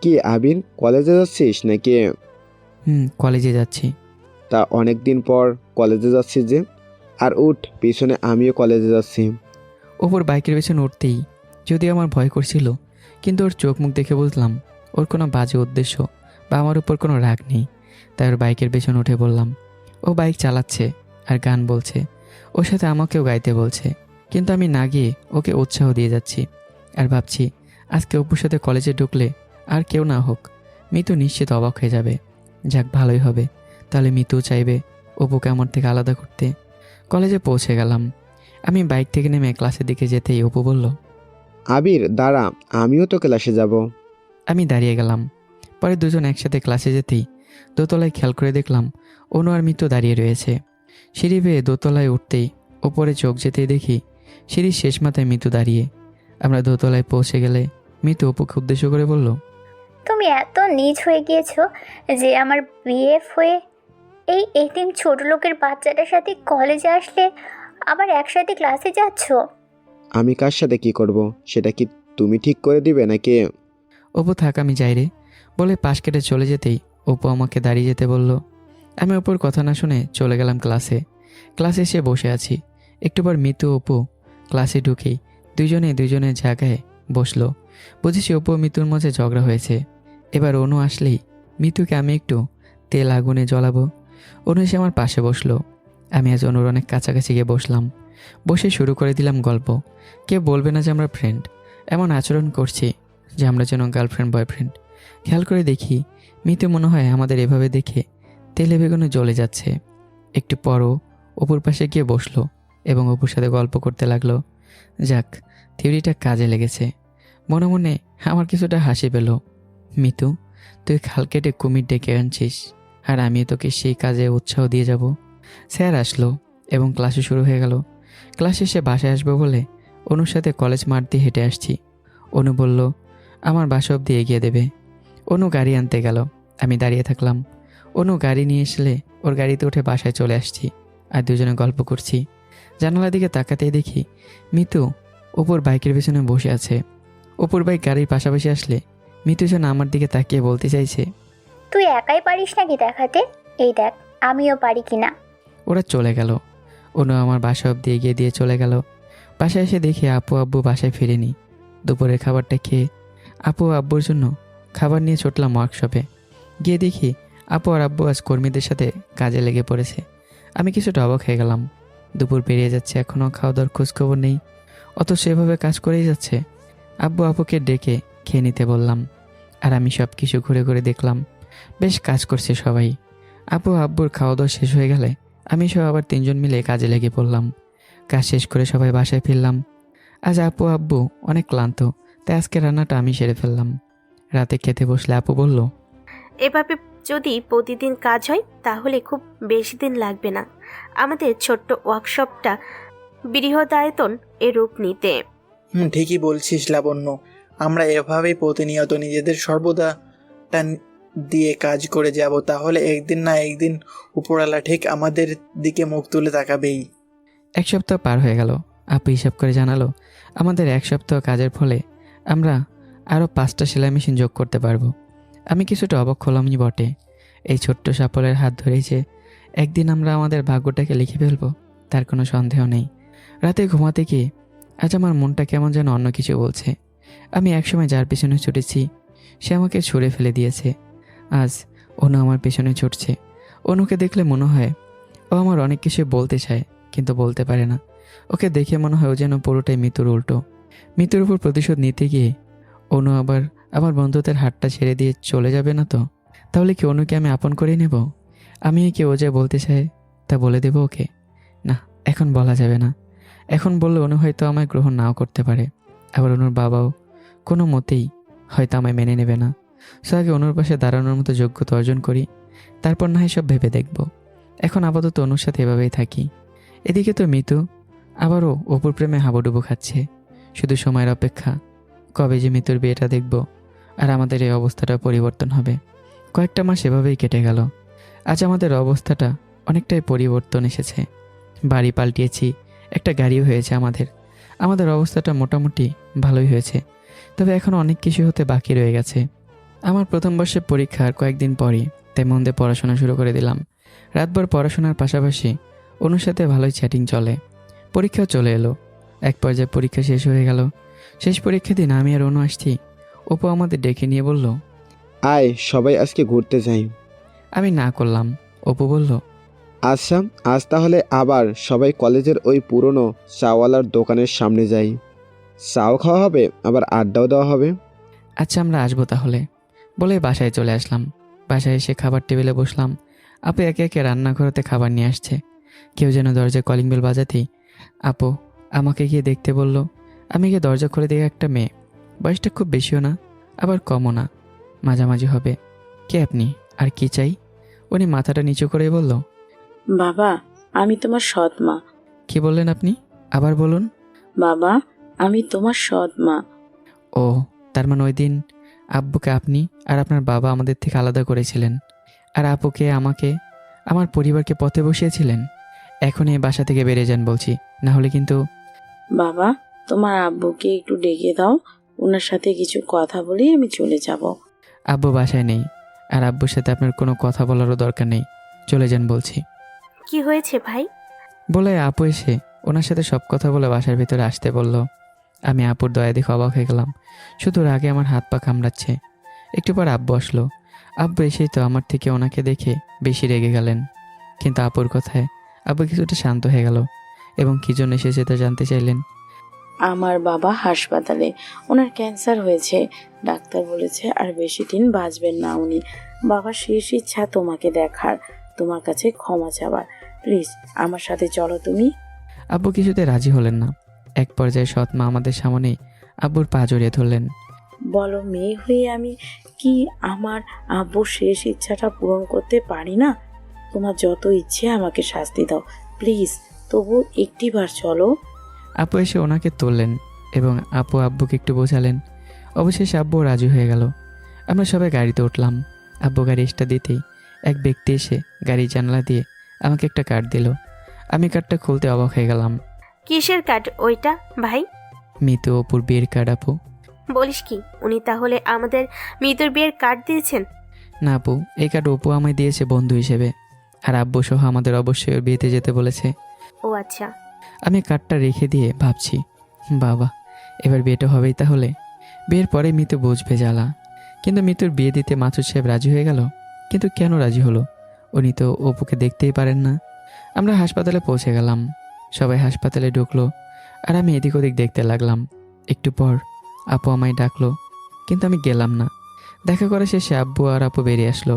কি আবির, কলেজে যাচ্ছিস নাকি?
কলেজে যাচ্ছি।
তা অনেক দিন পর কলেজে যাচ্ছিস যে? আর উঠ, পিছনে আমিও কলেজে যাচ্ছি।
ওপর বাইকের পেছনে উঠতেই যদিও আমার ভয় করছিল, কিন্তু ওর চোখ মুখ দেখে বুঝলাম ওর কোনো বাজে উদ্দেশ্য বা আমার উপর কোনো রাগ নেই। তাই ওর বাইকের পেছনে উঠে বললাম। ও বাইক চালাচ্ছে আর গান বলছে, ওর সাথে আমাকেও গাইতে বলছে, কিন্তু আমি না গিয়ে ওকে উৎসাহ দিয়ে যাচ্ছি। আর ভাবছি আজকে অপুর সাথে কলেজে ঢুকলে আর কেউ না হোক, মিতু নিশ্চিত অবাক হয়ে যাবে। যাক, ভালোই হবে, তাহলে মিতু চাইবে অপুকে আমার থেকে আলাদা করতে। কলেজে পৌঁছে গেলাম। আমি বাইক থেকে নেমে ক্লাসের দিকে যেতেই অপু বলল,
আবির দাঁড়া, আমিও তো ক্লাসে যাব।
আমি দাঁড়িয়ে গেলাম। পরে দুজন একসাথে ক্লাসে যেতেই দোতলায় খেয়াল করে দেখলাম অনু আর মিতু দাঁড়িয়ে রয়েছে। সিঁড়ি বেয়ে দোতলায় উঠতেই ওপরে চোখ যেতেই দেখি সিঁড়ির শেষ মাথায় মিতু দাঁড়িয়ে। আমরা দোতলায় পৌঁছে গেলে মিতু অপুকে উদ্দেশ্য করে বলল,
তুমি এত নীচ হয়ে গিয়েছো যে আমার বিএফ হয়ে এই এতিম ছোট লোকের বাচ্চাটার সাথে কলেজে আসলে আবার একসাথে ক্লাসে যাচ্ছ।
আমি কার সাথে কি করব সেটা কি তুমি ঠিক করে দিবে নাকি?
অপু থাক, আমি যাই রে বলে পাশ কেটে চলে যেতেই অপু আমাকে দাঁড়িয়ে যেতে বলল। আমি অপুর কথা না শুনে চলে গেলাম ক্লাসে। ক্লাসে এসে বসে আছি। একটু পর মিতু অপু ক্লাসে ঢুকেই দুজনের জায়গায় বসলো। বুঝেছি অপু ও মিতুর মাঝে ঝগড়া হয়েছে। এবার অনু আসলেই মিতুকে আমি একটু তেল আগুনে জ্বলাবো। অনু এসে আমার পাশে বসলো। আমি আজ অনুর অনেক কাছাকাছি গিয়ে বসলাম। বসে শুরু করে দিলাম গল্প। কেউ বলবে না যে আমরা ফ্রেন্ড, এমন আচরণ করছি যে আমরা যেন গার্লফ্রেন্ড বয়ফ্রেন্ড। খেয়াল করে দেখি মিতু মনে হয় আমাদের এভাবে দেখে তেলে বেগুনে জ্বলে যাচ্ছে। একটু পরও অপুর পাশে গিয়ে বসলো এবং অপুর সাথে গল্প করতে লাগলো। যাক, থিওরিটা কাজে লেগেছে। মনে মনে আমার কিছুটা হাসি পেল। মিতু, তুই খাল কেটে কুমির ডেকে আনছিস, আর আমি তোকে সেই কাজে উৎসাহ দিয়ে যাব। স্যার আসলো এবং ক্লাসে শুরু হয়ে গেল। ক্লাস শেষে বাসায় আসবো বলে অনুর সাথে কলেজ মাঠ দিয়ে হেঁটে আসছি। অনু বলল আমার বাসা অবধি এগিয়ে দেবে। অনু গাড়ি আনতে গেল, আমি দাঁড়িয়ে থাকলাম। অনু গাড়ি নিয়ে আসলে ওর গাড়িতে উঠে বাসায় চলে আসছি আর দুজনে গল্প করছি। জানালার দিকে তাকাতেই দেখি মিতু অপুর বাইকের পেছনে বসে আছে। অপুর বাইক গাড়ির পাশাপাশি আসলে মিতু যেন আমার দিকে তাকিয়ে বলতে চাইছে,
তুই একাই পারিস নাকি দেখাতে, এই দেখ আমিও পারি কিনা।
ওরা চলে গেল। অনু আমার বাসা অবধি এগিয়ে দিয়ে চলে গেল। বাসায় এসে দেখি আপু আব্বু বাসায় ফিরেনি। দুপুরের খাবারটা খেয়ে আপু আব্বুর জন্য খাবার নিয়ে ছুটলাম ওয়ার্কশপে। গিয়ে দেখি আপু আর আব্বু আজ কর্মীদের সাথে কাজে লেগে পড়েছে। আমি কিছুটা অবাক হয়ে গেলাম। দুপুর পেরিয়ে যাচ্ছে, এখনও খাওয়া দাওয়ার খোঁজখবর নেই, অত সেভাবে কাজ করেই যাচ্ছে। আব্বু আপুকে ডেকে খেয়ে নিতে বললাম, আর আমি সব কিছু ঘুরে ঘুরে দেখলাম। বেশ কাজ করছে সবাই। আপু আব্বুর খাওয়া দাওয়া শেষ হয়ে গেলে আমি সব আবার তিনজন মিলে কাজে লেগে পড়লাম। কাজ শেষ করে সবাই বাসায় ফিরলাম। আজ আপু আব্বু অনেক ক্লান্ত, তাই আজকে রান্নাটা আমি সেরে ফেললাম। রাতে খেতে বসলে আপু বলল,
এভাবে যদি প্রতিদিন কাজ হয় তাহলে খুব বেশি দিন লাগবে না আমাদের ছোট্ট ওয়ার্কশপটা বৃহদায়তন এ রূপ নিতে।
ঠিকই বলছিস লাবণ্য, আমরা এভাবেই প্রতিনিয়ত নিজেদের সর্বদাটা দিয়ে কাজ করে যাব, তাহলে একদিন না একদিন উপরওয়ালা ঠিক আমাদের দিকে মুখ তুলে তাকাবেই।
এক সপ্তাহ পার হয়ে গেল। আপু হিসাব করে জানালো আমাদের এক সপ্তাহ কাজের ফলে আমরা আরও 5টা সেলাই মেশিন যোগ করতে পারবো। আমি কিছুটা অবাক হলামই বটে। এই ছোট্ট সাফল্যের হাত ধরেই যে একদিন আমরা আমাদের ভাগ্যটাকে লিখে ফেলবো তার কোনো সন্দেহ নেই। রাতে ঘুমাতে গিয়ে আজ আমার মনটা কেমন যেন অন্য কিছু বলছে। আমি একসময় যার পিছনে ছুটেছি সে আমাকে ছুঁড়ে ফেলে দিয়েছে। আজ অনু আমার পেছনে ছুটছে। অনুকে দেখলে মনে হয় ও আমার অনেক কিছু বলতে চায় কিন্তু বলতে পারে না। ওকে দেখে মনে হয় ও যেন পুরোটাই মিতুর উল্টো। মিতুর উপর প্রতিশোধ নিতে গিয়ে অনু আবার আমার বন্ধুদের হাতটা ছেড়ে দিয়ে চলে যাবে না তো? তাহলে কি অনুকে আমি আপন করে নেব? আমি কি ও যা বলতে চায় তা বলে দেবো ওকে? না, এখন বলা যাবে না। এখন বললে অনু হয়তো আমায় গ্রহণ নাও করতে পারে, আবার অনুর বাবাও কোনো মতেই হয়তো আমায় মেনে নেবে না। সো আগে অনুর পাশে দাঁড়ানোর মতো যোগ্যতা অর্জন করি, তারপর না হয় সব ভেবে দেখব। এখন আপাতত অনুর সাথে এভাবেই থাকি। এদিকে তো মিতু আবারও অপুর প্রেমে হাবুডুবু খাচ্ছে। শুধু সময়ের অপেক্ষা, কবে যে মিতুর বিয়েটা দেখব আর আমাদের এই অবস্থাটা পরিবর্তন হবে। কয়েকটা মাস এভাবেই কেটে গেল। আজ আমাদের অবস্থাটা অনেকটাই পরিবর্তন এসেছে। বাড়ি পাল্টিয়েছি, একটা গাড়িও হয়েছে আমাদের অবস্থাটা মোটামুটি ভালোই হয়েছে, তবে এখনও অনেক কিছু হতে বাকি রয়ে গেছে। আমার প্রথম বর্ষের পরীক্ষার কয়েকদিন পরই তাই মন দিয়ে পড়াশোনা শুরু করে দিলাম। রাতভর পড়াশোনার পাশাপাশি অনুর সাথে ভালোই চ্যাটিং চলে। পরীক্ষাও চলে এলো। এক পর্যায়ে পরীক্ষা শেষ হয়ে গেল। শেষ পরীক্ষা দিন আমি আর অনু আসছি। অপু আমাদের ডেকে নিয়ে বলল,
আয় সবাই আজকে ঘুরতে যাই।
আমি না করলাম। অপু বলল,
আচ্ছা, আজ তাহলে আবার সবাই কলেজের ওই পুরনো চাওয়ালার দোকানের সামনে যাই। চাও খাওয়া হবে, আবার আড্ডাও দেওয়া হবে।
আচ্ছা আমরা আসবো তাহলে, বলে বাসায় চলে আসলাম। বাসায় এসে খাবার টেবিলে বসলাম। আপু একে একে রান্নাঘরেতে খাবার নিয়ে আসছে। কেউ যেন দরজায় কলিং বেল বাজাতেই আপু আমাকে গিয়ে দেখতে বলল। আমি গিয়ে দরজা খুলে দেখি একটা মেয়ে। বয়সটা খুব বেশিও না, আবার কমও না, মাঝামাঝি হবে। কে আপনি, আর কি চাই? উনি মাথাটা নিচু করে বলল,
বাবা, আমি তোমার সৎ মা।
কি বললেন আপনি? আবার বলুন।
বাবা, আমি তোমার সৎ মা।
ও, তার মানে ওই দিন আব্বুকে আপনি আর আপনার বাবা আমাদের থেকে আলাদা করেছিলেন, আর আপুকে আমাকে আমার পরিবারকে পথে বসিয়েছিলেন। এখন এই বাসা থেকে বেরিয়ে যান বলছি, না হলে কিন্তু।
বাবা, তোমার আব্বুকে একটু ডেকে দাও, ওনার সাথে কিছু কথা বলেই আমি চলে যাব।
আব্বু বাসায় নেই, আর আব্বুর সাথে আপনার কোনো কথা বলারও দরকার নেই, চলে যান বলছি।
কি হয়েছে ভাই?
বলে আপু এসে ওনার সাথে সব কথা বলে বাসার ভিতরে আসতে বলল। আমি আপুর দয়া দেখে অবাক হয়ে গেলাম। শুধু রাগে আমার হাত পা কামড়াচ্ছে। একটু পর আব্বু আসলো। আব্বু এসেই তো আমার থেকে ওনাকে দেখে বেশি রেগে গেলেন। কিন্তু আপুর কথায় আব্বু কিছুটা শান্ত হয়ে গেল এবং কী জন্য এসেছে তা জানতে চাইলেন।
আমার বাবা হাসপাতালে, ওনার ক্যান্সার হয়েছে। ডাক্তার বলেছে আর বেশি দিন বাঁচবেন না উনি। বাবার শেষ ইচ্ছা তোমাকে দেখার, তোমার কাছে ক্ষমা চাওয়ার। প্লিজ আমার সাথে চলো তুমি।
আব্বু কিছুতে রাজি হলেন না। এক পর্যায়ে সৎ মা আমাদের সামনেই আব্বুর পা জড়িয়ে ধরলেন।
বলো, মেয়ে হয়ে আমি কি আমার আব্বুর শেষ ইচ্ছাটা পূরণ করতে পারি না? তোমার যত ইচ্ছে আমাকে শাস্তি দাও, প্লিজ তবু একটিবার চলো।
আপু এসে ওনাকে তুললেন এবং আপু আব্বুকে একটু বোঝালেন। অবশেষে আব্বু রাজি হয়ে গেল। আমরা সবাই গাড়িতে উঠলাম। আব্বু গাড়ি স্টার্ট দিতেই এক ব্যক্তি এসে গাড়ির জানলা দিয়ে আমাকে একটা কার্ড দিল। আমি কার্ডটা খুলতে অবাক হয়ে গেলাম।
কিসের কার্ড ওইটা ভাই?
মিতু অপুর বিয়ের কার্ড আপু।
বলিস কি, উনি তাহলে আমাদের মৃত্যুর বিয়ের কার্ড দিয়েছেন?
না আপু, এই কার্ড অপু আমায় দিয়েছে বন্ধু হিসেবে, আর আব্বু সহ আমাদের অবশ্যই ওর বিয়েতে যেতে বলেছে।
ও আচ্ছা।
আমি কার্ডটা রেখে দিয়ে ভাবছি, বাবা এবার বিয়েটা হবেই তাহলে। বিয়ের পরে মিতু বুঝবে জ্বালা। কিন্তু মিতুর বিয়ে দিতে মাসুদ সাহেব রাজি হয়ে গেল। কিন্তু কেন রাজি হলো? উনি তো অপুকে দেখতেই পারেন না। আমরা হাসপাতালে পৌঁছে গেলাম। সবাই হাসপাতালে ঢুকলো আর আমি এদিক ওদিক দেখতে লাগলাম। একটু পর আপু আমায় ডাকলো, কিন্তু আমি গেলাম না। দেখা করা শেষে আব্বু আর আপু বেরিয়ে আসলো।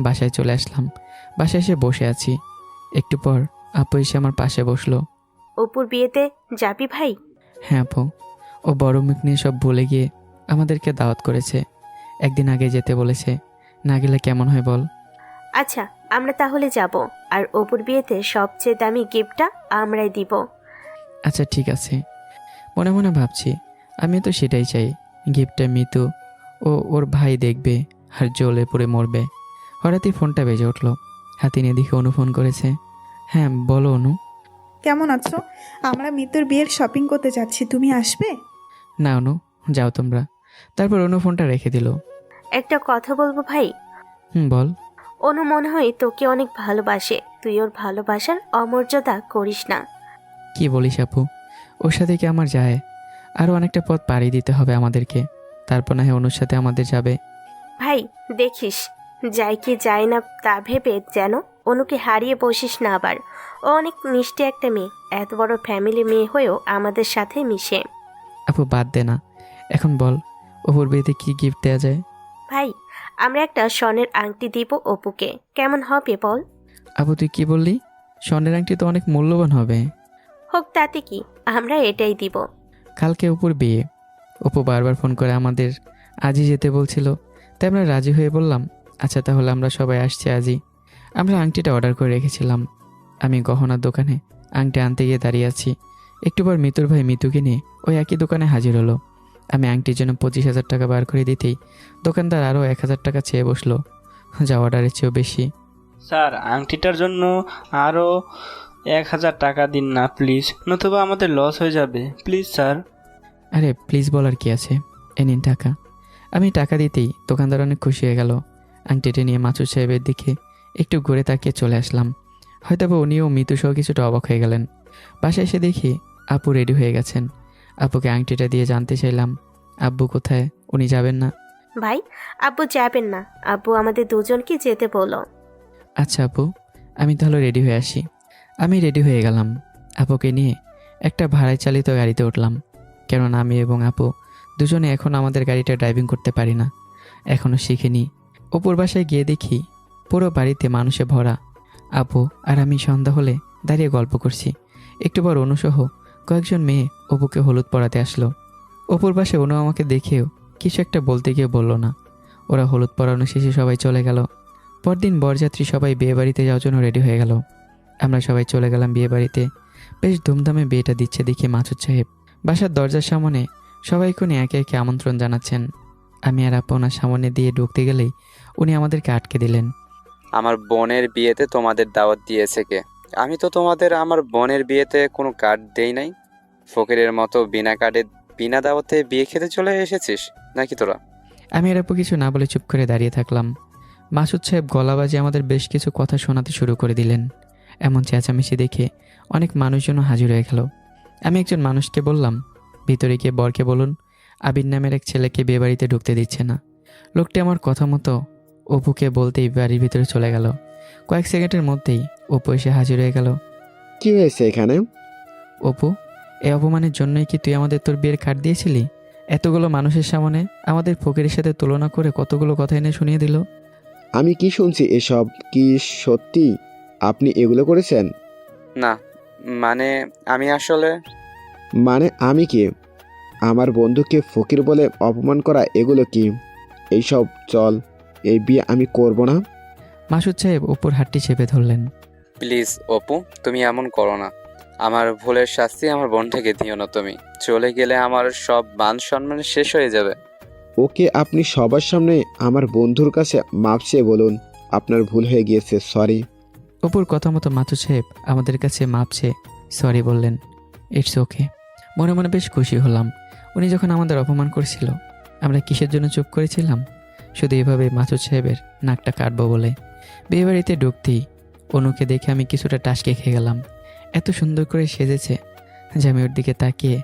বাসায় চলে আসলাম। বাসায় এসে বসে আছি। একটু পর আপু এসে আমার পাশে বসলো।
অপুর বিয়েতে যাবি ভাই?
হ্যাঁ আপু, ও বড় মুখ নিয়ে সব ভুলে গিয়ে আমাদেরকে দাওয়াত করেছে। একদিন আগে যেতে বলেছে, না গেলে কেমন হয় বল?
আচ্ছা, আমরা তাহলে যাব, আর অপুর বিয়েতে সবচেয়ে দামি গিফটটা আমরাই দিব।
আচ্ছা ঠিক আছে। মনে মনে ভাবছি, আমি তো সেটাই চাই। গিফটটা মিতু ও ওর ভাই দেখবে আর জ্বলে পড়ে মরবে। হঠাৎই ফোনটা বেজে উঠলো। হাতে নিয়ে দেখে অনু ফোন করেছে। হ্যাঁ বলো অনু।
কেমন আছো? আমরা মিতুর বিয়ের শপিং করতে যাচ্ছি, তুমি আসবে?
না অনু, যাও তোমরা। তারপর অনু ফোনটা রেখে দিল।
একটা কথা বলবো ভাই?
বল।
অনু মনে হয় তোকে অনেক ভালোবাসে, তুই ওর ভালোবাসার অমর্যাদা করিস না।
কি বলিস আপু? ওর সাথে কি আমার যায়? আরও অনেকটা পথ পাড়ি দিতে হবে আমাদেরকে। তারপর না হয় অনুর সাথে আমাদের যাবে।
ভাই দেখিস, যায় কি যায় না তা ভেবে যেন অনুকে হারিয়ে বসিস না আবার। ও অনেক মিষ্টি একটা মেয়ে, এত বড় ফ্যামিলি মেয়ে হয়েও আমাদের সাথে মিশে।
আপু বাদ দে না, এখন বল অপুর বিয়েতে কি গিফট দেওয়া যায়?
ভাই, আমরা একটা স্বর্ণের আংটি দিব অপুকে, কেমন হবে বল?
আপু তুই কি বললি? স্বর্ণের আংটি তো অনেক মূল্যবান হবে।
হোক তাতে কি, আমরা এটাই দিব।
কালকে অপুর বিয়ে। অপু বারবার ফোন করে আমাদের আজই যেতে বলছিল, তাই আমরা রাজি হয়ে বললাম আচ্ছা তাহলে আমরা সবাই আসছি আজই। আমরা আংটিটা অর্ডার করে রেখেছিলাম। আমি গহনার দোকানে আংটি আনতে গিয়ে দাঁড়িয়ে আছি। একটু পর মিতুর ভাই মিতুকে নিয়ে ওই একই দোকানে হাজির হলো। আমি আংটির জন্য 25,000 টাকা বার করে দিতেই দোকানদার আরও 1,000 টাকা চেয়ে বসলো, যা অর্ডারের চেয়েও বেশি।
স্যার, আংটিটার জন্য আরও 1,000 টাকা দিন না প্লিজ, নতুবা আমাদের লস হয়ে যাবে, প্লিজ স্যার।
আরে প্লিজ বলার কি আছে, এ নিন টাকা। আমি টাকা দিতেই দোকানদার অনেক খুশি হয়ে গেল। আংটিটা নিয়ে মাসুদ সাহেবের দিকে একটু ঘুরে তাকিয়ে চলে আসলাম। হয়তো বা উনিও মৃত্যু সহ কিছুটা অবাক হয়ে গেলেন। বাসায় এসে দেখি আপু রেডি হয়ে গেছেন। আপুকে আংটিটা দিয়ে জানতে চাইলাম আব্বু কোথায়, উনি যাবেন না?
ভাই, আব্বু যাবেন না, আব্বু আমাদের দুজনকে যেতে বলো।
আচ্ছা আপু, আমি তাহলে রেডি হয়ে আসি। আমি রেডি হয়ে গেলাম। আপুকে নিয়ে একটা ভাড়ায় চালিত গাড়িতে উঠলাম, কেননা আমি এবং আপু দুজনে এখন আমাদের গাড়িটা ড্রাইভিং করতে পারি না, এখনও শিখিনি। অপুর বাসায় গিয়ে দেখি পুরো বাড়িতে মানুষে ভরা। আপু আর আমি সন্ধ্যা হলে দাঁড়িয়ে গল্প করছি। একটু পর অনুসহ কয়েকজন মেয়ে অপুকে হলুদ পরাতে আসলো। অপুর বাসায় অনু আমাকে দেখেও কিছু একটা বলতে গিয়ে বলল না। ওরা হলুদ পরানো শেষে সবাই চলে গেল। পরদিন বরযাত্রী সবাই বিয়ে বাড়িতে যাওয়ার জন্য রেডি হয়ে গেল। আমরা সবাই চলে গেলাম বিয়ে বাড়িতে। বেশ ধুমধামে বিয়েটা দিচ্ছে দেখি মাসুদ সাহেব বাসার দরজার সামনে সবাইকে নিয়ে একে একে আমন্ত্রণ জানাচ্ছেন। আমি আর আপু ওনার সামনে দিয়ে ঢুকতে গেলেই উনি আমাদেরকে আটকে দিলেন।
আমার বোনের বিয়েতে তোমাদের দাওয়াত দিয়েছে কে? আমি তো তোমাদের আমার বোনের বিয়েতে কোনো কার্ড দেই নাই। ফকিরের মতো বিনা কার্ডে বিনা দাওয়াতে বিয়ে খেতে চলে এসেছিস নাকি তোরা?
আমি আর আপু কিছু না বলে চুপ করে দাঁড়িয়ে থাকলাম। মাসুদ সাহেব গলা বাজিয়ে আমাদের বেশ কিছু কথা শোনাতে শুরু করে দিলেন। এমন চেঁচামেচি দেখে অনেক মানুষজন হাজির হয়ে গেল। আমি একজন মানুষকে বললাম, ভিতরে গিয়ে বরকে বলুন আবির নামের এক ছেলেকে বিয়ে বাড়িতে ঢুকতে দিচ্ছে না। লোকটি আমার কথা মতো অপুকে বলতেই বাড়ির ভিতরে চলে গেল। কয়েক সেকেন্ডের মধ্যেই অপু এসে হাজির হয়ে গেল।
কি হয়েছে এখানে?
অপু, এই অপমানের জন্যই কি তুই আমাদের তোর বিয়ের কার্ড দিয়েছিলি? এতগুলো মানুষের সামনে আমাদের ফকিরের সাথে তুলনা করে কতগুলো কথা এনে শুনিয়ে দিল।
আমি কি শুনছি এসব? কি সত্যি আপনি এগুলো করেছেন?
না, মানে আমি আসলে
মানে আমি কি? আমার বন্ধুকে ফকির বলে অপমান করা এগুলো কি? এইসব চল, এই বিয়ে আমি করব না।
মাসুদ সাহেব অপুর হাতটি চেপে ধরলেন।
প্লিজ অপু, তুমি এমন করো না। আমার ভুলের শাস্তি আমার বোনটাকে দিও না। তুমি চলে গেলে আমার সব মান সম্মান শেষ হয়ে যাবে।
ওকে আপনি সবার সামনে আমার বন্ধুর কাছে মাপ চেয়ে বলুন আপনার ভুল হয়ে গিয়েছে, সরি।
অপুর কথা মতো মাসুদ সাহেব আমাদের কাছে মাপ চেয়ে সরি বললেন। It's okay. মনে মনে বেশ খুশি হলাম। উনি যখন আমাদের অপমান করেছিল আমরা কিসের জন্য চুপ করেছিলাম? শুধু এভাবে মাসুদ সাহেবের নাকটা কাটবো বলে। বিয়েবাড়িতে ঢুকতেই অনুকে দেখে আমি কিছুটা টাসকে খেয়ে গেলাম। এত সুন্দর করে সেজেছে যে আমি ওর দিকে তাকিয়ে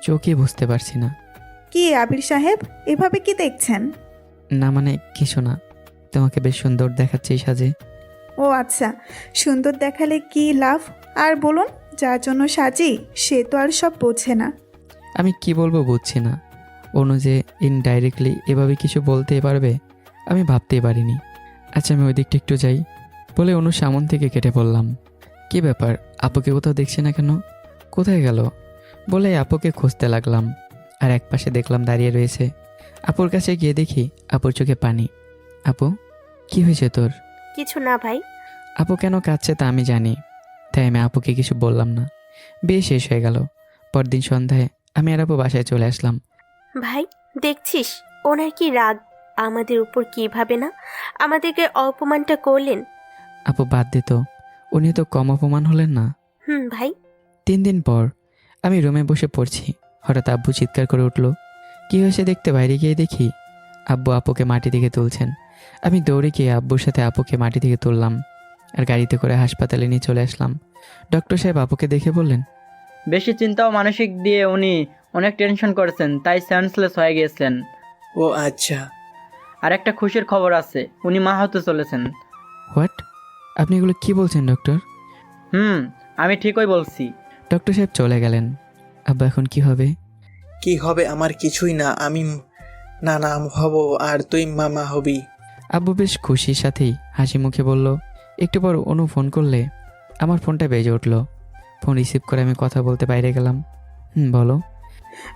চোখে বুঝতে পারছি না।
কি আবির সাহেব, এভাবে কি দেখছেন?
না মানে কিছু না, তোমাকে বেশ সুন্দর দেখাচ্ছে এই সাজে।
ও আচ্ছা, সুন্দর দেখালে কি লাভ? আর বলুন, যার জন্য সাজি সে তো আর সব বোঝে না।
আমি কি বলবো বুঝছি না। অনু যে ইনডাইরেক্টলি এভাবে কিছু বলতে পারবে আমি ভাবতেই পারিনি। আচ্ছা আমি ওই দিকটা একটু যাই বলে অনু সামন থেকে কেটে পড়লাম। কি ব্যাপার, আপুকে কোথাও দেখছি না কেন? কোথায় গেল বলে আপুকে খুঁজতে লাগলাম। আর এক পাশে দেখলাম দাঁড়িয়ে রয়েছে। আপুর কাছে গিয়ে দেখি আপুর চোখে পানি। আপু, কি হয়েছে তোর?
কিছু না ভাই।
আপু কেন কাঁদছে তা আমি জানি, তাই আমি আপুকে কিছু বললাম না। বিয়ে শেষ হয়ে গেল। পরদিন সন্ধ্যায় আমি আর আপু বাসায় চলে আসলাম।
ভাই, দেখছিস ওনার কি রাগ আমাদের উপর, কিভাবে না আমাদেরকে অপমানটা করলেন।
আপু বাদ দিত, উনি তো কম অপমান হলেন না।
ভাই।
3 দিন পর আমি রুমে বসে পড়ছি। হঠাৎ আব্বু চিৎকার করে উঠল। কি হয়েছে দেখতে বাইরে গিয়ে দেখি আব্বু আপুকে মাটি থেকে তুলছেন। আমি দৌড়ে গিয়ে আব্বুর সাথে আপুকে মাটি থেকে তুললাম আর গাড়িতে করে হাসপাতালে নিয়ে চলে আসলাম। ডক্টর সাহেব আপুকে দেখে বললেন,
বেশি চিন্তা ও মানসিক দিয়ে উনি অনেক টেনশন করেছেন, তাই সেন্সলেস হয়ে গিয়েছেন।
ও আচ্ছা।
আর একটা খুশির খবর আছে, উনি মা হতে চলেছেন।
হোয়াট? আপনি এগুলো কি বলছেন ডক্টর?
আমি ঠিকই বলছি।
ডক্টর সাহেব চলে গেলেন। আব্বা এখন কি হবে?
কি হবে আমার কিছুই না, আমি নানা হব আর তুই মামা হবি।
আব্বু বেশ খুশির সাথেই হাসি মুখে বলল। একটু পর অনু ফোন করলে আমার ফোনটা বেজে উঠল। ফোন রিসিভ করে আমি কথা বলতে বাইরে গেলাম। বলো।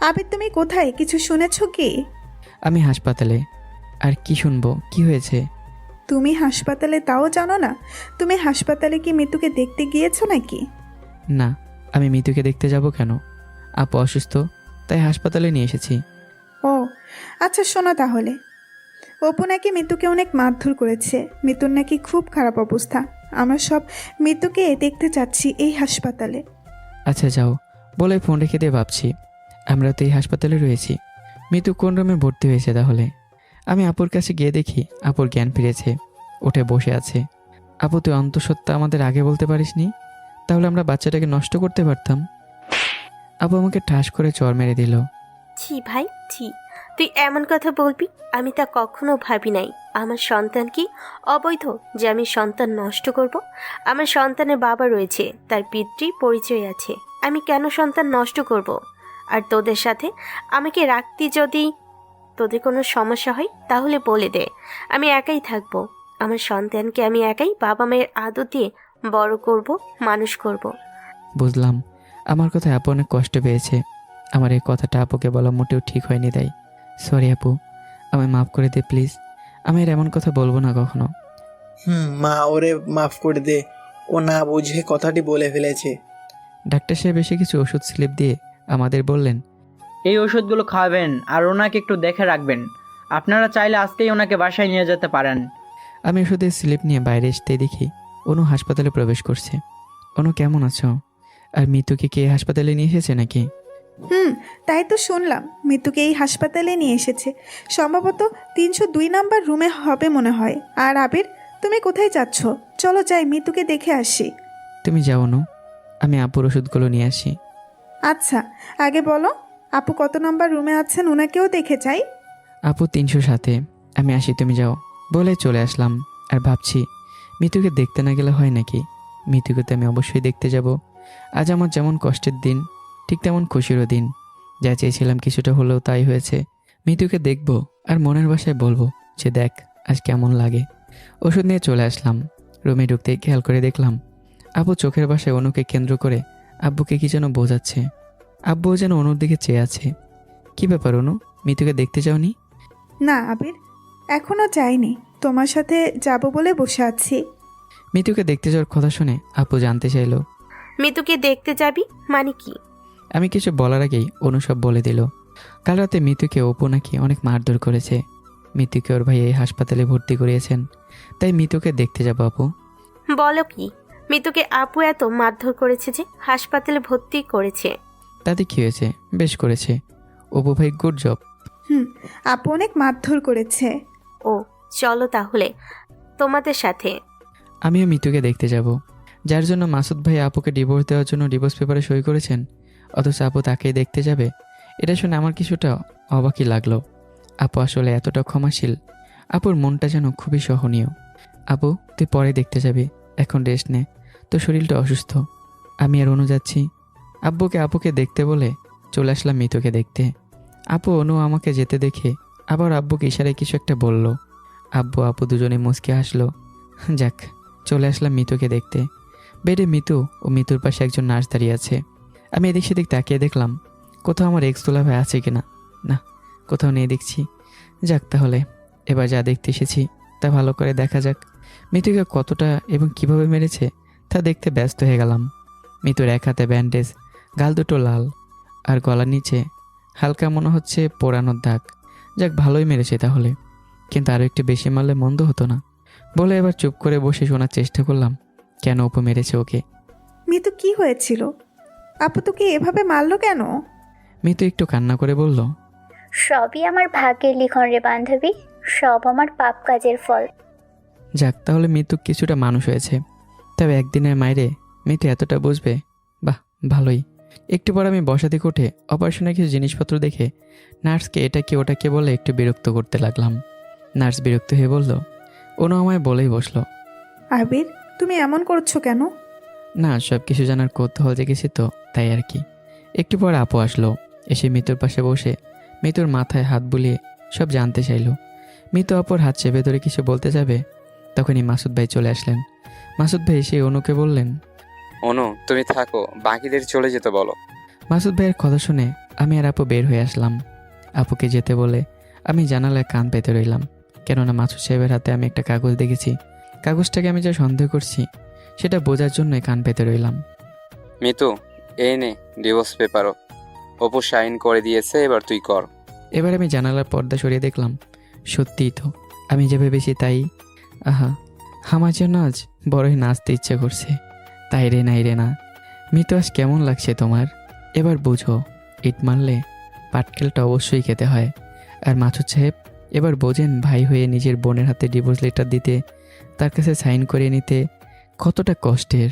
আবির তুমি কোথায়, কিছু শুনেছো কি?
আমি হাসপাতালে। আর কি শুনবো, কি হয়েছে?
তুমি হাসপাতালে তাও জানো না? তুমি হাসপাতালে কি মিতুকে দেখতে গিয়েছো নাকি?
না, আমি মিতুকে দেখতে যাব কেন? আপু অসুস্থ, তাই হাসপাতালে নিয়ে এসেছি।
ও আচ্ছা, শোনো তাহলে। অপু নাকি মিতুকে অনেক মারধর করেছে। মিতুর নাকি খুব খারাপ অবস্থা। আমরা সব মিতুকে দেখতে চাচ্ছি এই হাসপাতালে।
আচ্ছা যাও বলে ফোন রেখে দিয়ে ভাবছি আমরা তো এই হাসপাতালে রয়েছি। মিতু কোন রুমে ভর্তি হয়েছে তাহলে? আমি আপুর কাছে গিয়ে দেখি আপুর জ্ঞান ফিরেছে, উঠে বসে আছে। আপু তুই অন্তঃসত্ত্বা আমাদের আগে বলতে পারিসনি? তাহলে আমরা বাচ্চাটাকে নষ্ট করতে পারতাম। আপু আমাকে ঠাস করে চড় মেরে দিল।
ছি ভাই ছি, তুই এমন কথা বলবি? আমি তা কখনো ভাবি নাই। আমার সন্তান কি অবৈধ যে আমি সন্তান নষ্ট করব? আমার সন্তানের বাবা রয়েছে, তার পিতৃ পরিচয় আছে। আমি কেন সন্তান নষ্ট করব? আর তোদের সাথে আমাকে রাখতে যদি তোদের কোনো সমস্যা হয় তাহলে বলে দে, আমি একাই থাকবো। আমার সন্তানকে আমি একাই বাবা মায়ের আদর দিয়ে বড় করব, মানুষ করব।
বুঝলাম আমার কথায় আপু অনেক কষ্ট পেয়েছে। আমার এই কথাটা আপুকে বলা মোটেও ঠিক হয়নি তাই। সরি আপু, আমায় মাফ করে দে প্লিজ। আমি আর এমন কথা বলবো না কখনো।
মা ওরে মাফ করে দে, ও না বুঝে কথাটি বলে ফেলেছে।
ডাক্তার সাহেব এসে কিছু ওষুধ স্লিপ দিয়ে আমাদের বললেন,
এই ওষুধগুলো খাবেন আর ওনাকে একটু দেখে রাখবেন। আপনারা চাইলে আজকেই ওনাকে বাসায় নিয়ে যেতে পারেন।
আমি ওষুধের স্লিপ নিয়ে বাইরে আসতেই দেখি অনু হাসপাতালে প্রবেশ করছে। অনু কেমন আছো? আর মিতুকে কে হাসপাতালে নিয়ে এসেছে নাকি?
তাই তো শুনলাম মৃত্যুকে এই হাসপাতালে নিয়ে এসেছে। সম্ভবত 302 নাম্বার রুমে হবে মনে হয়। আর আবির, তুমি কোথায় যাচ্ছ? চলো যাই, মৃত্যুকে দেখে আসি।
তুমি যাও অনু, আমি আপুর ওষুধগুলো নিয়ে আসি।
আচ্ছা, আগে বলো আপু কত নাম্বার রুমে আছেন, ওনাকেও দেখে চাই।
আপু 307-এ। আমি আসি, তুমি যাও বলে চলে আসলাম। আর ভাবছি মিতুকে দেখতে না গেলে হয় নাকি? মিতুকে তো আমি অবশ্যই দেখতে যাব। আজ আমার যেমন কষ্টের দিন ঠিক তেমন খুশিরও দিন। যা চেয়েছিলাম কিছুটা হলেও তাই হয়েছে। মিতুকে দেখব আর মনের ভাষায় বলবো যে দেখ আজ কেমন লাগে। ওষুধ নিয়ে চলে আসলাম। রুমে ঢুকতেই খেয়াল করে দেখলাম আপু চোখের ভাষায় অনুকে কেন্দ্র করে আব্বুকে কি যেন বোঝাচ্ছে। আব্বুও যেন অনুর দিকে চেয়ে আছে। কি ব্যাপার অনু, মিতুকে দেখতে যাওনি?
না আবির, এখনো যাইনি, তোমার সাথে যাব বলে বসে আছি।
মিতুকে দেখতে যাওয়ার কথা শুনে আপু জানতে চাইলো,
মিতুকে দেখতে যাবি মানে কি?
আমি কিছু বলার আগেই অনু সব বলে দিল। কাল রাতে মিতুকে অপু নাকি অনেক মারধর করেছে। মিতুকে ওর ভাই এই হাসপাতালে ভর্তি করিয়েছেন, তাই মিতুকে দেখতে যাব আপু।
বলো কি, মিতুকে আপু এত মারধর করেছে যে হাসপাতালে ভর্তি করেছে?
তাতে কি হয়েছে, বেশ করেছে। অপু ভাই গুড জব।
আপু অনেক মারধর করেছে।
ও চলো তাহলে তোমাদের সাথে।
আমিও মিতুকে দেখতে যাব, যার জন্য মাসুদ ভাই আপুকে ডিভোর্স দেওয়ার জন্য ডিভোর্স পেপারে সই করেছেন। অথচ আপু তাকেই দেখতে যাবে, এটা শুনে আমার কিছুটা অবাকই লাগলো। আপু আসলে এতটা ক্ষমাশীল। আপুর মনটা যেন খুবই সহনীয়। আপু তুই পরে দেখতে যাবি, এখন রেস্ট নে, তোর শরীরটা অসুস্থ। আমি আর অনু যাচ্ছি। আপুকে দেখতে বলে চলে আসলাম মিতুকে দেখতে। আপু অনু আমাকে যেতে দেখে আবার আব্বুকে ইশারায় কিছু একটা বলল। আপু দুজনে মুচকে হাসলো। যাক, চলে আসলাম মিতুকে দেখতে। বেডে মিতু ও মিতুর পাশে একজন নার্স দাঁড়িয়ে আছে। আমি এদিক সেদিক তাকিয়ে দেখলাম কোথাও আমার এক্স তোলা ভাই আছে কিনা। না, কোথাও নেই দেখছি। যাক, তাহলে এবার যা দেখতে এসেছি তা ভালো করে দেখা যাক। মিতুকে কতটা এবং কিভাবে মেরেছে তা দেখতে ব্যস্ত হয়ে গেলাম। মিতুর এক হাতে ব্যান্ডেজ, গাল দুটো লাল, আর গলার নিচে হালকা মনে হচ্ছে পোড়ানোর দাগ। যাক, ভালোই মেরেছে তাহলে, কিন্তু আরও একটু বেশি মারলে মন্দ হতো না বলে এবার চুপ করে বসে শোনার চেষ্টা করলাম কেন অপু মেরেছে ওকে।
মিতু কি হয়েছিল? আপু তোকে এভাবে মারলো কেন?
মিতু একটু কান্না করে বলল,
সবই আমার ভাগ্যের লিখন রে বান্ধবী, সব আমার পাপ কাজের ফল।
যাক, তাহলে মিতু কিছুটা মানুষ হয়েছে। তবে একদিনের মাইরে মিতু এতটা বুঝবে, বাহ ভালোই। একটু পর আমি বসা থেকে উঠে অপারেশনের কিছু জিনিসপত্র দেখে নার্সকে এটাকে ওটাকে বলে একটু বিরক্ত করতে লাগলাম। নার্স বিরক্ত হয়ে বলল, অনু আমায় বলেই বসলো,
আবির তুমি এমন করছো কেন?
না, সব কিছু জানার কৌতূহল জেগেছে তো তাই আর কি। একটু পর আপু আসলো, এসে মিতুর পাশে বসে মিতুর মাথায় হাত বুলিয়ে সব জানতে চাইলো। মিতু আপুর হাত চেপে ধরে কিছু বলতে যাবে, তখনই মাসুদ ভাই চলে আসলেন। মাসুদ ভাই এসে অনুকে বললেন,
অনু তুমি থাকো, বাকিদের চলে যেতে বলো।
মাসুদ ভাইয়ের কথা শুনে আমি আর আপু বের হয়ে আসলাম। আপুকে যেতে বলে আমি জানালায় কান পেতে রইলাম, কেননা মাসুদ সাহেবের হাতে আমি একটা কাগজ দেখেছি। কাগজটাকে আমি যা সন্দেহ করছি সেটা বোঝার জন্যই কান পেতে রইলাম।
মিতু, এই নে ডিভোর্স পেপারও, অপু সাইন করে দিয়েছে, এবার তুই কর।
এবার আমি জানালার পর্দা সরিয়ে দেখলাম সত্যিই তো আমি যে ভেবেছি তাই। আহা, আমার জন্য আজ বড়ই নাচতে ইচ্ছে করছে। তাই রে নাই রে না। মিতু আজ কেমন লাগছে তোমার? এবার বুঝো, ইট মারলে পাটকেলটা অবশ্যই খেতে হয়। আর মাসুদ সাহেব, এবার বোঝেন ভাই হয়ে নিজের বোনের হাতে ডিভোর্স লেটার দিতে, তার কাছে সাইন করিয়ে নিতে কতটা কষ্টের।